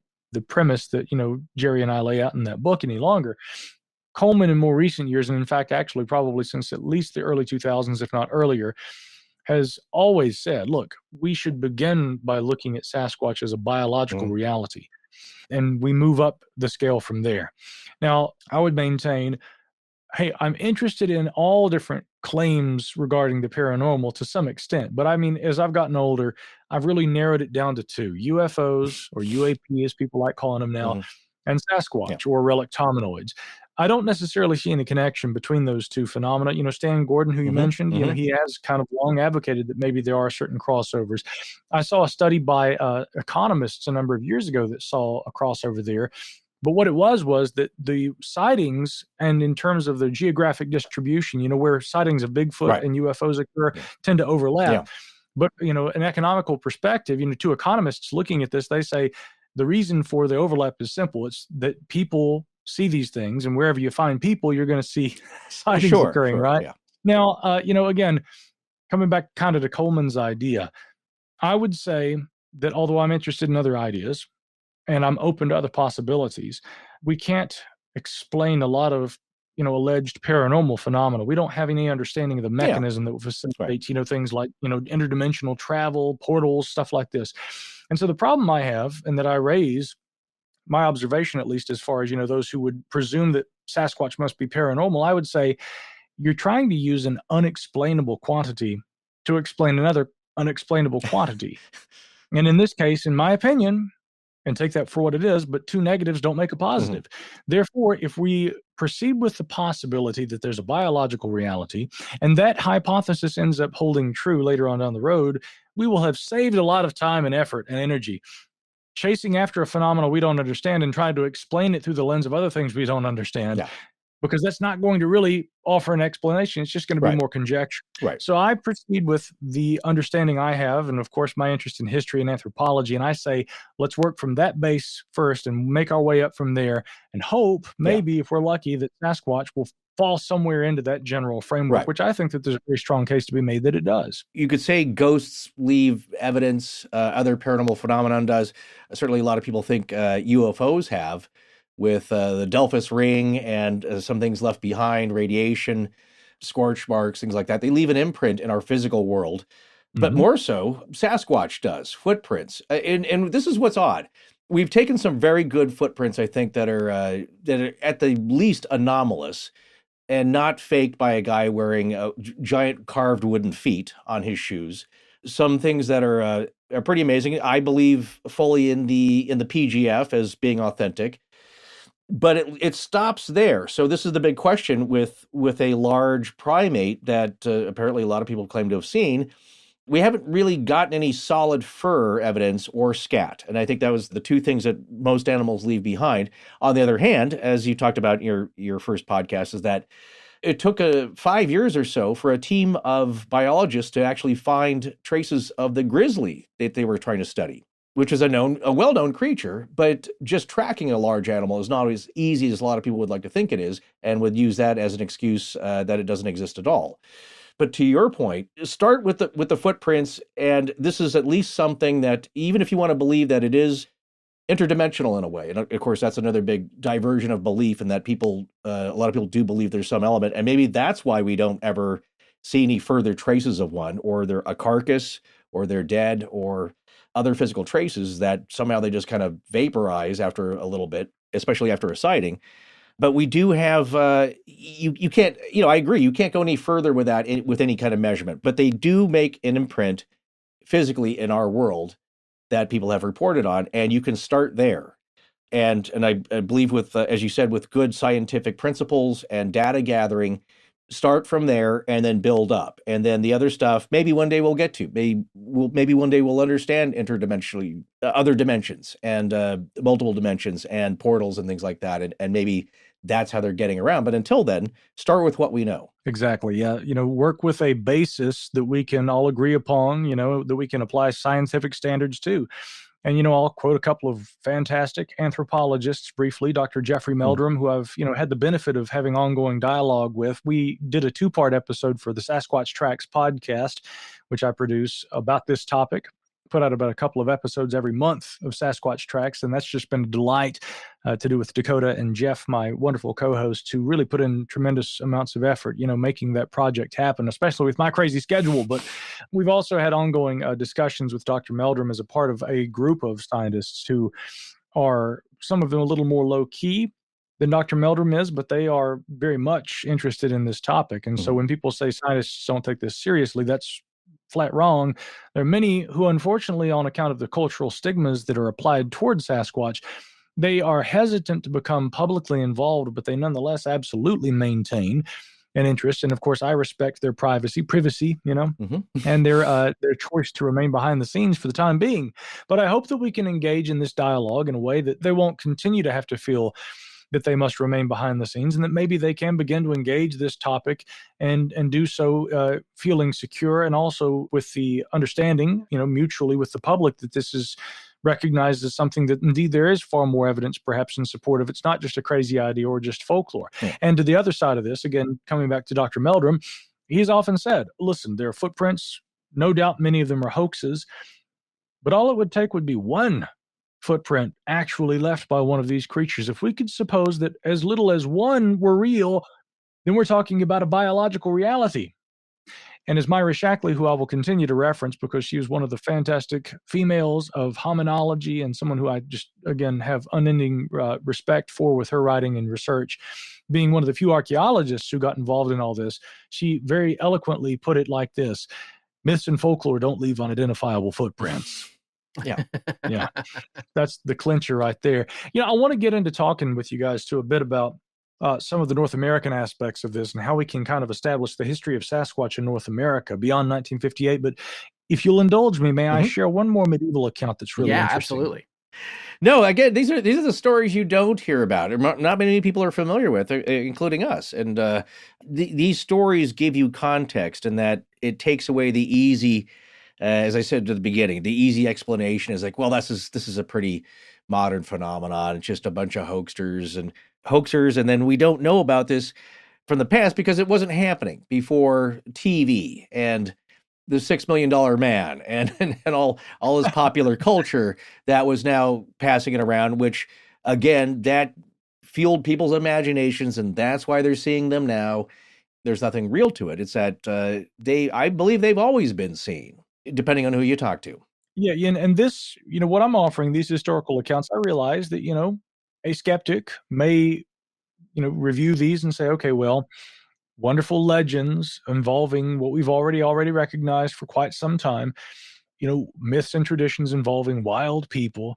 premise that, Jerry and I lay out in that book any longer. Coleman in more recent years, and in fact, actually probably since at least the early 2000s, if not earlier, has always said, look, we should begin by looking at Sasquatch as a biological reality. And we move up the scale from there. Now, I would maintain, hey, I'm interested in all different claims regarding the paranormal to some extent. But I mean, as I've gotten older, I've really narrowed it down to two: UFOs, or UAP as people like calling them now, and Sasquatch, or relic hominoids. I don't necessarily see any connection between those two phenomena. Stan Gordon, who you mentioned, he has kind of long advocated that maybe there are certain crossovers. I saw a study by economists a number of years ago that saw a crossover there. But what it was that the sightings, and in terms of the geographic distribution, where sightings of Bigfoot and UFOs occur, tend to overlap. Yeah. But, an economical perspective, to economists looking at this, they say the reason for the overlap is simple. It's that people see these things, and wherever you find people, you're going to see sightings occurring, right? Yeah. Now, again, coming back kind of to Coleman's idea, I would say that although I'm interested in other ideas, and I'm open to other possibilities, we can't explain a lot of, alleged paranormal phenomena. We don't have any understanding of the mechanism that will facilitate, things like, interdimensional travel, portals, stuff like this. And so the problem I have, and that I raise, my observation at least, as far as, those who would presume that Sasquatch must be paranormal, I would say you're trying to use an unexplainable quantity to explain another unexplainable quantity. And in this case, in my opinion, and take that for what it is, but two negatives don't make a positive. Therefore, if we proceed with the possibility that there's a biological reality, and that hypothesis ends up holding true later on down the road, we will have saved a lot of time and effort and energy chasing after a phenomenon we don't understand and trying to explain it through the lens of other things we don't understand. Yeah. Because that's not going to really offer an explanation. It's just going to be more conjecture. Right. So I proceed with the understanding I have, and of course my interest in history and anthropology, and I say, let's work from that base first and make our way up from there, and hope maybe, if we're lucky, that Sasquatch will fall somewhere into that general framework, which I think that there's a very strong case to be made that it does. You could say ghosts leave evidence, other paranormal phenomenon does. Certainly a lot of people think UFOs have, with the Delphus ring and some things left behind, radiation, scorch marks, things like that. They leave an imprint in our physical world But more so, Sasquatch does, footprints. And this is what's odd. We've taken some very good footprints, I think, that are at the least anomalous and not faked by a guy wearing giant carved wooden feet on his shoes. Some things that are pretty amazing. I believe fully in the PGF as being authentic, but it stops there. So this is the big question with a large primate that apparently a lot of people claim to have seen. We haven't really gotten any solid fur evidence or scat. And I think that was the two things that most animals leave behind. On the other hand, as you talked about in your first podcast, is that it took 5 years or so for a team of biologists to actually find traces of the grizzly that they were trying to study, which is a well-known creature, but just tracking a large animal is not as easy as a lot of people would like to think it is, and would use that as an excuse that it doesn't exist at all. But to your point, start with the footprints, and this is at least something that, even if you want to believe that it is interdimensional in a way, and of course that's another big diversion of belief, in that a lot of people do believe there's some element, and maybe that's why we don't ever see any further traces of one, or they're a carcass, or they're dead, or other physical traces that somehow they just kind of vaporize after a little bit, especially after a sighting. But we do have, you can't, I agree, you can't go any further with that with any kind of measurement, but they do make an imprint physically in our world that people have reported on, and you can start there. And I believe with, as you said, with good scientific principles and data gathering, start from there and then build up. And then the other stuff, maybe one day we'll get to. Maybe one day we'll understand interdimensionally, other dimensions and multiple dimensions and portals and things like that. And maybe that's how they're getting around. But until then, start with what we know. Exactly. Yeah. Work with a basis that we can all agree upon, that we can apply scientific standards to. And, I'll quote a couple of fantastic anthropologists briefly, Dr. Jeffrey Meldrum, who I've, had the benefit of having ongoing dialogue with. We did a 2-part episode for the Sasquatch Tracks podcast, which I produce, about this topic. Put out about a couple of episodes every month of Sasquatch Tracks, and that's just been a delight to do with Dakota and Jeff, my wonderful co-hosts, who really put in tremendous amounts of effort, making that project happen, especially with my crazy schedule. But we've also had ongoing discussions with Dr. Meldrum as a part of a group of scientists who are, some of them a little more low-key than Dr. Meldrum is, but they are very much interested in this topic. And so when people say scientists don't take this seriously, that's flat wrong. There are many who, unfortunately, on account of the cultural stigmas that are applied towards Sasquatch, they are hesitant to become publicly involved, but they nonetheless absolutely maintain an interest. And of course, I respect their privacy, and their choice to remain behind the scenes for the time being. But I hope that we can engage in this dialogue in a way that they won't continue to have to feel that they must remain behind the scenes, and that maybe they can begin to engage this topic and do so feeling secure, and also with the understanding, mutually with the public, that this is recognized as something that indeed there is far more evidence perhaps in support of. It's not just a crazy idea or just folklore. Yeah. And to the other side of this, again, coming back to Dr. Meldrum, he's often said, listen, there are footprints, no doubt many of them are hoaxes, but all it would take would be one footprint actually left by one of these creatures. If we could suppose that as little as one were real, then we're talking about a biological reality. And as Myra Shackley, who I will continue to reference because she was one of the fantastic females of hominology and someone who I just, again, have unending respect for with her writing and research, being one of the few archaeologists who got involved in all this, she very eloquently put it like this: myths and folklore don't leave unidentifiable footprints. Yeah. That's the clincher right there. I want to get into talking with you guys too a bit about some of the North American aspects of this and how we can kind of establish the history of Sasquatch in North America beyond 1958. But if you'll indulge me, may I share one more medieval account that's really interesting? Absolutely. No, again, these are the stories you don't hear about, or not many people are familiar with, including us. And these stories give you context, and that it takes away the easy, as I said at the beginning, the easy explanation is like, well, this is a pretty modern phenomenon. It's just a bunch of hoaxers, and then we don't know about this from the past because it wasn't happening before TV and the $6 Million Man and all his popular culture that was now passing it around, which again, that fueled people's imaginations, and that's why they're seeing them now. There's nothing real to it. It's that I believe they've always been seen. depending on who you talk to. Yeah, and this, what I'm offering, these historical accounts, I realize that, a skeptic may, review these and say, okay, well, wonderful legends involving what we've already recognized for quite some time, myths and traditions involving wild people,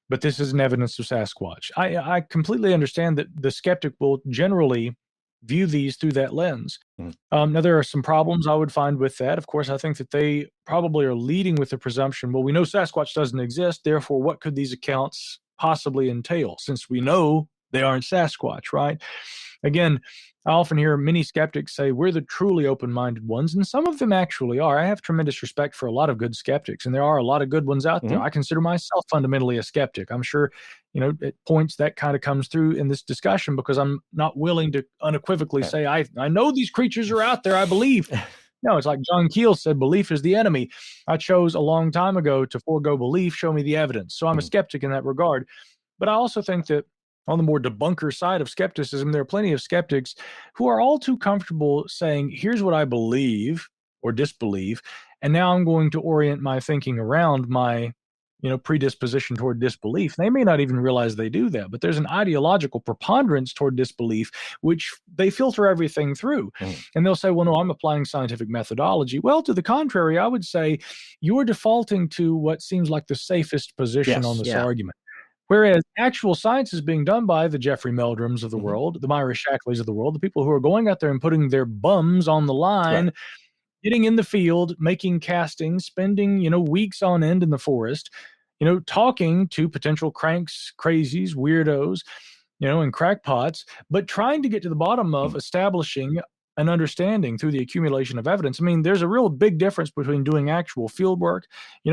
but this isn't evidence of Sasquatch. I completely understand that the skeptic will generally view these through that lens. Now, there are some problems I would find with that. Of course, I think that they probably are leading with the presumption, well, we know Sasquatch doesn't exist, therefore, what could these accounts possibly entail, since we know they aren't Sasquatch, right? Again, I often hear many skeptics say we're the truly open-minded ones, and some of them actually are. I have tremendous respect for a lot of good skeptics, and there are a lot of good ones out there. I consider myself fundamentally a skeptic. I'm sure, at points that kind of comes through in this discussion because I'm not willing to unequivocally say, I know these creatures are out there, I believe. No, it's like John Keel said, belief is the enemy. I chose a long time ago to forego belief, show me the evidence. So I'm a skeptic in that regard. But I also think that on the more debunker side of skepticism, there are plenty of skeptics who are all too comfortable saying, here's what I believe or disbelieve, and now I'm going to orient my thinking around my predisposition toward disbelief. They may not even realize they do that, but there's an ideological preponderance toward disbelief, which they filter everything through. And they'll say, well, no, I'm applying scientific methodology. Well, to the contrary, I would say you're defaulting to what seems like the safest position on this argument. Whereas actual science is being done by the Jeffrey Meldrums of the world, the Myra Shackleys of the world, the people who are going out there and putting their bums on the line, getting in the field, making castings, spending, weeks on end in the forest, talking to potential cranks, crazies, weirdos, and crackpots, but trying to get to the bottom of establishing an understanding through the accumulation of evidence. I mean, there's a real big difference between doing actual field work,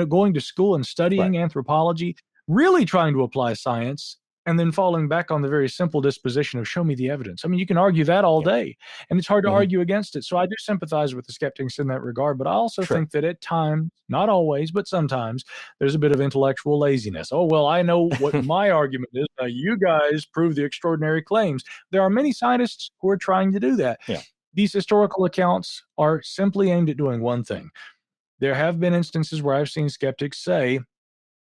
going to school and studying anthropology, really trying to apply science, and then falling back on the very simple disposition of show me the evidence. I mean, you can argue that all day, and it's hard to argue against it. So I do sympathize with the skeptics in that regard, but I also think that at times, not always, but sometimes, there's a bit of intellectual laziness. Oh, well, I know what my argument is. Now you guys prove the extraordinary claims. There are many scientists who are trying to do that. These historical accounts are simply aimed at doing one thing. There have been instances where I've seen skeptics say,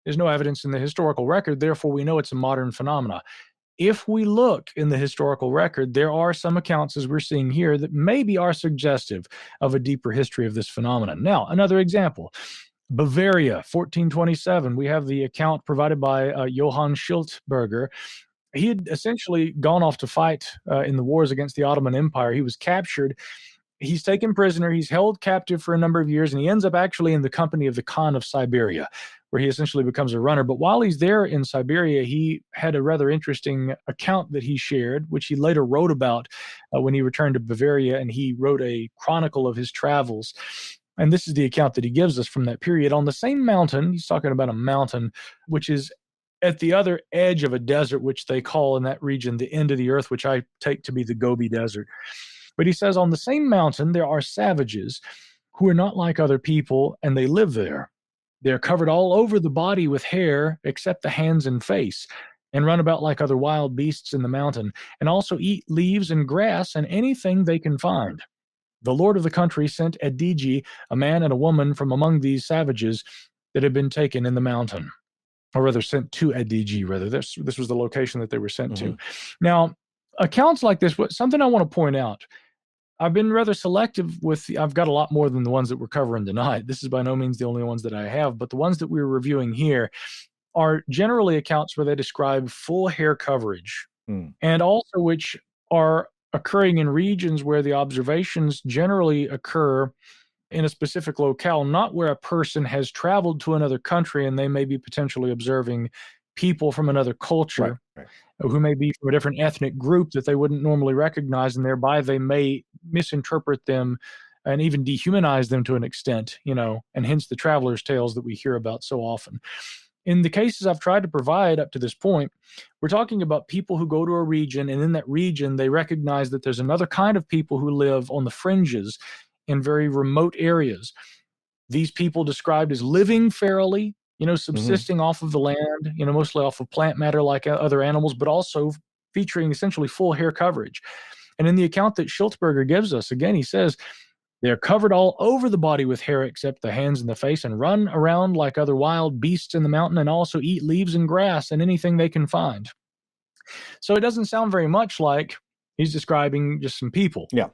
there's no evidence in the historical record, therefore we know it's a modern phenomena. If we look in the historical record, there are some accounts, as we're seeing here, that maybe are suggestive of a deeper history of this phenomenon. Now, another example, Bavaria, 1427, we have the account provided by Johann Schiltberger. He had essentially gone off to fight in the wars against the Ottoman Empire. He was captured. He's taken prisoner. He's held captive for a number of years, and he ends up actually in the company of the Khan of Siberia, where he essentially becomes a runner. But while he's there in Siberia, he had a rather interesting account that he shared, which he later wrote about when he returned to Bavaria, and he wrote a chronicle of his travels. And this is the account that he gives us from that period. On the same mountain, he's talking about a mountain, which is at the other edge of a desert, which they call in that region the end of the earth, which I take to be the Gobi Desert. But he says, on the same mountain, there are savages who are not like other people, and they live there. They're covered all over the body with hair, except the hands and face, and run about like other wild beasts in the mountain, and also eat leaves and grass and anything they can find. The lord of the country sent Edigi, a man and a woman from among these savages that had been taken in the mountain, or rather sent to Edigi, rather. This was the location that they were sent to. Now, accounts like this, something I want to point out, I've been rather selective with, I've got a lot more than the ones that we're covering tonight. This is by no means the only ones that I have, but the ones that we're reviewing here are generally accounts where they describe full hair coverage, and also which are occurring in regions where the observations generally occur in a specific locale, not where a person has traveled to another country and they may be potentially observing people from another culture who may be from a different ethnic group that they wouldn't normally recognize, and thereby they may misinterpret them and even dehumanize them to an extent, and hence the traveler's tales that we hear about so often. In the cases I've tried to provide up to this point, we're talking about people who go to a region, and in that region, they recognize that there's another kind of people who live on the fringes in very remote areas. These people described as living fairly, subsisting off of the land, mostly off of plant matter like other animals, but also featuring essentially full hair coverage. And in the account that Schiltberger gives us, again, he says, They are covered all over the body with hair except the hands and the face, and run around like other wild beasts in the mountain, and also eat leaves and grass and anything they can find. So it doesn't sound very much like he's describing just some people. Yeah.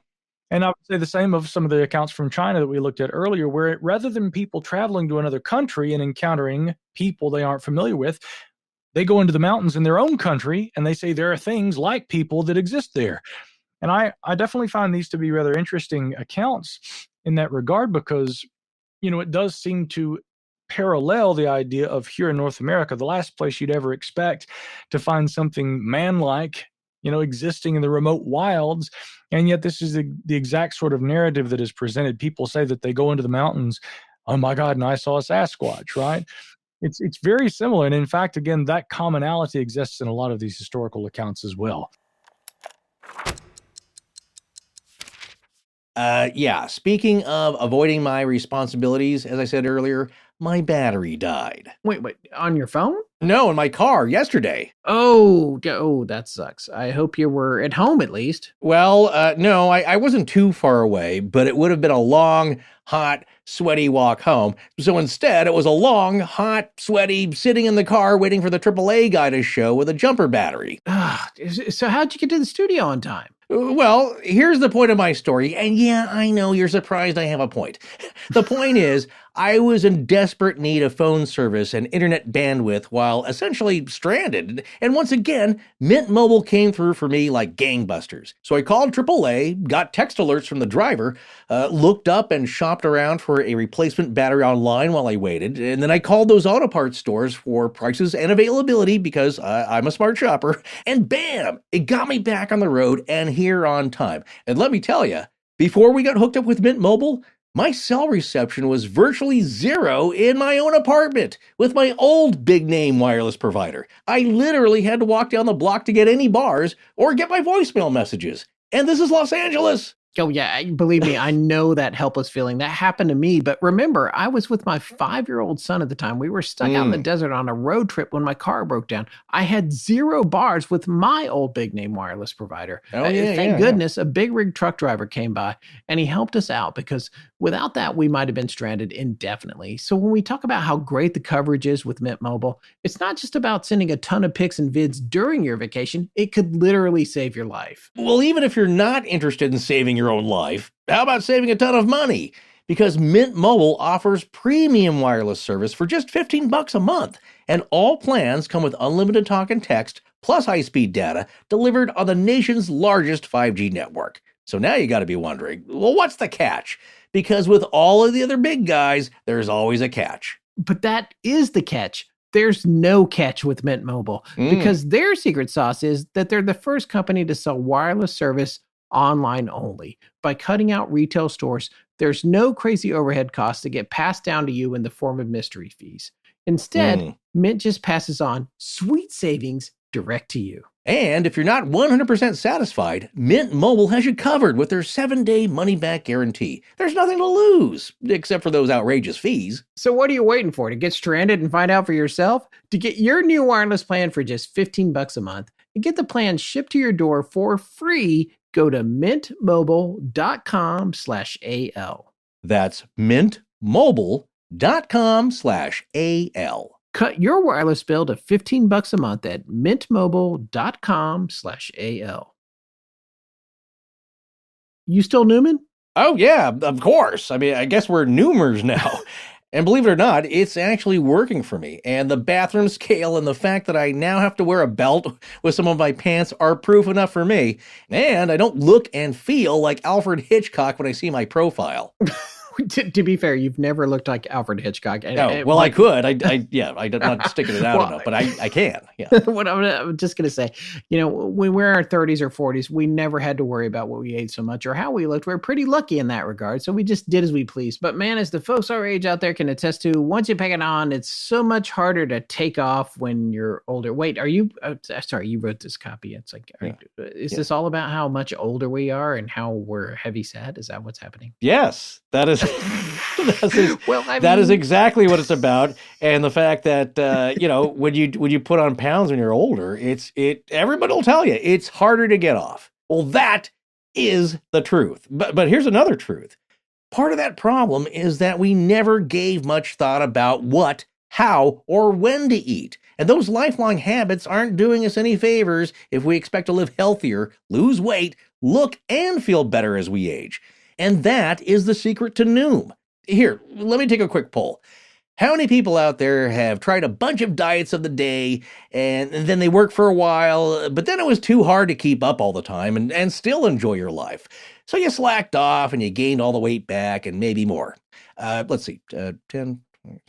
And I would say the same of some of the accounts from China that we looked at earlier, where rather than people traveling to another country and encountering people they aren't familiar with, they go into the mountains in their own country and they say there are things like people that exist there. And I definitely find these to be rather interesting accounts in that regard, because, it does seem to parallel the idea of here in North America, the last place you'd ever expect to find something man-like, existing in the remote wilds. And yet this is the exact sort of narrative that is presented. People say that they go into the mountains, oh my God, and I saw a Sasquatch, right? It's very similar. And in fact, again, that commonality exists in a lot of these historical accounts as well. Yeah, speaking of avoiding my responsibilities, as I said earlier, my battery died. Wait, on your phone? No, in my car yesterday. Oh, that sucks. I hope you were at home at least. Well, no, I wasn't too far away, but it would have been a long, hot, sweaty walk home. So instead, it was a long, hot, sweaty, sitting in the car waiting for the AAA guy to show with a jumper battery. So how'd you get to the studio on time? Well, here's the point of my story, and yeah, I know you're surprised I have a point. The point is, I was in desperate need of phone service and internet bandwidth while essentially stranded, and once again, Mint Mobile came through for me like gangbusters. So I called AAA, got text alerts from the driver, looked up and shopped around for a replacement battery online while I waited, and then I called those auto parts stores for prices and availability because I'm a smart shopper, and bam, it got me back on the road and here on time. And let me tell you, before we got hooked up with Mint Mobile, my cell reception was virtually zero in my own apartment with my old big-name wireless provider. I literally had to walk down the block to get any bars or get my voicemail messages. And this is Los Angeles. Oh, yeah. Believe me, I know that helpless feeling. That happened to me. But remember, I was with my 5-year-old son at the time. We were stuck out in the desert on a road trip when my car broke down. I had 0 bars with my old big name wireless provider. Thank goodness a big rig truck driver came by and he helped us out, because without that, we might have been stranded indefinitely. So when we talk about how great the coverage is with Mint Mobile, it's not just about sending a ton of pics and vids during your vacation. It could literally save your life. Well, even if you're not interested in saving your own life, how about saving a ton of money? Because Mint Mobile offers premium wireless service for just $15 a month, and all plans come with unlimited talk and text, plus high-speed data, delivered on the nation's largest 5G network. So now you gotta be wondering, well, what's the catch? Because with all of the other big guys, there's always a catch. But that is the catch. There's no catch with Mint Mobile, because their secret sauce is that they're the first company to sell wireless service online only. By cutting out retail stores, there's no crazy overhead costs that get passed down to you in the form of mystery fees. Instead, Mint just passes on sweet savings direct to you. And if you're not 100% satisfied, Mint Mobile has you covered with their 7-day money-back guarantee. There's nothing to lose, except for those outrageous fees. So what are you waiting for? To get stranded and find out for yourself? To get your new wireless plan for just $15 a month and get the plan shipped to your door for free, go to mintmobile.com/AL. That's mintmobile.com/AL. Cut your wireless bill to $15 a month at mintmobile.com/AL. You still Newman? Oh, yeah, of course. I mean, I guess we're Noomers now. And believe it or not, it's actually working for me. And the bathroom scale and the fact that I now have to wear a belt with some of my pants are proof enough for me. And I don't look and feel like Alfred Hitchcock when I see my profile. To be fair, you've never looked like Alfred Hitchcock. Oh, well, I could. I'm not sticking it out enough, but I can. Yeah. What I'm just going to say, when we're in our 30s or 40s, we never had to worry about what we ate so much or how we looked. We're pretty lucky in that regard. So we just did as we pleased. But man, as the folks our age out there can attest to, once you pack it on, it's so much harder to take off when you're older. Wait, are you, sorry, you wrote this copy. It's like, is this all about how much older we are and how we're heavy set? Is that what's happening? Yes, that is. That is exactly what it's about. And the fact that when you put on pounds when you're older, everybody will tell you it's harder to get off. Well, that is the truth. But here's another truth. Part of that problem is that we never gave much thought about what, how, or when to eat. And those lifelong habits aren't doing us any favors if we expect to live healthier, lose weight, look and feel better as we age. And that is the secret to Noom. Here, let me take a quick poll. How many people out there have tried a bunch of diets of the day and then they work for a while, but then it was too hard to keep up all the time and still enjoy your life? So you slacked off and you gained all the weight back and maybe more. Let's see, 10, 20,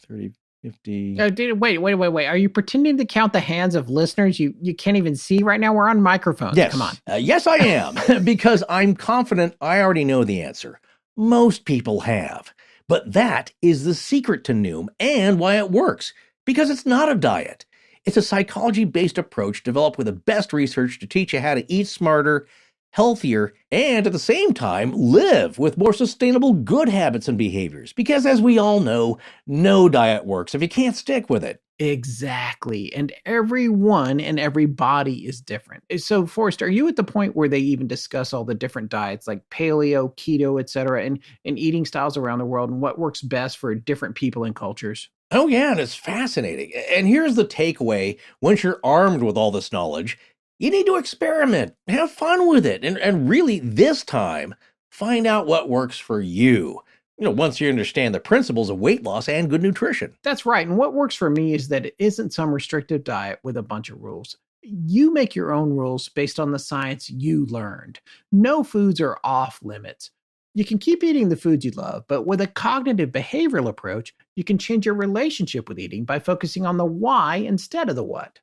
30, 50. Wait. Are you pretending to count the hands of listeners you can't even see right now? We're on microphones. Yes. Come on. Yes, I am, because I'm confident I already know the answer. Most people have. But that is the secret to Noom and why it works, because it's not a diet. It's a psychology-based approach developed with the best research to teach you how to eat smarter, healthier, and at the same time, live with more sustainable good habits and behaviors. Because as we all know, no diet works if you can't stick with it. Exactly. And everyone and every body is different. So, Forrest, are you at the point where they even discuss all the different diets like paleo, keto, et cetera, and eating styles around the world and what works best for different people and cultures? Oh yeah, and it's fascinating. And here's the takeaway. Once you're armed with all this knowledge, you need to experiment, have fun with it, and really this time, find out what works for you. Once you understand the principles of weight loss and good nutrition. That's right. And what works for me is that it isn't some restrictive diet with a bunch of rules. You make your own rules based on the science you learned. No foods are off limits. You can keep eating the foods you love, but with a cognitive behavioral approach, you can change your relationship with eating by focusing on the why instead of the what.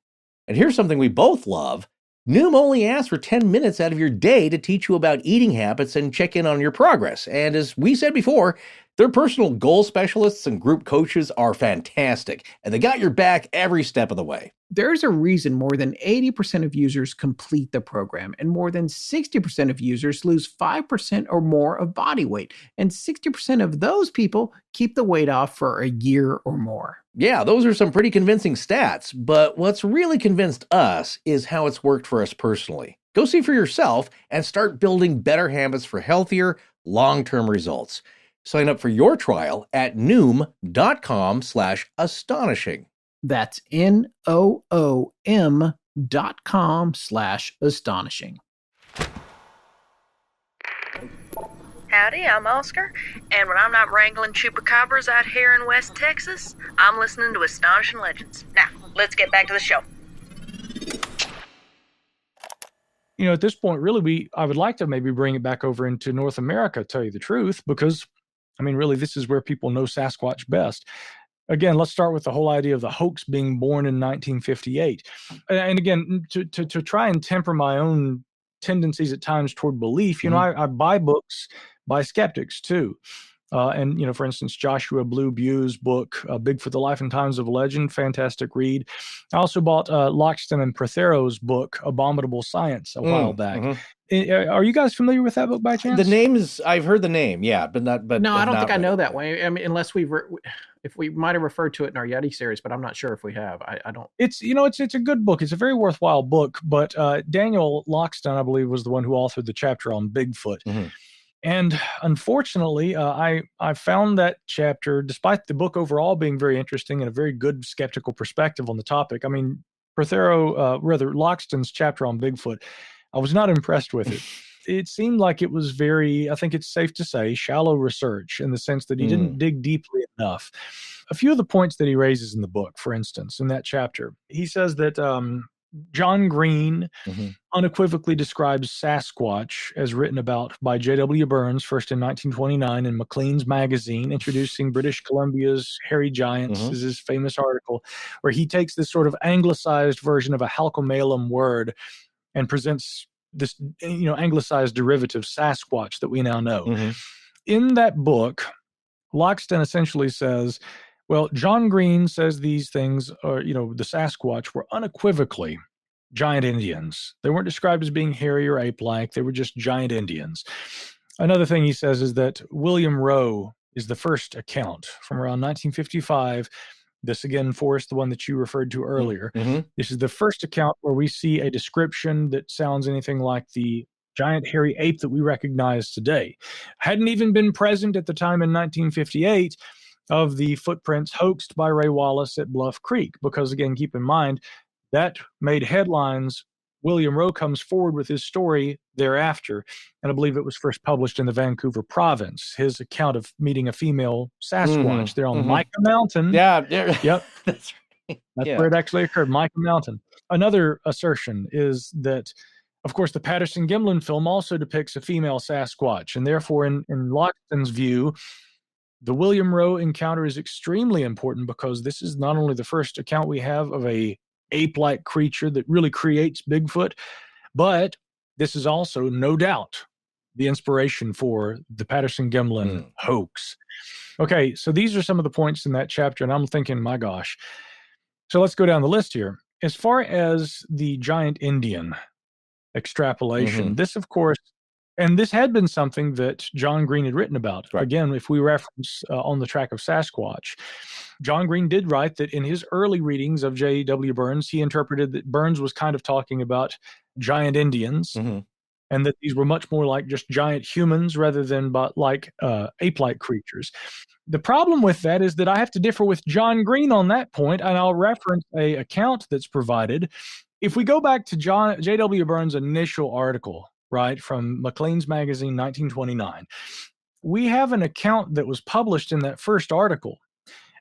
And here's something we both love. Noom only asks for 10 minutes out of your day to teach you about eating habits and check in on your progress. And as we said before, their personal goal specialists and group coaches are fantastic, and they got your back every step of the way. There's a reason more than 80% of users complete the program, and more than 60% of users lose 5% or more of body weight, and 60% of those people keep the weight off for a year or more. Yeah, those are some pretty convincing stats, but what's really convinced us is how it's worked for us personally. Go see for yourself and start building better habits for healthier, long-term results. Sign up for your trial at noom.com/astonishing. That's NOOM.com/astonishing. Howdy, I'm Oscar, and when I'm not wrangling chupacabras out here in West Texas, I'm listening to Astonishing Legends. Now, let's get back to the show. At this point, really, I would like to maybe bring it back over into North America, tell you the truth, because, really, this is where people know Sasquatch best. Again, let's start with the whole idea of the hoax being born in 1958. And again, to try and temper my own tendencies at times toward belief, I buy books by skeptics too. And for instance, Joshua Blue Bue's book, Bigfoot, The Life and Times of a Legend, fantastic read. I also bought Loxton and Prothero's book, Abominable Science, a while back. Mm-hmm. Are you guys familiar with that book by chance? The name is, I've heard the name, yeah, but not. But no, I don't think I know that way. Unless if we might have referred to it in our Yeti series, but I'm not sure if we have. I don't. It's it's a good book. It's a very worthwhile book. But Daniel Loxton, I believe, was the one who authored the chapter on Bigfoot. Mm-hmm. And unfortunately, I found that chapter, despite the book overall being very interesting and a very good skeptical perspective on the topic. Loxton's chapter on Bigfoot, I was not impressed with it. It seemed like it was very, I think it's safe to say, shallow research in the sense that he didn't dig deeply enough. A few of the points that he raises in the book, for instance, in that chapter, he says that John Green unequivocally describes Sasquatch as written about by J.W. Burns, first in 1929 in Maclean's magazine, introducing British Columbia's hairy giants, is his famous article, where he takes this sort of anglicized version of a Halcomelum word and presents this, anglicized derivative Sasquatch that we now know. Mm-hmm. In that book, Loxton essentially says, well, John Green says these things are, the Sasquatch were unequivocally giant Indians. They weren't described as being hairy or ape-like. They were just giant Indians. Another thing he says is that William Rowe is the first account from around 1955. This, again, Forrest, the one that you referred to earlier. Mm-hmm. This is the first account where we see a description that sounds anything like the giant hairy ape that we recognize today. Hadn't even been present at the time in 1958 of the footprints hoaxed by Ray Wallace at Bluff Creek, because again, keep in mind, that made headlines. William Rowe comes forward with his story thereafter, and I believe it was first published in the Vancouver province, his account of meeting a female Sasquatch there on Micah Mountain. Yeah. Yep. That's right. That's where it actually occurred, Micah Mountain. Another assertion is that, of course, the Patterson-Gimlin film also depicts a female Sasquatch, and therefore, in Loxton's view, the William Rowe encounter is extremely important because this is not only the first account we have of a ape-like creature that really creates Bigfoot, but this is also, no doubt, the inspiration for the Patterson-Gimlin hoax. Okay, so these are some of the points in that chapter, and I'm thinking, my gosh. So let's go down the list here. As far as the giant Indian extrapolation, this, of course, and this had been something that John Green had written about. Right. Again, if we reference On the Track of Sasquatch, John Green did write that in his early readings of J.W. Burns, he interpreted that Burns was kind of talking about giant Indians, and that these were much more like just giant humans rather than like ape-like creatures. The problem with that is that I have to differ with John Green on that point, and I'll reference a account that's provided. If we go back to J.W. Burns' initial article, right, from Maclean's Magazine, 1929, we have an account that was published in that first article,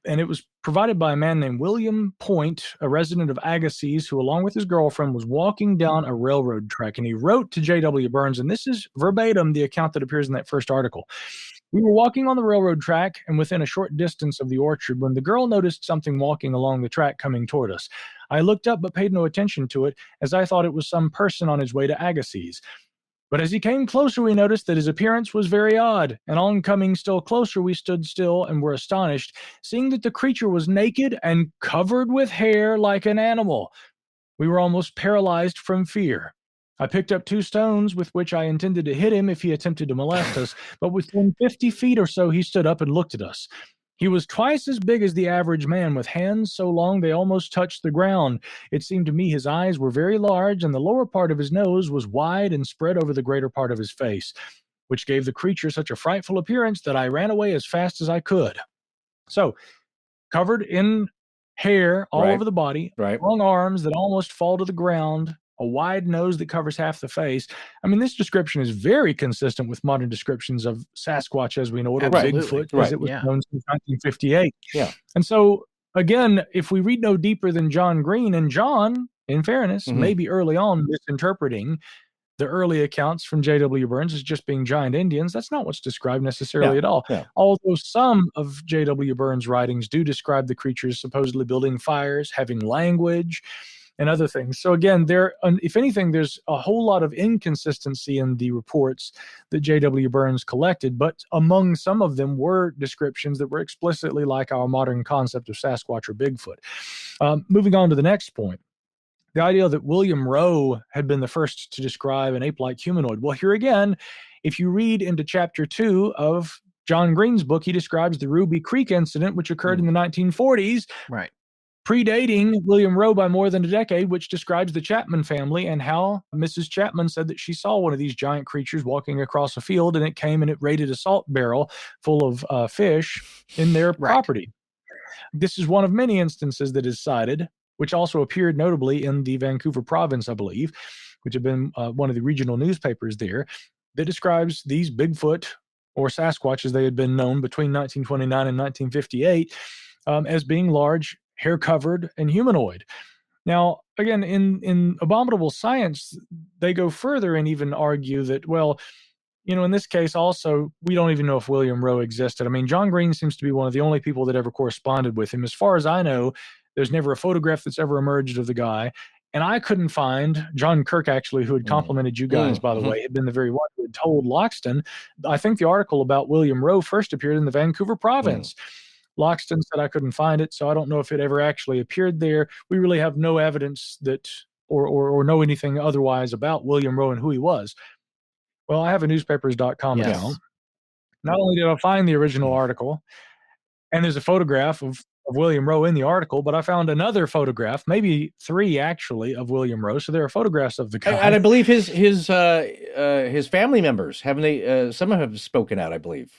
and it was provided by a man named William Point, a resident of Agassiz, who, along with his girlfriend, was walking down a railroad track, and he wrote to J.W. Burns, and this is verbatim the account that appears in that first article. We were walking on the railroad track and within a short distance of the orchard when the girl noticed something walking along the track coming toward us. I looked up but paid no attention to it, as I thought it was some person on his way to Agassiz. But as he came closer, we noticed that his appearance was very odd, and on coming still closer, we stood still and were astonished, seeing that the creature was naked and covered with hair like an animal. We were almost paralyzed from fear. I picked up 2 stones with which I intended to hit him if he attempted to molest us, but within 50 feet or so, he stood up and looked at us. He was twice as big as the average man, with hands so long they almost touched the ground. It seemed to me his eyes were very large, and the lower part of his nose was wide and spread over the greater part of his face, which gave the creature such a frightful appearance that I ran away as fast as I could. So, covered in hair all over the body, long arms that almost fall to the ground, a wide nose that covers half the face. I mean, this description is very consistent with modern descriptions of Sasquatch as we know it, or Bigfoot, as it was known since 1958. Yeah. And so, again, if we read no deeper than John Green, and John, in fairness, maybe early on misinterpreting the early accounts from J.W. Burns as just being giant Indians, that's not what's described necessarily at all. Yeah. Although some of J.W. Burns' writings do describe the creatures supposedly building fires, having language, and other things. So again, if anything, there's a whole lot of inconsistency in the reports that J.W. Burns collected, but among some of them were descriptions that were explicitly like our modern concept of Sasquatch or Bigfoot. Moving on to the next point, the idea that William Rowe had been the first to describe an ape-like humanoid. Well, here again, if you read into chapter 2 of John Green's book, he describes the Ruby Creek incident, which occurred in the 1940s. Right. Predating William Rowe by more than a decade, which describes the Chapman family and how Mrs. Chapman said that she saw one of these giant creatures walking across a field, and it came and it raided a salt barrel full of fish in their property. This is one of many instances that is cited, which also appeared notably in the Vancouver province, I believe, which had been one of the regional newspapers there, that describes these Bigfoot or Sasquatch, as they had been known between 1929 and 1958, as being large, hair-covered, and humanoid. Now, again, in Abominable Science, they go further and even argue that, well, you know, in this case also, we don't even know if William Rowe existed. I mean, John Green seems to be one of the only people that ever corresponded with him. As far as I know, there's never a photograph that's ever emerged of the guy. And I couldn't find, John Kirk actually, who had complimented you guys, by the way, had been the very one who had told Loxton. I think the article about William Rowe first appeared in the Vancouver province. Loxton said I couldn't find it, so I don't know if it ever actually appeared there. We really have no evidence that, or know anything otherwise about William Rowe and who he was. Well, I have a newspapers.com account. Not only did I find the original article, and there's a photograph of William Rowe in the article, but I found another photograph, maybe 3 actually, of William Rowe. So there are photographs of the guy. And I believe his his family members? Haven't they? Some have spoken out, I believe.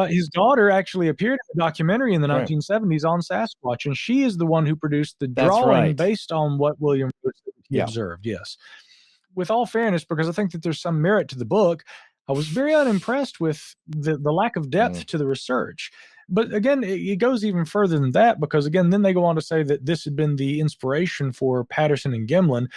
His daughter actually appeared in a documentary in the Right. 1970s on Sasquatch, and she is the one who produced the That's drawing right. based on what William he Yeah. observed. Yes. With all fairness, because I think that there's some merit to the book, I was very unimpressed with the lack of depth to the research. But again, it goes even further than that, because again, then they go on to say that this had been the inspiration for Patterson and Gimlin.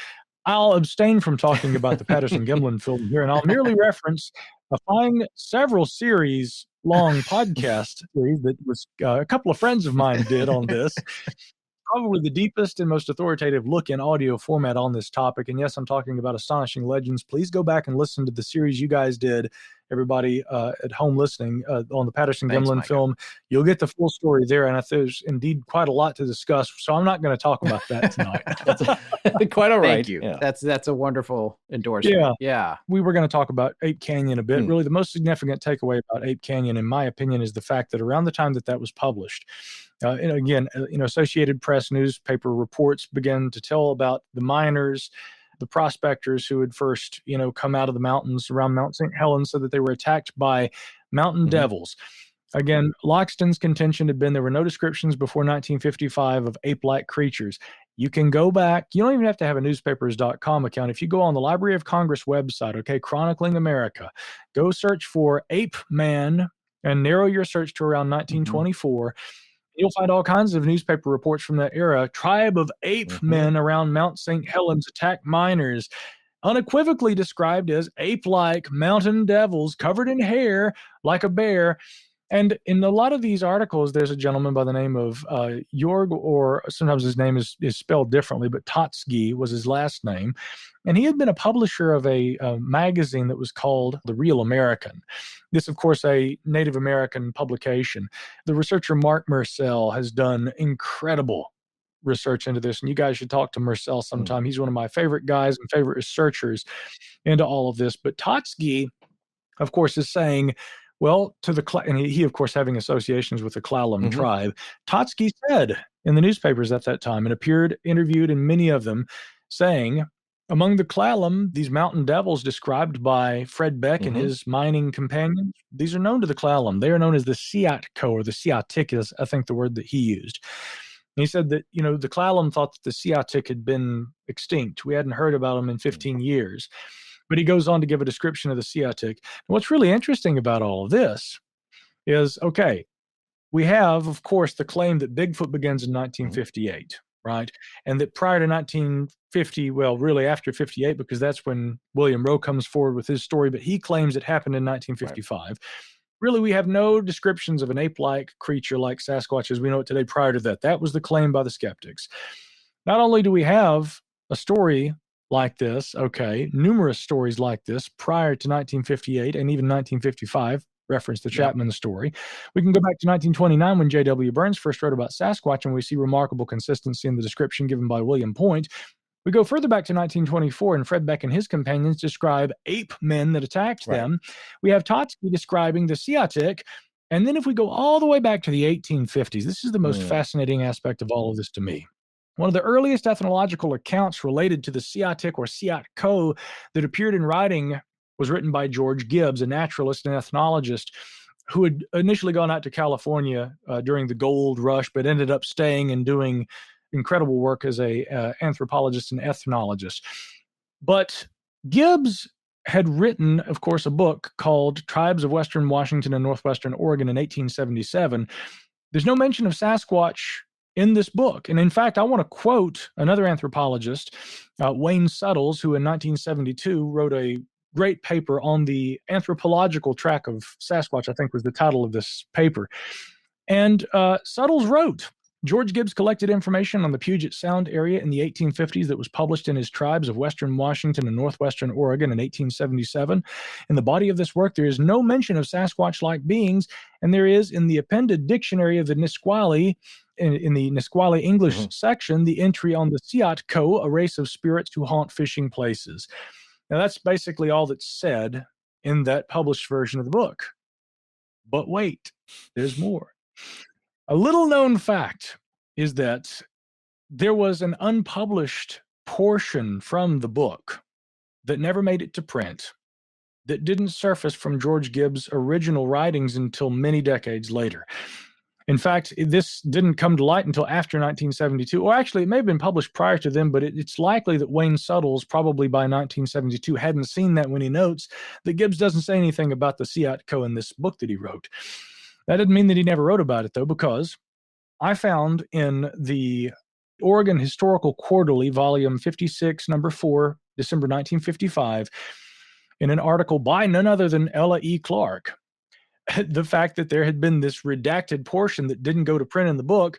I'll abstain from talking about the Patterson-Gimlin film here, and I'll merely reference a fine several series long podcast series that was a couple of friends of mine did on this. Probably the deepest and most authoritative look in audio format on this topic. And yes, I'm talking about Astonishing Legends. Please go back and listen to the series you guys did, everybody at home listening, on the Patterson-Gimlin film. You'll get the full story there, and there's indeed quite a lot to discuss, so I'm not going to talk about that tonight. Quite all right. Thank you. Yeah. That's a wonderful endorsement. Yeah. We were going to talk about Ape Canyon a bit. Really, the most significant takeaway about Ape Canyon, in my opinion, is the fact that around the time that was published, and again, Associated Press newspaper reports began to tell about the miners, the prospectors who had first, come out of the mountains around Mount St. Helens, so that they were attacked by mountain devils. Again, Loxton's contention had been there were no descriptions before 1955 of ape-like creatures. You can go back. You don't even have to have a newspapers.com account. If you go on the Library of Congress website, okay, Chronicling America, go search for Ape Man and narrow your search to around 1924. You'll find all kinds of newspaper reports from that era. Tribe of ape men around Mount St. Helens attack miners, unequivocally described as ape-like mountain devils covered in hair like a bear. And in a lot of these articles, there's a gentleman by the name of Jorg, or sometimes his name is spelled differently, but Totsky was his last name. And he had been a publisher of a magazine that was called The Real American. This, of course, a Native American publication. The researcher Mark Mersell has done incredible research into this, and you guys should talk to Mersell sometime. He's one of my favorite guys and favorite researchers into all of this. But Totsky, of course, is saying, well, and he, of course, having associations with the Klallam tribe, Totsky said in the newspapers at that time, and appeared interviewed in many of them, saying, among the Klallam, these mountain devils described by Fred Beck and his mining companions, these are known to the Klallam. They are known as the Siatko, or the Siatik is, I think, the word that he used. And he said that, the Klallam thought that the Siatik had been extinct. We hadn't heard about them in 15 years. But he goes on to give a description of the Siatik. And what's really interesting about all of this is, okay, we have, of course, the claim that Bigfoot begins in 1958, right? And that prior to 1950, well, really after 58, because that's when William Rowe comes forward with his story, but he claims it happened in 1955. Right. Really, we have no descriptions of an ape-like creature like Sasquatch as we know it today prior to that. That was the claim by the skeptics. Not only do we have a story like this, okay, numerous stories like this prior to 1958 and even 1955, reference the Chapman story. We can go back to 1929 when J.W. Burns first wrote about Sasquatch, and we see remarkable consistency in the description given by William Point. We go further back to 1924, and Fred Beck and his companions describe ape men that attacked them. We have Totsky describing the Siatik. And then if we go all the way back to the 1850s, this is the most fascinating aspect of all of this to me. One of the earliest ethnological accounts related to the Siatik or Siatko that appeared in writing was written by George Gibbs, a naturalist and ethnologist who had initially gone out to California during the gold rush, but ended up staying and doing incredible work as a anthropologist and ethnologist. But Gibbs had written, of course, a book called Tribes of Western Washington and Northwestern Oregon in 1877. There's no mention of Sasquatch in this book. And in fact, I want to quote another anthropologist, Wayne Suttles, who in 1972 wrote a great paper on the anthropological track of Sasquatch, I think was the title of this paper. And Suttles wrote, George Gibbs collected information on the Puget Sound area in the 1850s that was published in his Tribes of Western Washington and Northwestern Oregon in 1877. In the body of this work, there is no mention of Sasquatch-like beings, and there is in the appended dictionary of the Nisqually, in the Nisqually English section, the entry on the Siatko, a race of spirits who haunt fishing places. Now, that's basically all that's said in that published version of the book. But wait, there's more. A little-known fact is that there was an unpublished portion from the book that never made it to print. that didn't surface from George Gibbs' original writings until many decades later. In fact, this didn't come to light until after 1972, or actually it may have been published prior to then, but it's likely that Wayne Suttles, probably by 1972, hadn't seen that when he notes that Gibbs doesn't say anything about the Siatko in this book that he wrote. That didn't mean that he never wrote about it, though, because I found in the Oregon Historical Quarterly, volume 56, number 4, December 1955, in an article by none other than Ella E. Clark, the fact that there had been this redacted portion that didn't go to print in the book,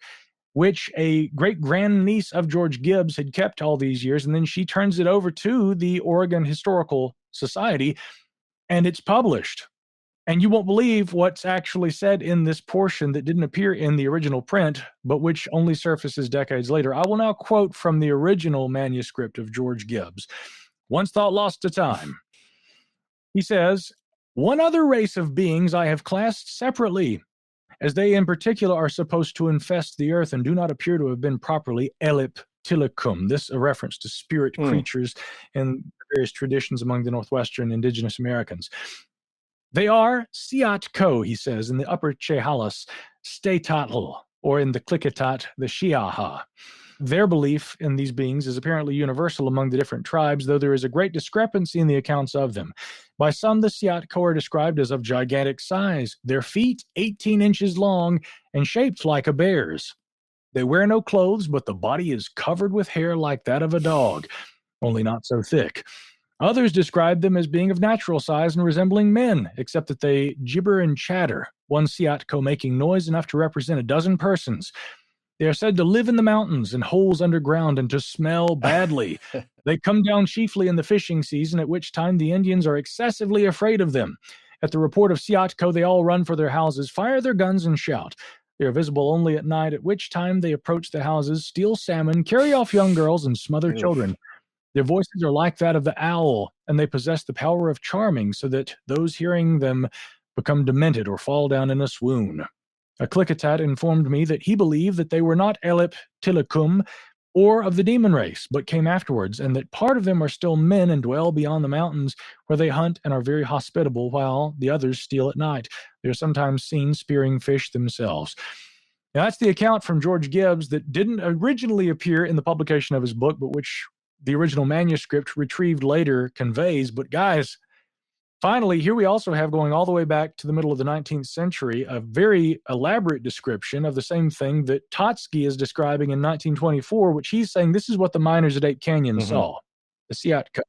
which a great-grandniece of George Gibbs had kept all these years, and then she turns it over to the Oregon Historical Society, and it's published. And you won't believe what's actually said in this portion that didn't appear in the original print, but which only surfaces decades later. I will now quote from the original manuscript of George Gibbs, Once Thought Lost to Time. He says, "One other race of beings I have classed separately, as they in particular are supposed to infest the earth and do not appear to have been properly elliptilicum." This a reference to spirit creatures in various traditions among the Northwestern indigenous Americans. "They are Siatko," he says, in the upper Chehalis, Statatl, or in the Klickitat, the Shiaha. Their belief in these beings is apparently universal among the different tribes, though there is a great discrepancy in the accounts of them. By some, the Siatko are described as of gigantic size, their feet 18 inches long and shaped like a bear's. They wear no clothes, but the body is covered with hair like that of a dog, only not so thick. Others describe them as being of natural size and resembling men, except that they gibber and chatter, one Siatko making noise enough to represent a dozen persons. They are said to live in the mountains and holes underground and to smell badly. They come down chiefly in the fishing season, at which time the Indians are excessively afraid of them. At the report of Siatko, they all run for their houses, fire their guns, and shout. They are visible only at night, at which time they approach the houses, steal salmon, carry off young girls, and smother children. Their voices are like that of the owl, and they possess the power of charming, so that those hearing them become demented or fall down in a swoon. A Klickitat informed me that he believed that they were not elliptilicum or of the demon race, but came afterwards, and that part of them are still men and dwell beyond the mountains, where they hunt and are very hospitable, while the others steal at night. They are sometimes seen spearing fish themselves. Now, that's the account from George Gibbs that didn't originally appear in the publication of his book, but which the original manuscript retrieved later conveys. But guys, finally, here we also have, going all the way back to the middle of the 19th century, a very elaborate description of the same thing that Totsky is describing in 1924, which he's saying this is what the miners at Ape Canyon saw, the Siatko.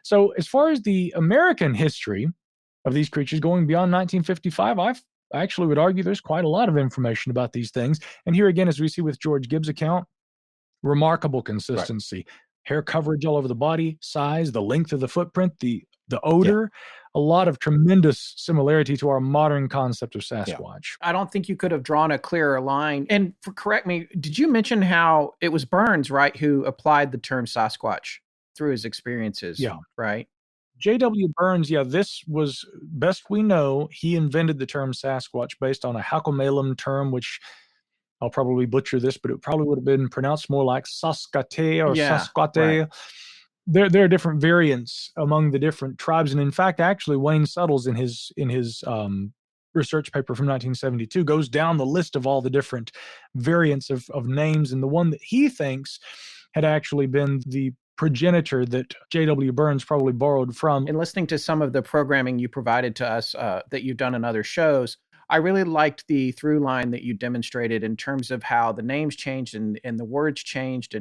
So as far as the American history of these creatures going beyond 1955, I actually would argue there's quite a lot of information about these things. And here again, as we see with George Gibbs' account, remarkable consistency. Right. Hair coverage all over the body, size, the length of the footprint, the odor, a lot of tremendous similarity to our modern concept of Sasquatch. I don't think you could have drawn a clearer line. And correct me, did you mention how it was Burns, right, who applied the term Sasquatch through his experiences? Yeah. Right? J.W. Burns, this was, best we know, he invented the term Sasquatch based on a Halkomelem term, which I'll probably butcher this, but it probably would have been pronounced more like Saskate or Sasquate. Right. There are different variants among the different tribes, and in fact, actually, Wayne Suttles in his research paper from 1972 goes down the list of all the different variants of names, and the one that he thinks had actually been the progenitor that J.W. Burns probably borrowed from. In listening to some of the programming you provided to us that you've done in other shows, I really liked the through line that you demonstrated in terms of how the names changed and the words changed,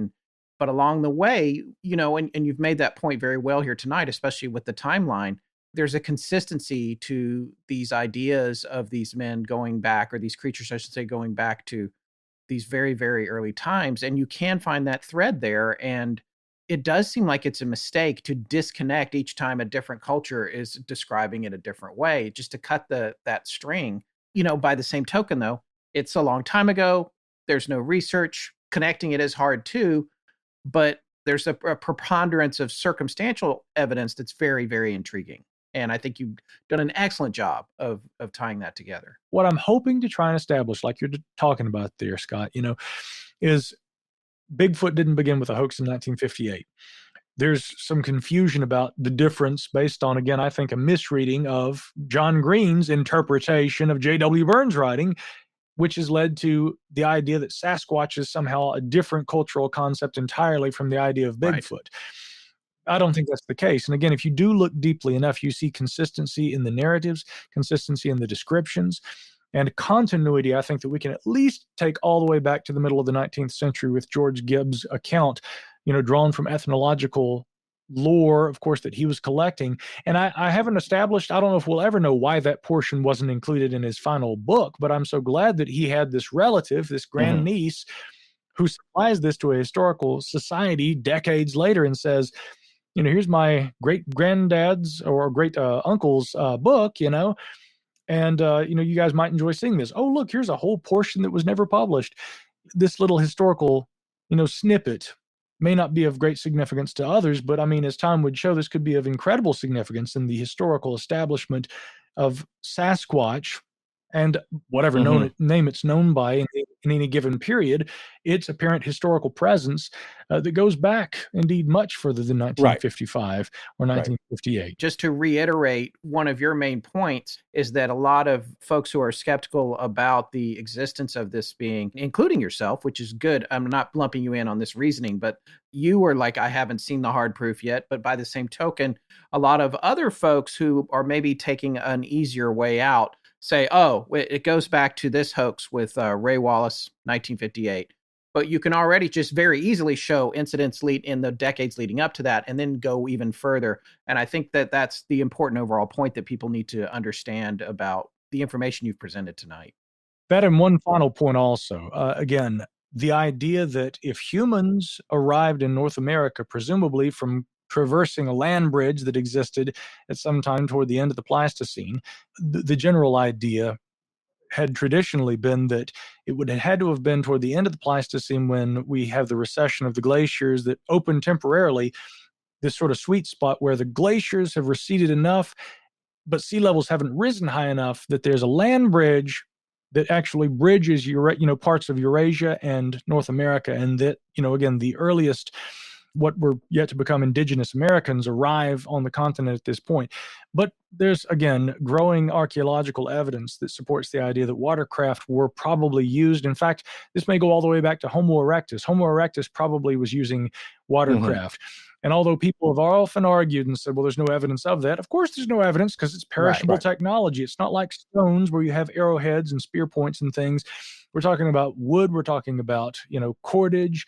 but along the way, and you've made that point very well here tonight, especially with the timeline, there's a consistency to these ideas of these men going back, or these creatures, I should say, going back to these very, very early times. And you can find that thread there. And it does seem like it's a mistake to disconnect each time a different culture is describing it a different way, just to cut that string. By the same token, though, it's a long time ago. There's no research. Connecting it is hard too, but there's a preponderance of circumstantial evidence that's very, very intriguing. And I think you've done an excellent job of tying that together. What I'm hoping to try and establish, like you're talking about there, Scott, is Bigfoot didn't begin with a hoax in 1958. there's some confusion about the difference based on, again, I think a misreading of John Green's interpretation of J.W. Burns' writing, which has led to the idea that Sasquatch is somehow a different cultural concept entirely from the idea of Bigfoot. Right. I don't think that's the case. And again, if you do look deeply enough, you see consistency in the narratives, consistency in the descriptions, and continuity. I think that we can at least take all the way back to the middle of the 19th century with George Gibbs' account, drawn from ethnological lore, of course, that he was collecting. And I haven't established, I don't know if we'll ever know why that portion wasn't included in his final book, but I'm so glad that he had this relative, this grandniece, who supplies this to a historical society decades later and says, here's my great granddad's or great uncle's book, and you guys might enjoy seeing this. Oh, look, here's a whole portion that was never published. This little historical, snippet may not be of great significance to others, but I mean, as time would show, this could be of incredible significance in the historical establishment of Sasquatch and whatever name it's known by in any given period, its apparent historical presence that goes back indeed much further than 1955 or 1958. Just to reiterate, one of your main points is that a lot of folks who are skeptical about the existence of this being, including yourself, which is good. I'm not lumping you in on this reasoning, but you were like, I haven't seen the hard proof yet. But by the same token, a lot of other folks who are maybe taking an easier way out say, oh, it goes back to this hoax with Ray Wallace, 1958. But you can already just very easily show incidents in the decades leading up to that and then go even further. And I think that that's the important overall point that people need to understand about the information you've presented tonight. That and one final point also. Again, the idea that if humans arrived in North America, presumably from traversing a land bridge that existed at some time toward the end of the Pleistocene, the general idea had traditionally been that it would have had to have been toward the end of the Pleistocene when we have the recession of the glaciers that opened temporarily this sort of sweet spot where the glaciers have receded enough, but sea levels haven't risen high enough that there's a land bridge that actually bridges parts of Eurasia and North America, and that, again, the earliest what were yet to become indigenous Americans arrive on the continent at this point. But there's, again, growing archaeological evidence that supports the idea that watercraft were probably used. In fact, this may go all the way back to Homo erectus. Homo erectus probably was using watercraft. And although people have often argued and said, well, there's no evidence of that, of course there's no evidence because it's perishable technology. It's not like stones where you have arrowheads and spear points and things. We're talking about wood. We're talking about, cordage,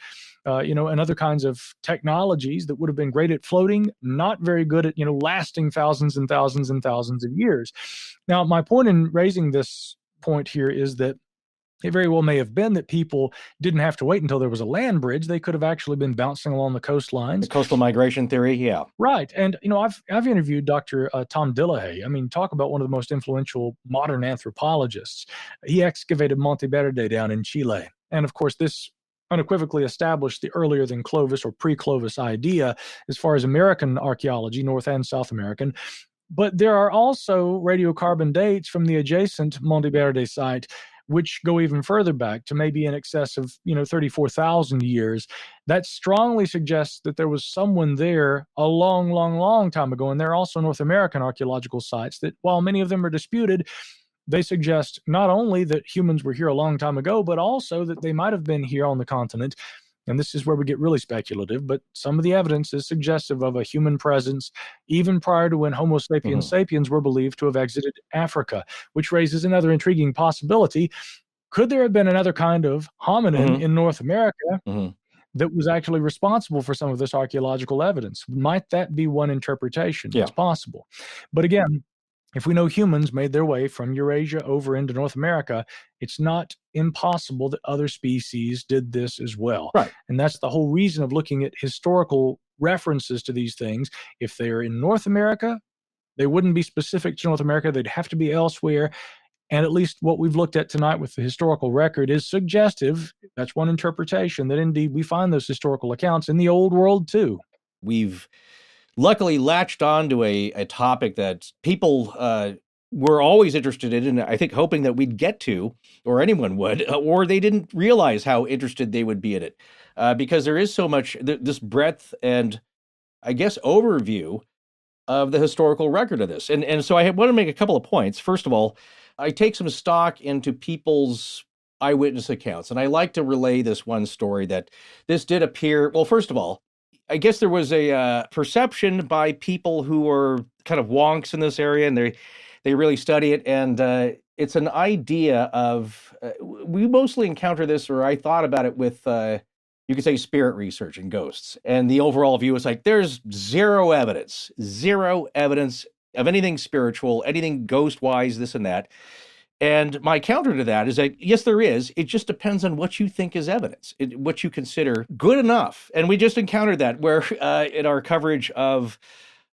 and other kinds of technologies that would have been great at floating, not very good at, lasting thousands and thousands and thousands of years. Now, my point in raising this point here is that it very well may have been that people didn't have to wait until there was a land bridge. They could have actually been bouncing along the coastlines. The coastal migration theory, yeah. Right. And, I've interviewed Dr. Tom Dillahay. I mean, talk about one of the most influential modern anthropologists. He excavated Monte Verde down in Chile. And, of course, this unequivocally established the earlier than Clovis or pre-Clovis idea as far as American archaeology, North and South American. But there are also radiocarbon dates from the adjacent Monte Verde site which go even further back to maybe in excess of 34,000 years. That strongly suggests that there was someone there a long, long, long time ago. And there are also North American archaeological sites that, while many of them are disputed, they suggest not only that humans were here a long time ago, but also that they might have been here on the continent. And this is where we get really speculative, but some of the evidence is suggestive of a human presence even prior to when Homo sapiens sapiens were believed to have exited Africa, which raises another intriguing possibility. Could there have been another kind of hominin in North America that was actually responsible for some of this archaeological evidence? Might that be one interpretation? Yeah. It's possible. But again, if we know humans made their way from Eurasia over into North America, it's not impossible that other species did this as well. Right. And that's the whole reason of looking at historical references to these things. If they're in North America, they wouldn't be specific to North America. They'd have to be elsewhere. And at least what we've looked at tonight with the historical record is suggestive. That's one interpretation, that indeed we find those historical accounts in the old world too. We've luckily latched on to a topic that people were always interested in, and I think hoping that we'd get to, or anyone would, or they didn't realize how interested they would be in it, because there is so much, this breadth and I guess, overview of the historical record of this. And so I want to make a couple of points. First of all, I take some stock into people's eyewitness accounts, and I like to relay this one story that this did appear. Well, first of all, I guess there was a perception by people who were kind of wonks in this area, and they really study it. And it's an idea of we mostly encounter this, or I thought about it with you could say spirit research and ghosts. And the overall view is like there's zero evidence of anything spiritual, anything ghost wise, this and that. And my counter to that is that, yes, there is. It just depends on what you think is evidence, what you consider good enough. And we just encountered that where in our coverage of,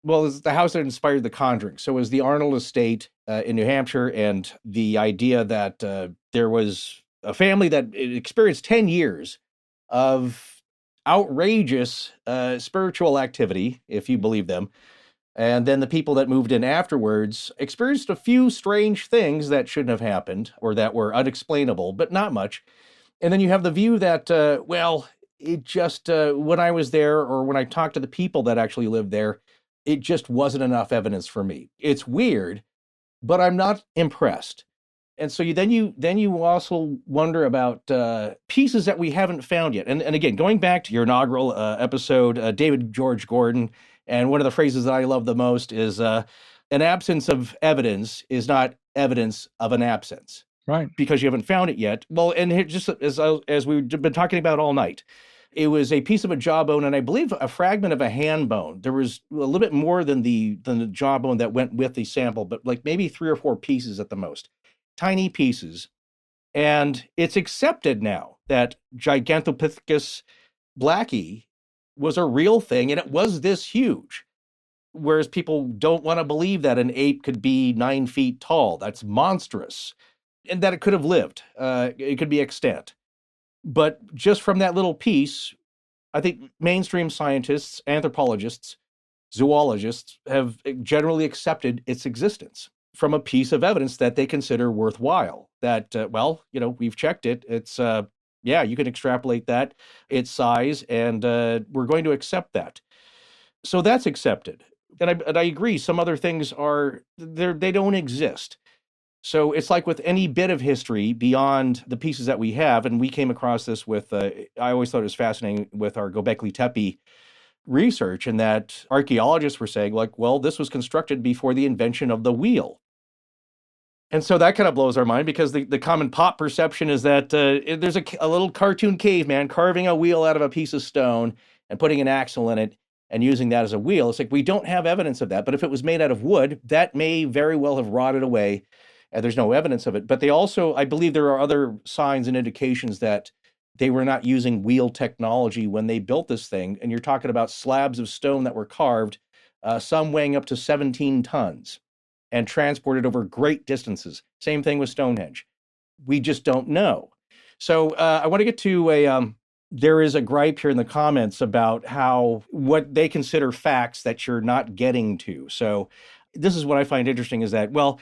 well, it's the house that inspired The Conjuring. So it was the Arnold estate in New Hampshire, and the idea that there was a family that experienced 10 years of outrageous spiritual activity, if you believe them. And then the people that moved in afterwards experienced a few strange things that shouldn't have happened or that were unexplainable, but not much. And then you have the view that, well, it just, when I was there or when I talked to the people that actually lived there, it just wasn't enough evidence for me. It's weird, but I'm not impressed. And so then you also wonder about pieces that we haven't found yet. And again, going back to your inaugural episode, David George Gordon, and one of the phrases that I love the most is an absence of evidence is not evidence of an absence. Right. Because you haven't found it yet. Well, and here, just as we've been talking about all night, it was a piece of a jawbone, and I believe a fragment of a hand bone. There was a little bit more than the jawbone that went with the sample, but like maybe 3 or 4 pieces at the most. Tiny pieces. And it's accepted now that Gigantopithecus blacki was a real thing, and it was this huge. Whereas people don't want to believe that an ape could be 9 feet tall. That's monstrous. And that it could have lived. It could be extant. But just from that little piece, I think mainstream scientists, anthropologists, zoologists have generally accepted its existence from a piece of evidence that they consider worthwhile. That, well, we've checked it. It's, yeah, you can extrapolate that, its size, and we're going to accept that. So that's accepted. And I agree, some other things they don't exist. So it's like with any bit of history beyond the pieces that we have, and we came across this with, I always thought it was fascinating with our Göbekli Tepe research, and that archaeologists were saying, like, well, this was constructed before the invention of the wheel. And so that kind of blows our mind, because the common pop perception is that there's a little cartoon caveman carving a wheel out of a piece of stone and putting an axle in it and using that as a wheel. It's like, we don't have evidence of that. But if it was made out of wood, that may very well have rotted away, and there's no evidence of it. But they also, I believe there are other signs and indications that they were not using wheel technology when they built this thing. And you're talking about slabs of stone that were carved, some weighing up to 17 tons. And transported over great distances. Same thing with Stonehenge. We just don't know. So I want to get to there is a gripe here in the comments about what they consider facts that you're not getting to. So this is what I find interesting is that, well,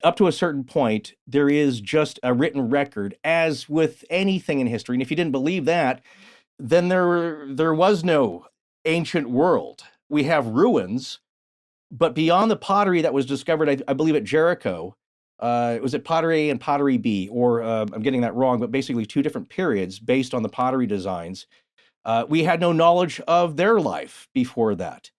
up to a certain point, there is just a written record, as with anything in history. And if you didn't believe that, then there was no ancient world. We have ruins. But beyond the pottery that was discovered, I believe at Jericho, it was at Pottery A and Pottery B, or I'm getting that wrong, but basically 2 different periods based on the pottery designs. We had no knowledge of their life before that.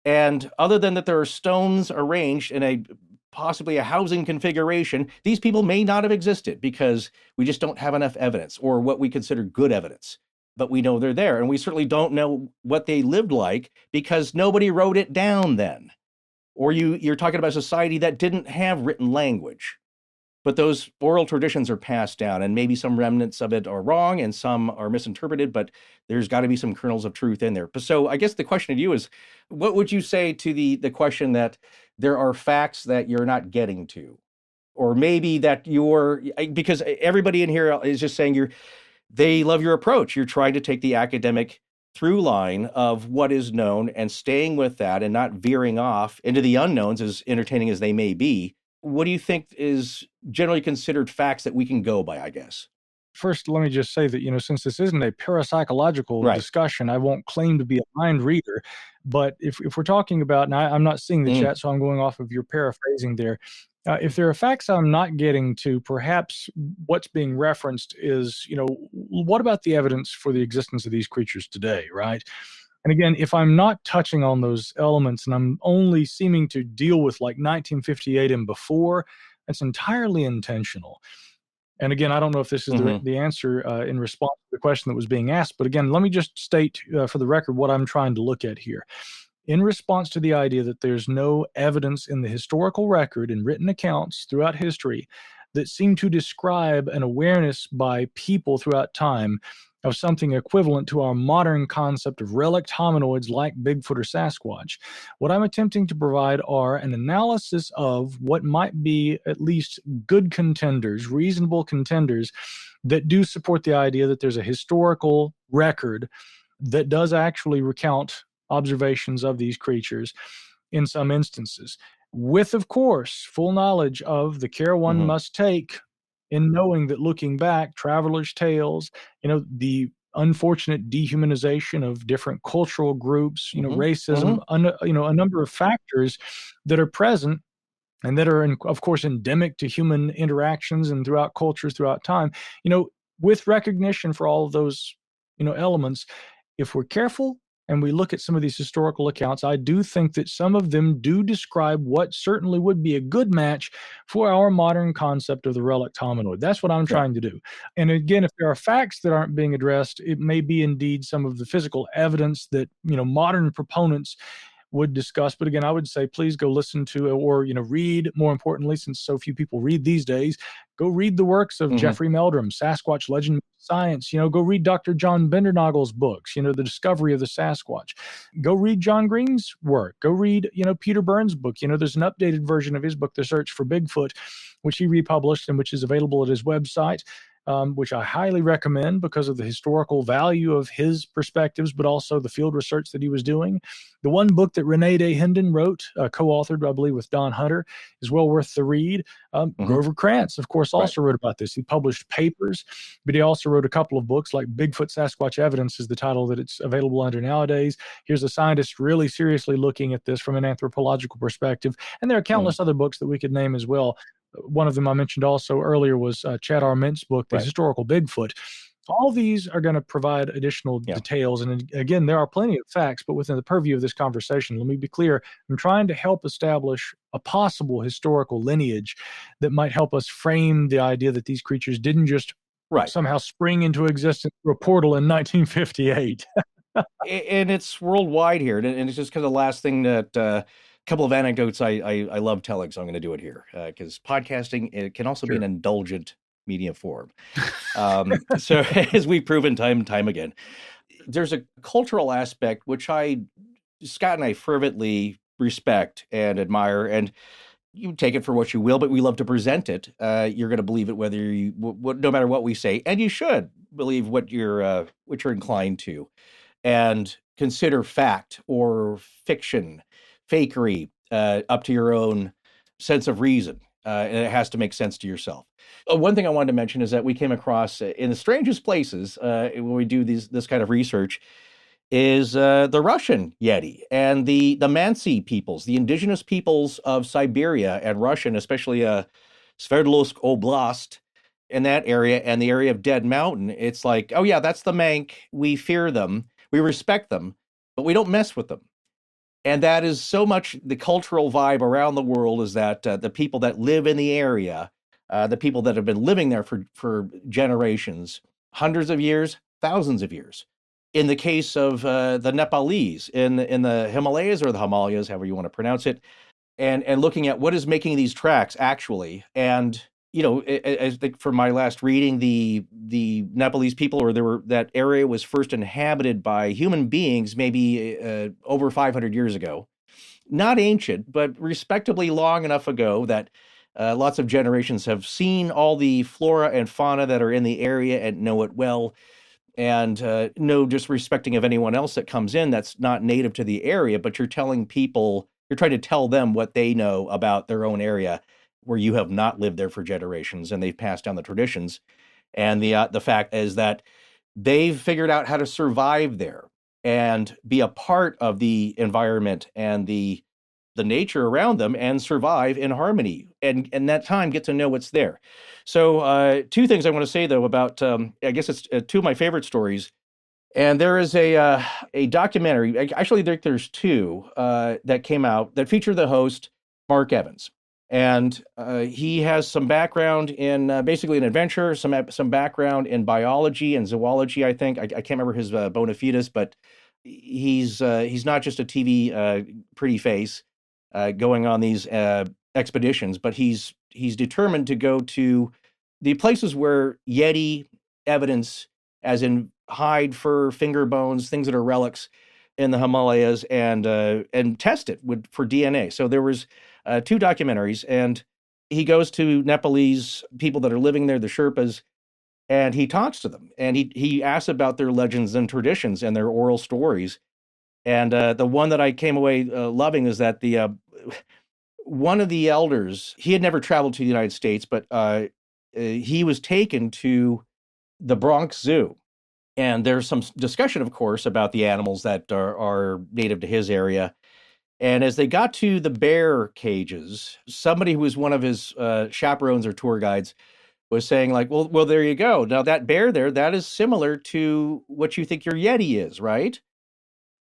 And other than that there are stones arranged in possibly a housing configuration, these people may not have existed because we just don't have enough evidence, or what we consider good evidence. But we know they're there, and we certainly don't know what they lived like because nobody wrote it down then. Or you're talking about a society that didn't have written language, but those oral traditions are passed down, and maybe some remnants of it are wrong and some are misinterpreted, but there's got to be some kernels of truth in there. So I guess the question to you is, what would you say to the question that there are facts that you're not getting to? Or maybe that because everybody in here is just saying they love your approach. You're trying to take the academic through line of what is known and staying with that and not veering off into the unknowns, as entertaining as they may be. What do you think is generally considered facts that we can go by, I guess? First, let me just say that, since this isn't a parapsychological discussion, I won't claim to be a mind reader, But if we're talking about, and I'm not seeing the chat, so I'm going off of your paraphrasing there. If there are facts I'm not getting to, perhaps what's being referenced is, what about the evidence for the existence of these creatures today, right? And again, if I'm not touching on those elements and I'm only seeming to deal with like 1958 and before, that's entirely intentional. And again, I don't know if this is the answer in response to the question that was being asked, but again, let me just state for the record what I'm trying to look at here. In response to the idea that there's no evidence in the historical record and written accounts throughout history that seem to describe an awareness by people throughout time of something equivalent to our modern concept of relict hominoids like Bigfoot or Sasquatch, what I'm attempting to provide are an analysis of what might be at least good contenders, reasonable contenders, that do support the idea that there's a historical record that does actually recount observations of these creatures in some instances, with, of course, full knowledge of the care one must take in knowing that looking back, travelers' tales, the unfortunate dehumanization of different cultural groups, racism, a number of factors that are present and that are, of course, endemic to human interactions and throughout cultures throughout time, with recognition for all of those, elements, if we're careful and we look at some of these historical accounts, I do think that some of them do describe what certainly would be a good match for our modern concept of the relict hominoid. That's what I'm trying to do. And again, if there are facts that aren't being addressed, it may be indeed some of the physical evidence that, modern proponents would discuss. But again, I would say, please go listen to or, read, more importantly, since so few people read these days, go read the works of Jeffrey Meldrum, Sasquatch Legend Science, go read Dr. John Bendernagel's books, The Discovery of the Sasquatch. Go read John Green's work. Go read, Peter Burns' book. There's an updated version of his book, The Search for Bigfoot, which he republished and which is available at his website. Which I highly recommend because of the historical value of his perspectives, but also the field research that he was doing. The one book that Renee Day Hendon wrote, co-authored, I believe, with Don Hunter, is well worth the read. Grover Krantz, of course, also wrote about this. He published papers, but he also wrote a couple of books like Bigfoot Sasquatch Evidence is the title that it's available under nowadays. Here's a scientist really seriously looking at this from an anthropological perspective. And there are countless other books that we could name as well. One of them I mentioned also earlier was Chad Arment's book, The Historical Bigfoot. All these are going to provide additional details. And again, there are plenty of facts, but within the purview of this conversation, let me be clear, I'm trying to help establish a possible historical lineage that might help us frame the idea that these creatures didn't just somehow spring into existence through a portal in 1958. And it's worldwide here. And it's just kind of the last thing that... couple of anecdotes I love telling, so I'm going to do it here because podcasting, it can also be an indulgent media form. So as we've proven time and time again, there's a cultural aspect which Scott and I fervently respect and admire, and you take it for what you will, but we love to present it. You're going to believe it whether no matter what we say, and you should believe what you're inclined to, and consider fact or fiction, fakery, up to your own sense of reason, and it has to make sense to yourself. One thing I wanted to mention is that we came across in the strangest places when we do this kind of research is the Russian Yeti and the Mansi peoples, the indigenous peoples of Siberia and Russia, and especially Sverdlovsk Oblast in that area and the area of Dead Mountain. It's like, oh yeah, that's the Mank. We fear them, we respect them, but we don't mess with them. And that is so much the cultural vibe around the world is that the people that live in the area, the people that have been living there for generations, hundreds of years, thousands of years. In the case of the Nepalese in the Himalayas or the Himalayas, however you want to pronounce it, and looking at what is making these tracks actually. And, I think from my last reading, the Nepalese people, that area was first inhabited by human beings maybe over 500 years ago. Not ancient, but respectably long enough ago that lots of generations have seen all the flora and fauna that are in the area and know it well. And no disrespecting of anyone else that comes in that's not native to the area, but you're trying to tell them what they know about their own area, where you have not lived there for generations and they've passed down the traditions. And the fact is that they've figured out how to survive there. and be a part of the environment and the nature around them and survive in harmony and that time get to know what's there. So two things I want to say though about I guess it's two of my favorite stories. And there is a documentary. Actually, there's two that came out that feature the host Mark Evans, and he has some background in basically an adventure, some background in biology and zoology. I think I can't remember his bona fides, but he's not just a TV pretty face going on these expeditions, but he's determined to go to the places where Yeti evidence, as in hide, fur, finger bones, things that are relics in the Himalayas, and test it for DNA. So there was two documentaries, and he goes to Nepalese people that are living there, the Sherpas, and he talks to them, and he asks about their legends and traditions and their oral stories. And the one that I came away loving is that the one of the elders, he had never traveled to the United States, but he was taken to the Bronx Zoo. And there's some discussion, of course, about the animals that are native to his area. And as they got to the bear cages, somebody who was one of his chaperones or tour guides was saying, like, well, there you go. Now that bear there, that is similar to what you think your Yeti is, right?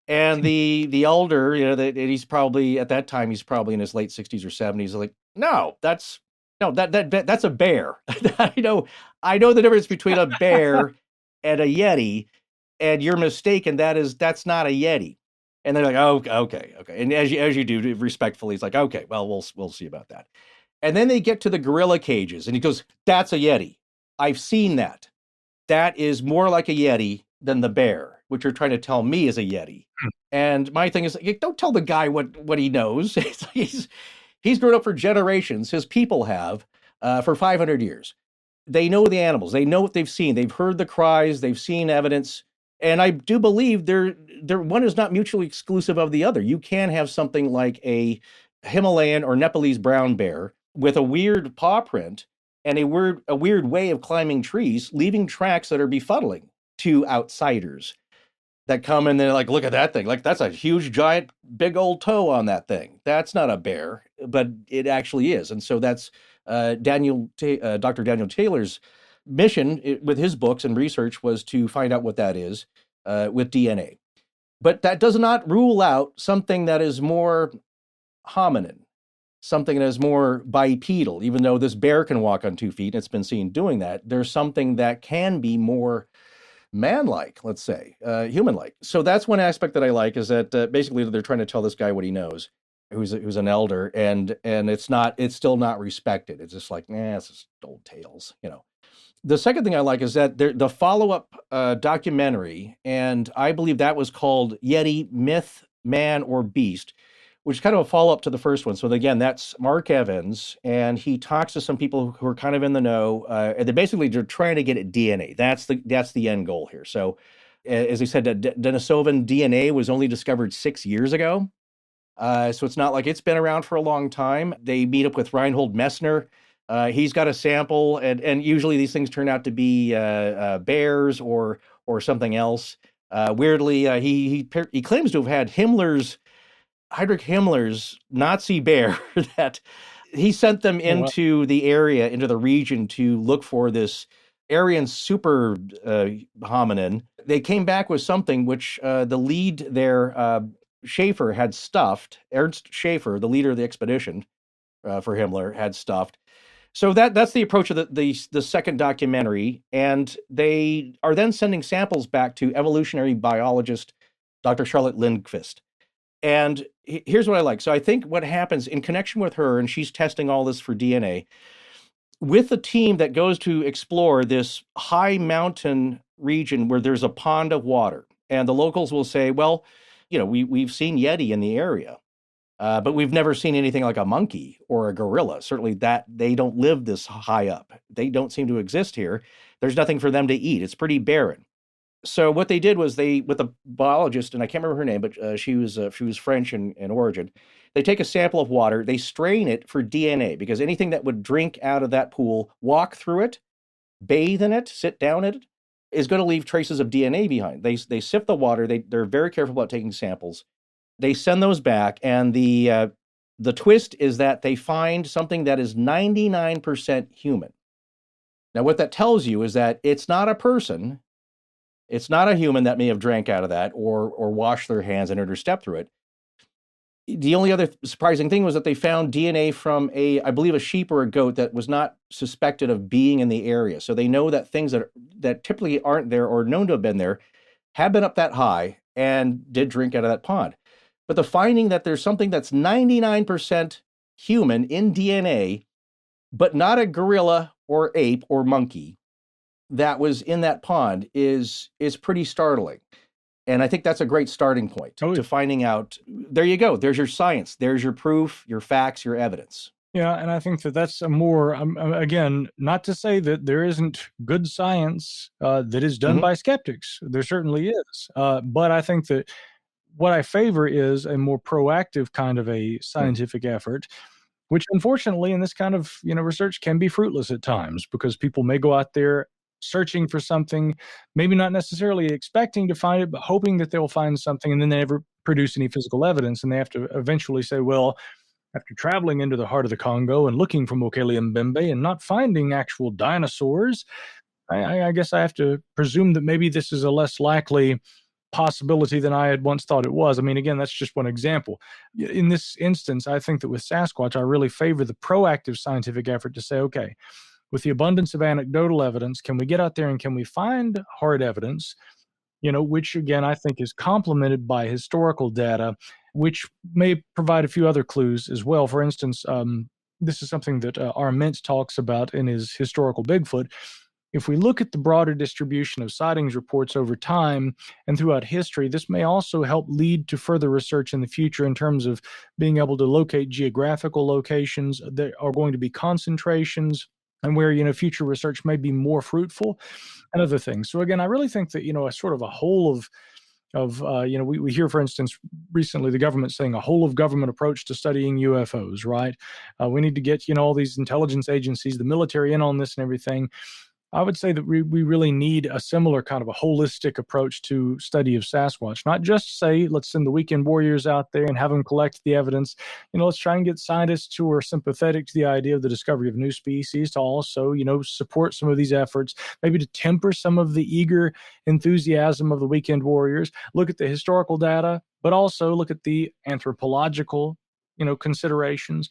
And the elder, that he's probably at that time, he's probably in his late 60s or 70s, like, that's a bear. I know the difference between a bear and a Yeti, and you're mistaken. That's not a Yeti. And they're like, oh, okay. And as you do respectfully, it's like, okay, well, we'll see about that. And then they get to the gorilla cages, and he goes, that's a Yeti. I've seen that. That is more like a Yeti than the bear, which you're trying to tell me is a Yeti. And my thing is, don't tell the guy what he knows. He's grown up for generations. His people have for 500 years. They know the animals. They know what they've seen. They've heard the cries. They've seen evidence. And I do believe one is not mutually exclusive of the other. You can have something like a Himalayan or Nepalese brown bear with a weird paw print and a weird way of climbing trees, leaving tracks that are befuddling to outsiders that come and they're like, look at that thing. Like, that's a huge, giant, big old toe on that thing. That's not a bear, but it actually is. And so that's Dr. Daniel Taylor's mission with his books and research was to find out what that is with DNA. But that does not rule out something that is more hominin, something that is more bipedal. Even though this bear can walk on 2 feet, and it's been seen doing that, there's something that can be more manlike, let's say, human-like. So that's one aspect that I like, is that basically they're trying to tell this guy what he knows, who's an elder, and it's still not respected. It's just like, it's just old tales, The second thing I like is that the follow-up documentary, and I believe that was called Yeti, Myth, Man, or Beast, which is kind of a follow-up to the first one. So again, that's Mark Evans, and he talks to some people who are kind of in the know, and they're trying to get at DNA. That's the end goal here. So as I said, Denisovan DNA was only discovered 6 years ago. So it's not like it's been around for a long time. They meet up with Reinhold Messner. He's got a sample, and usually these things turn out to be bears or something else. Weirdly, he claims to have had Heinrich Himmler's Nazi bear that he sent them into the area, into the region, to look for this Aryan super hominin. They came back with something which the lead there, Schaefer, had stuffed. Ernst Schaefer, the leader of the expedition for Himmler, had stuffed. So that's the approach of the second documentary, and they are then sending samples back to evolutionary biologist Dr. Charlotte Lindqvist. And here's what I like. So I think what happens in connection with her, and she's testing all this for DNA, with the team that goes to explore this high mountain region where there's a pond of water, and the locals will say, well, we've seen Yeti in the area. But we've never seen anything like a monkey or a gorilla. Certainly that they don't live this high up. They don't seem to exist here. There's nothing for them to eat. It's pretty barren. So what they did was with a biologist, and I can't remember her name, but she was French in origin. They take a sample of water, they strain it for DNA, because anything that would drink out of that pool, walk through it, bathe in it, sit down in it, is going to leave traces of DNA behind. They sift the water. They're very careful about taking samples. They send those back, and the twist is that they find something that is 99% human. Now, what that tells you is that it's not a person. It's not a human that may have drank out of that or washed their hands and or stepped through it. The only other surprising thing was that they found DNA from I believe a sheep or a goat that was not suspected of being in the area. So they know that things that typically aren't there or known to have been there have been up that high and did drink out of that pond. But the finding that there's something that's 99% human in DNA, but not a gorilla or ape or monkey that was in that pond is pretty startling. And I think that's a great starting point to finding out. There you go. There's your science. There's your proof, your facts, your evidence. Yeah, and I think that's a more, again, not to say that there isn't good science that is done by skeptics. There certainly is. But I think that what I favor is a more proactive kind of a scientific effort, which unfortunately in this kind of research can be fruitless at times, because people may go out there searching for something, maybe not necessarily expecting to find it, but hoping that they'll find something, and then they never produce any physical evidence, and they have to eventually say, well, after traveling into the heart of the Congo and looking for Mokele Mbembe and not finding actual dinosaurs, I guess I have to presume that maybe this is a less likely possibility than I had once thought it was. I mean, again, that's just one example. In this instance, I think that with Sasquatch, I really favor the proactive scientific effort to say, okay, with the abundance of anecdotal evidence, can we get out there and can we find hard evidence, which again, I think is complemented by historical data, which may provide a few other clues as well. For instance, this is something that Arment talks about in his historical Bigfoot. If we look at the broader distribution of sightings reports over time and throughout history, this may also help lead to further research in the future in terms of being able to locate geographical locations that are going to be concentrations and where, future research may be more fruitful and other things. So again, I really think that, a sort of a whole of we hear, for instance, recently the government saying a whole of government approach to studying UFOs, right? We need to get, all these intelligence agencies, the military in on this and everything. I would say that we really need a similar kind of a holistic approach to study of Sasquatch, not just say, let's send the weekend warriors out there and have them collect the evidence. Let's try and get scientists who are sympathetic to the idea of the discovery of new species to also, support some of these efforts, maybe to temper some of the eager enthusiasm of the weekend warriors, look at the historical data, but also look at the anthropological considerations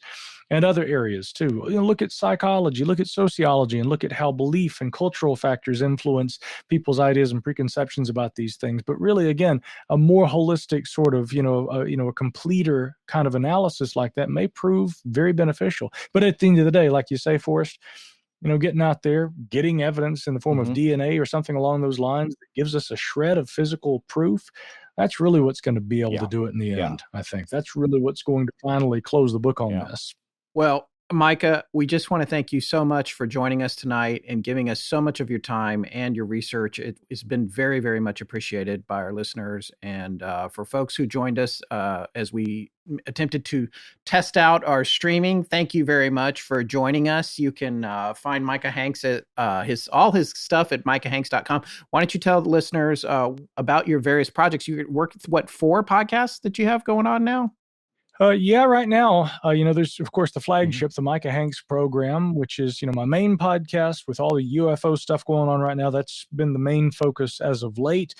and other areas too. Look at psychology, look at sociology, and look at how belief and cultural factors influence people's ideas and preconceptions about these things. But really, again, a more holistic sort of, a completer kind of analysis like that may prove very beneficial. But at the end of the day, like you say, Forrest, getting out there, getting evidence in the form of DNA or something along those lines that gives us a shred of physical proof, that's really what's going to be able to do it in the end, I think. That's really what's going to finally close the book on this. Well, Micah, we just want to thank you so much for joining us tonight and giving us so much of your time and your research. It's been very, very much appreciated by our listeners. And for folks who joined us as we attempted to test out our streaming, thank you very much for joining us. You can find Micah Hanks at all his stuff at micahhanks.com. Why don't you tell the listeners about your various projects? You work with 4 podcasts that you have going on now? Right now, there's, of course, the flagship, the Micah Hanks program, which is, my main podcast with all the UFO stuff going on right now. That's been the main focus as of late.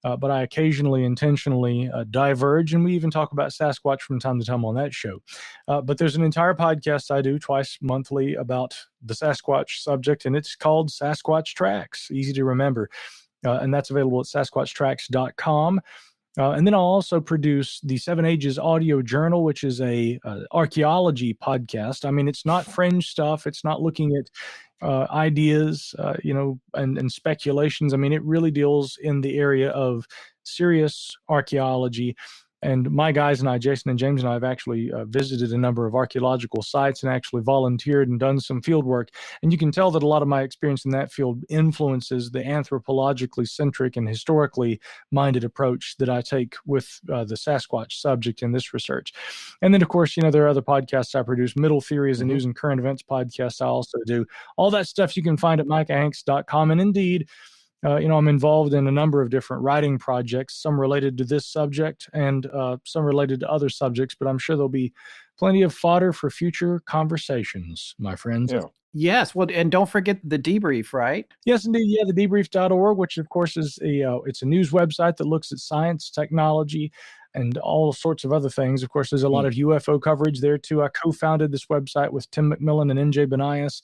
But I occasionally intentionally diverge, and we even talk about Sasquatch from time to time on that show. But there's an entire podcast I do twice monthly about the Sasquatch subject, and it's called Sasquatch Tracks. Easy to remember. And that's available at sasquatchtracks.com. And then I'll also produce the 7 Ages Audio Journal, which is a archaeology podcast. I mean, it's not fringe stuff. It's not looking at ideas, and speculations. I mean, it really deals in the area of serious archaeology. And my guys and I, Jason and James and I, have actually visited a number of archaeological sites and actually volunteered and done some field work. And you can tell that a lot of my experience in that field influences the anthropologically centric and historically minded approach that I take with the Sasquatch subject in this research. And then, of course, there are other podcasts I produce. Middle Theory is a news and current events podcast I also do. All that stuff you can find at micahhanks.com. And indeed, I'm involved in a number of different writing projects, some related to this subject and some related to other subjects, but I'm sure there'll be plenty of fodder for future conversations, my friends. Yeah. Yes. Well, and don't forget the debrief, right? Yes, indeed. Yeah, the debrief.org, which of course is it's a news website that looks at science, technology, and all sorts of other things. Of course, there's a lot of UFO coverage there too. I co-founded this website with Tim McMillan and NJ Benias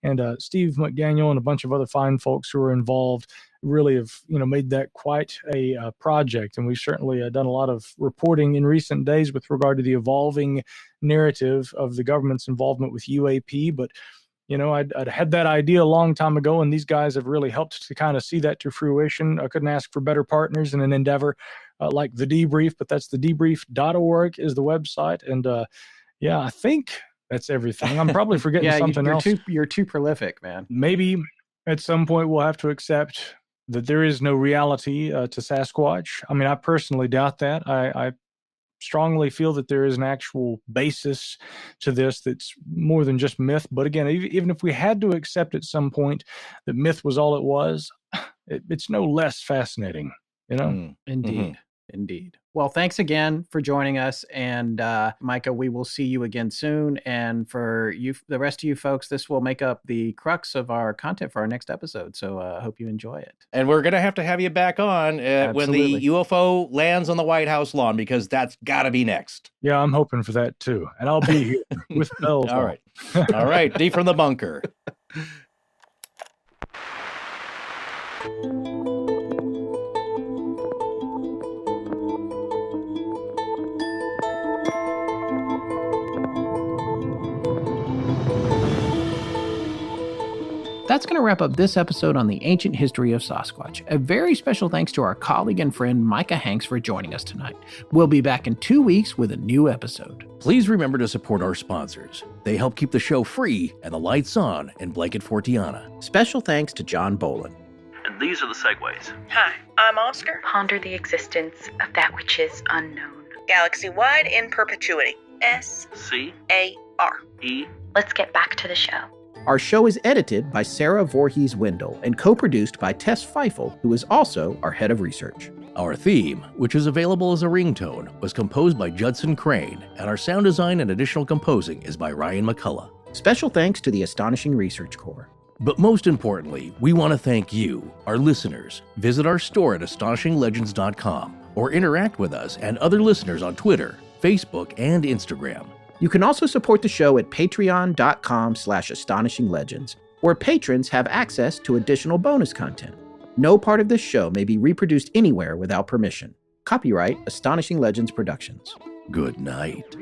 and Steve McDaniel and a bunch of other fine folks who are involved. Really have made that quite a project, and we've certainly done a lot of reporting in recent days with regard to the evolving narrative of the government's involvement with UAP. But I'd had that idea a long time ago, and these guys have really helped to kind of see that to fruition. I couldn't ask for better partners in an endeavor like the debrief, but that's the debrief.org is the website. And I think that's everything. I'm probably forgetting something else. You're too prolific, man. Maybe at some point we'll have to accept that there is no reality to Sasquatch. I mean, I personally doubt that. I strongly feel that there is an actual basis to this that's more than just myth. But again, even if we had to accept at some point that myth was all it was, it's no less fascinating, Indeed. Indeed. Well, thanks again for joining us. And Micah, we will see you again soon. And for you, the rest of you folks, this will make up the crux of our content for our next episode. So I hope you enjoy it. And we're going to have you back on when the UFO lands on the White House lawn, because that's got to be next. Yeah, I'm hoping for that too. And I'll be here with bells. All right. All right. Deep from the bunker. That's going to wrap up this episode on the ancient history of Sasquatch. A very special thanks to our colleague and friend Micah Hanks for joining us tonight. We'll be back in 2 weeks with a new episode. Please remember to support our sponsors. They help keep the show free and the lights on in Blanket Fortiana. Special thanks to John Bolin. And these are the segues. Hi, I'm Oscar. Ponder the existence of that which is unknown. Galaxy-wide in perpetuity. S-A-R. E. Let's get back to the show. Our show is edited by Sarah Voorhees Wendell and co-produced by Tess Feifel, who is also our head of research. Our theme, which is available as a ringtone, was composed by Judson Crane, and our sound design and additional composing is by Ryan McCullough. Special thanks to the Astonishing Research Corps. But most importantly, we want to thank you, our listeners. Visit our store at astonishinglegends.com or interact with us and other listeners on Twitter, Facebook, and Instagram. You can also support the show at patreon.com/astonishinglegends, where patrons have access to additional bonus content. No part of this show may be reproduced anywhere without permission. Copyright Astonishing Legends Productions. Good night.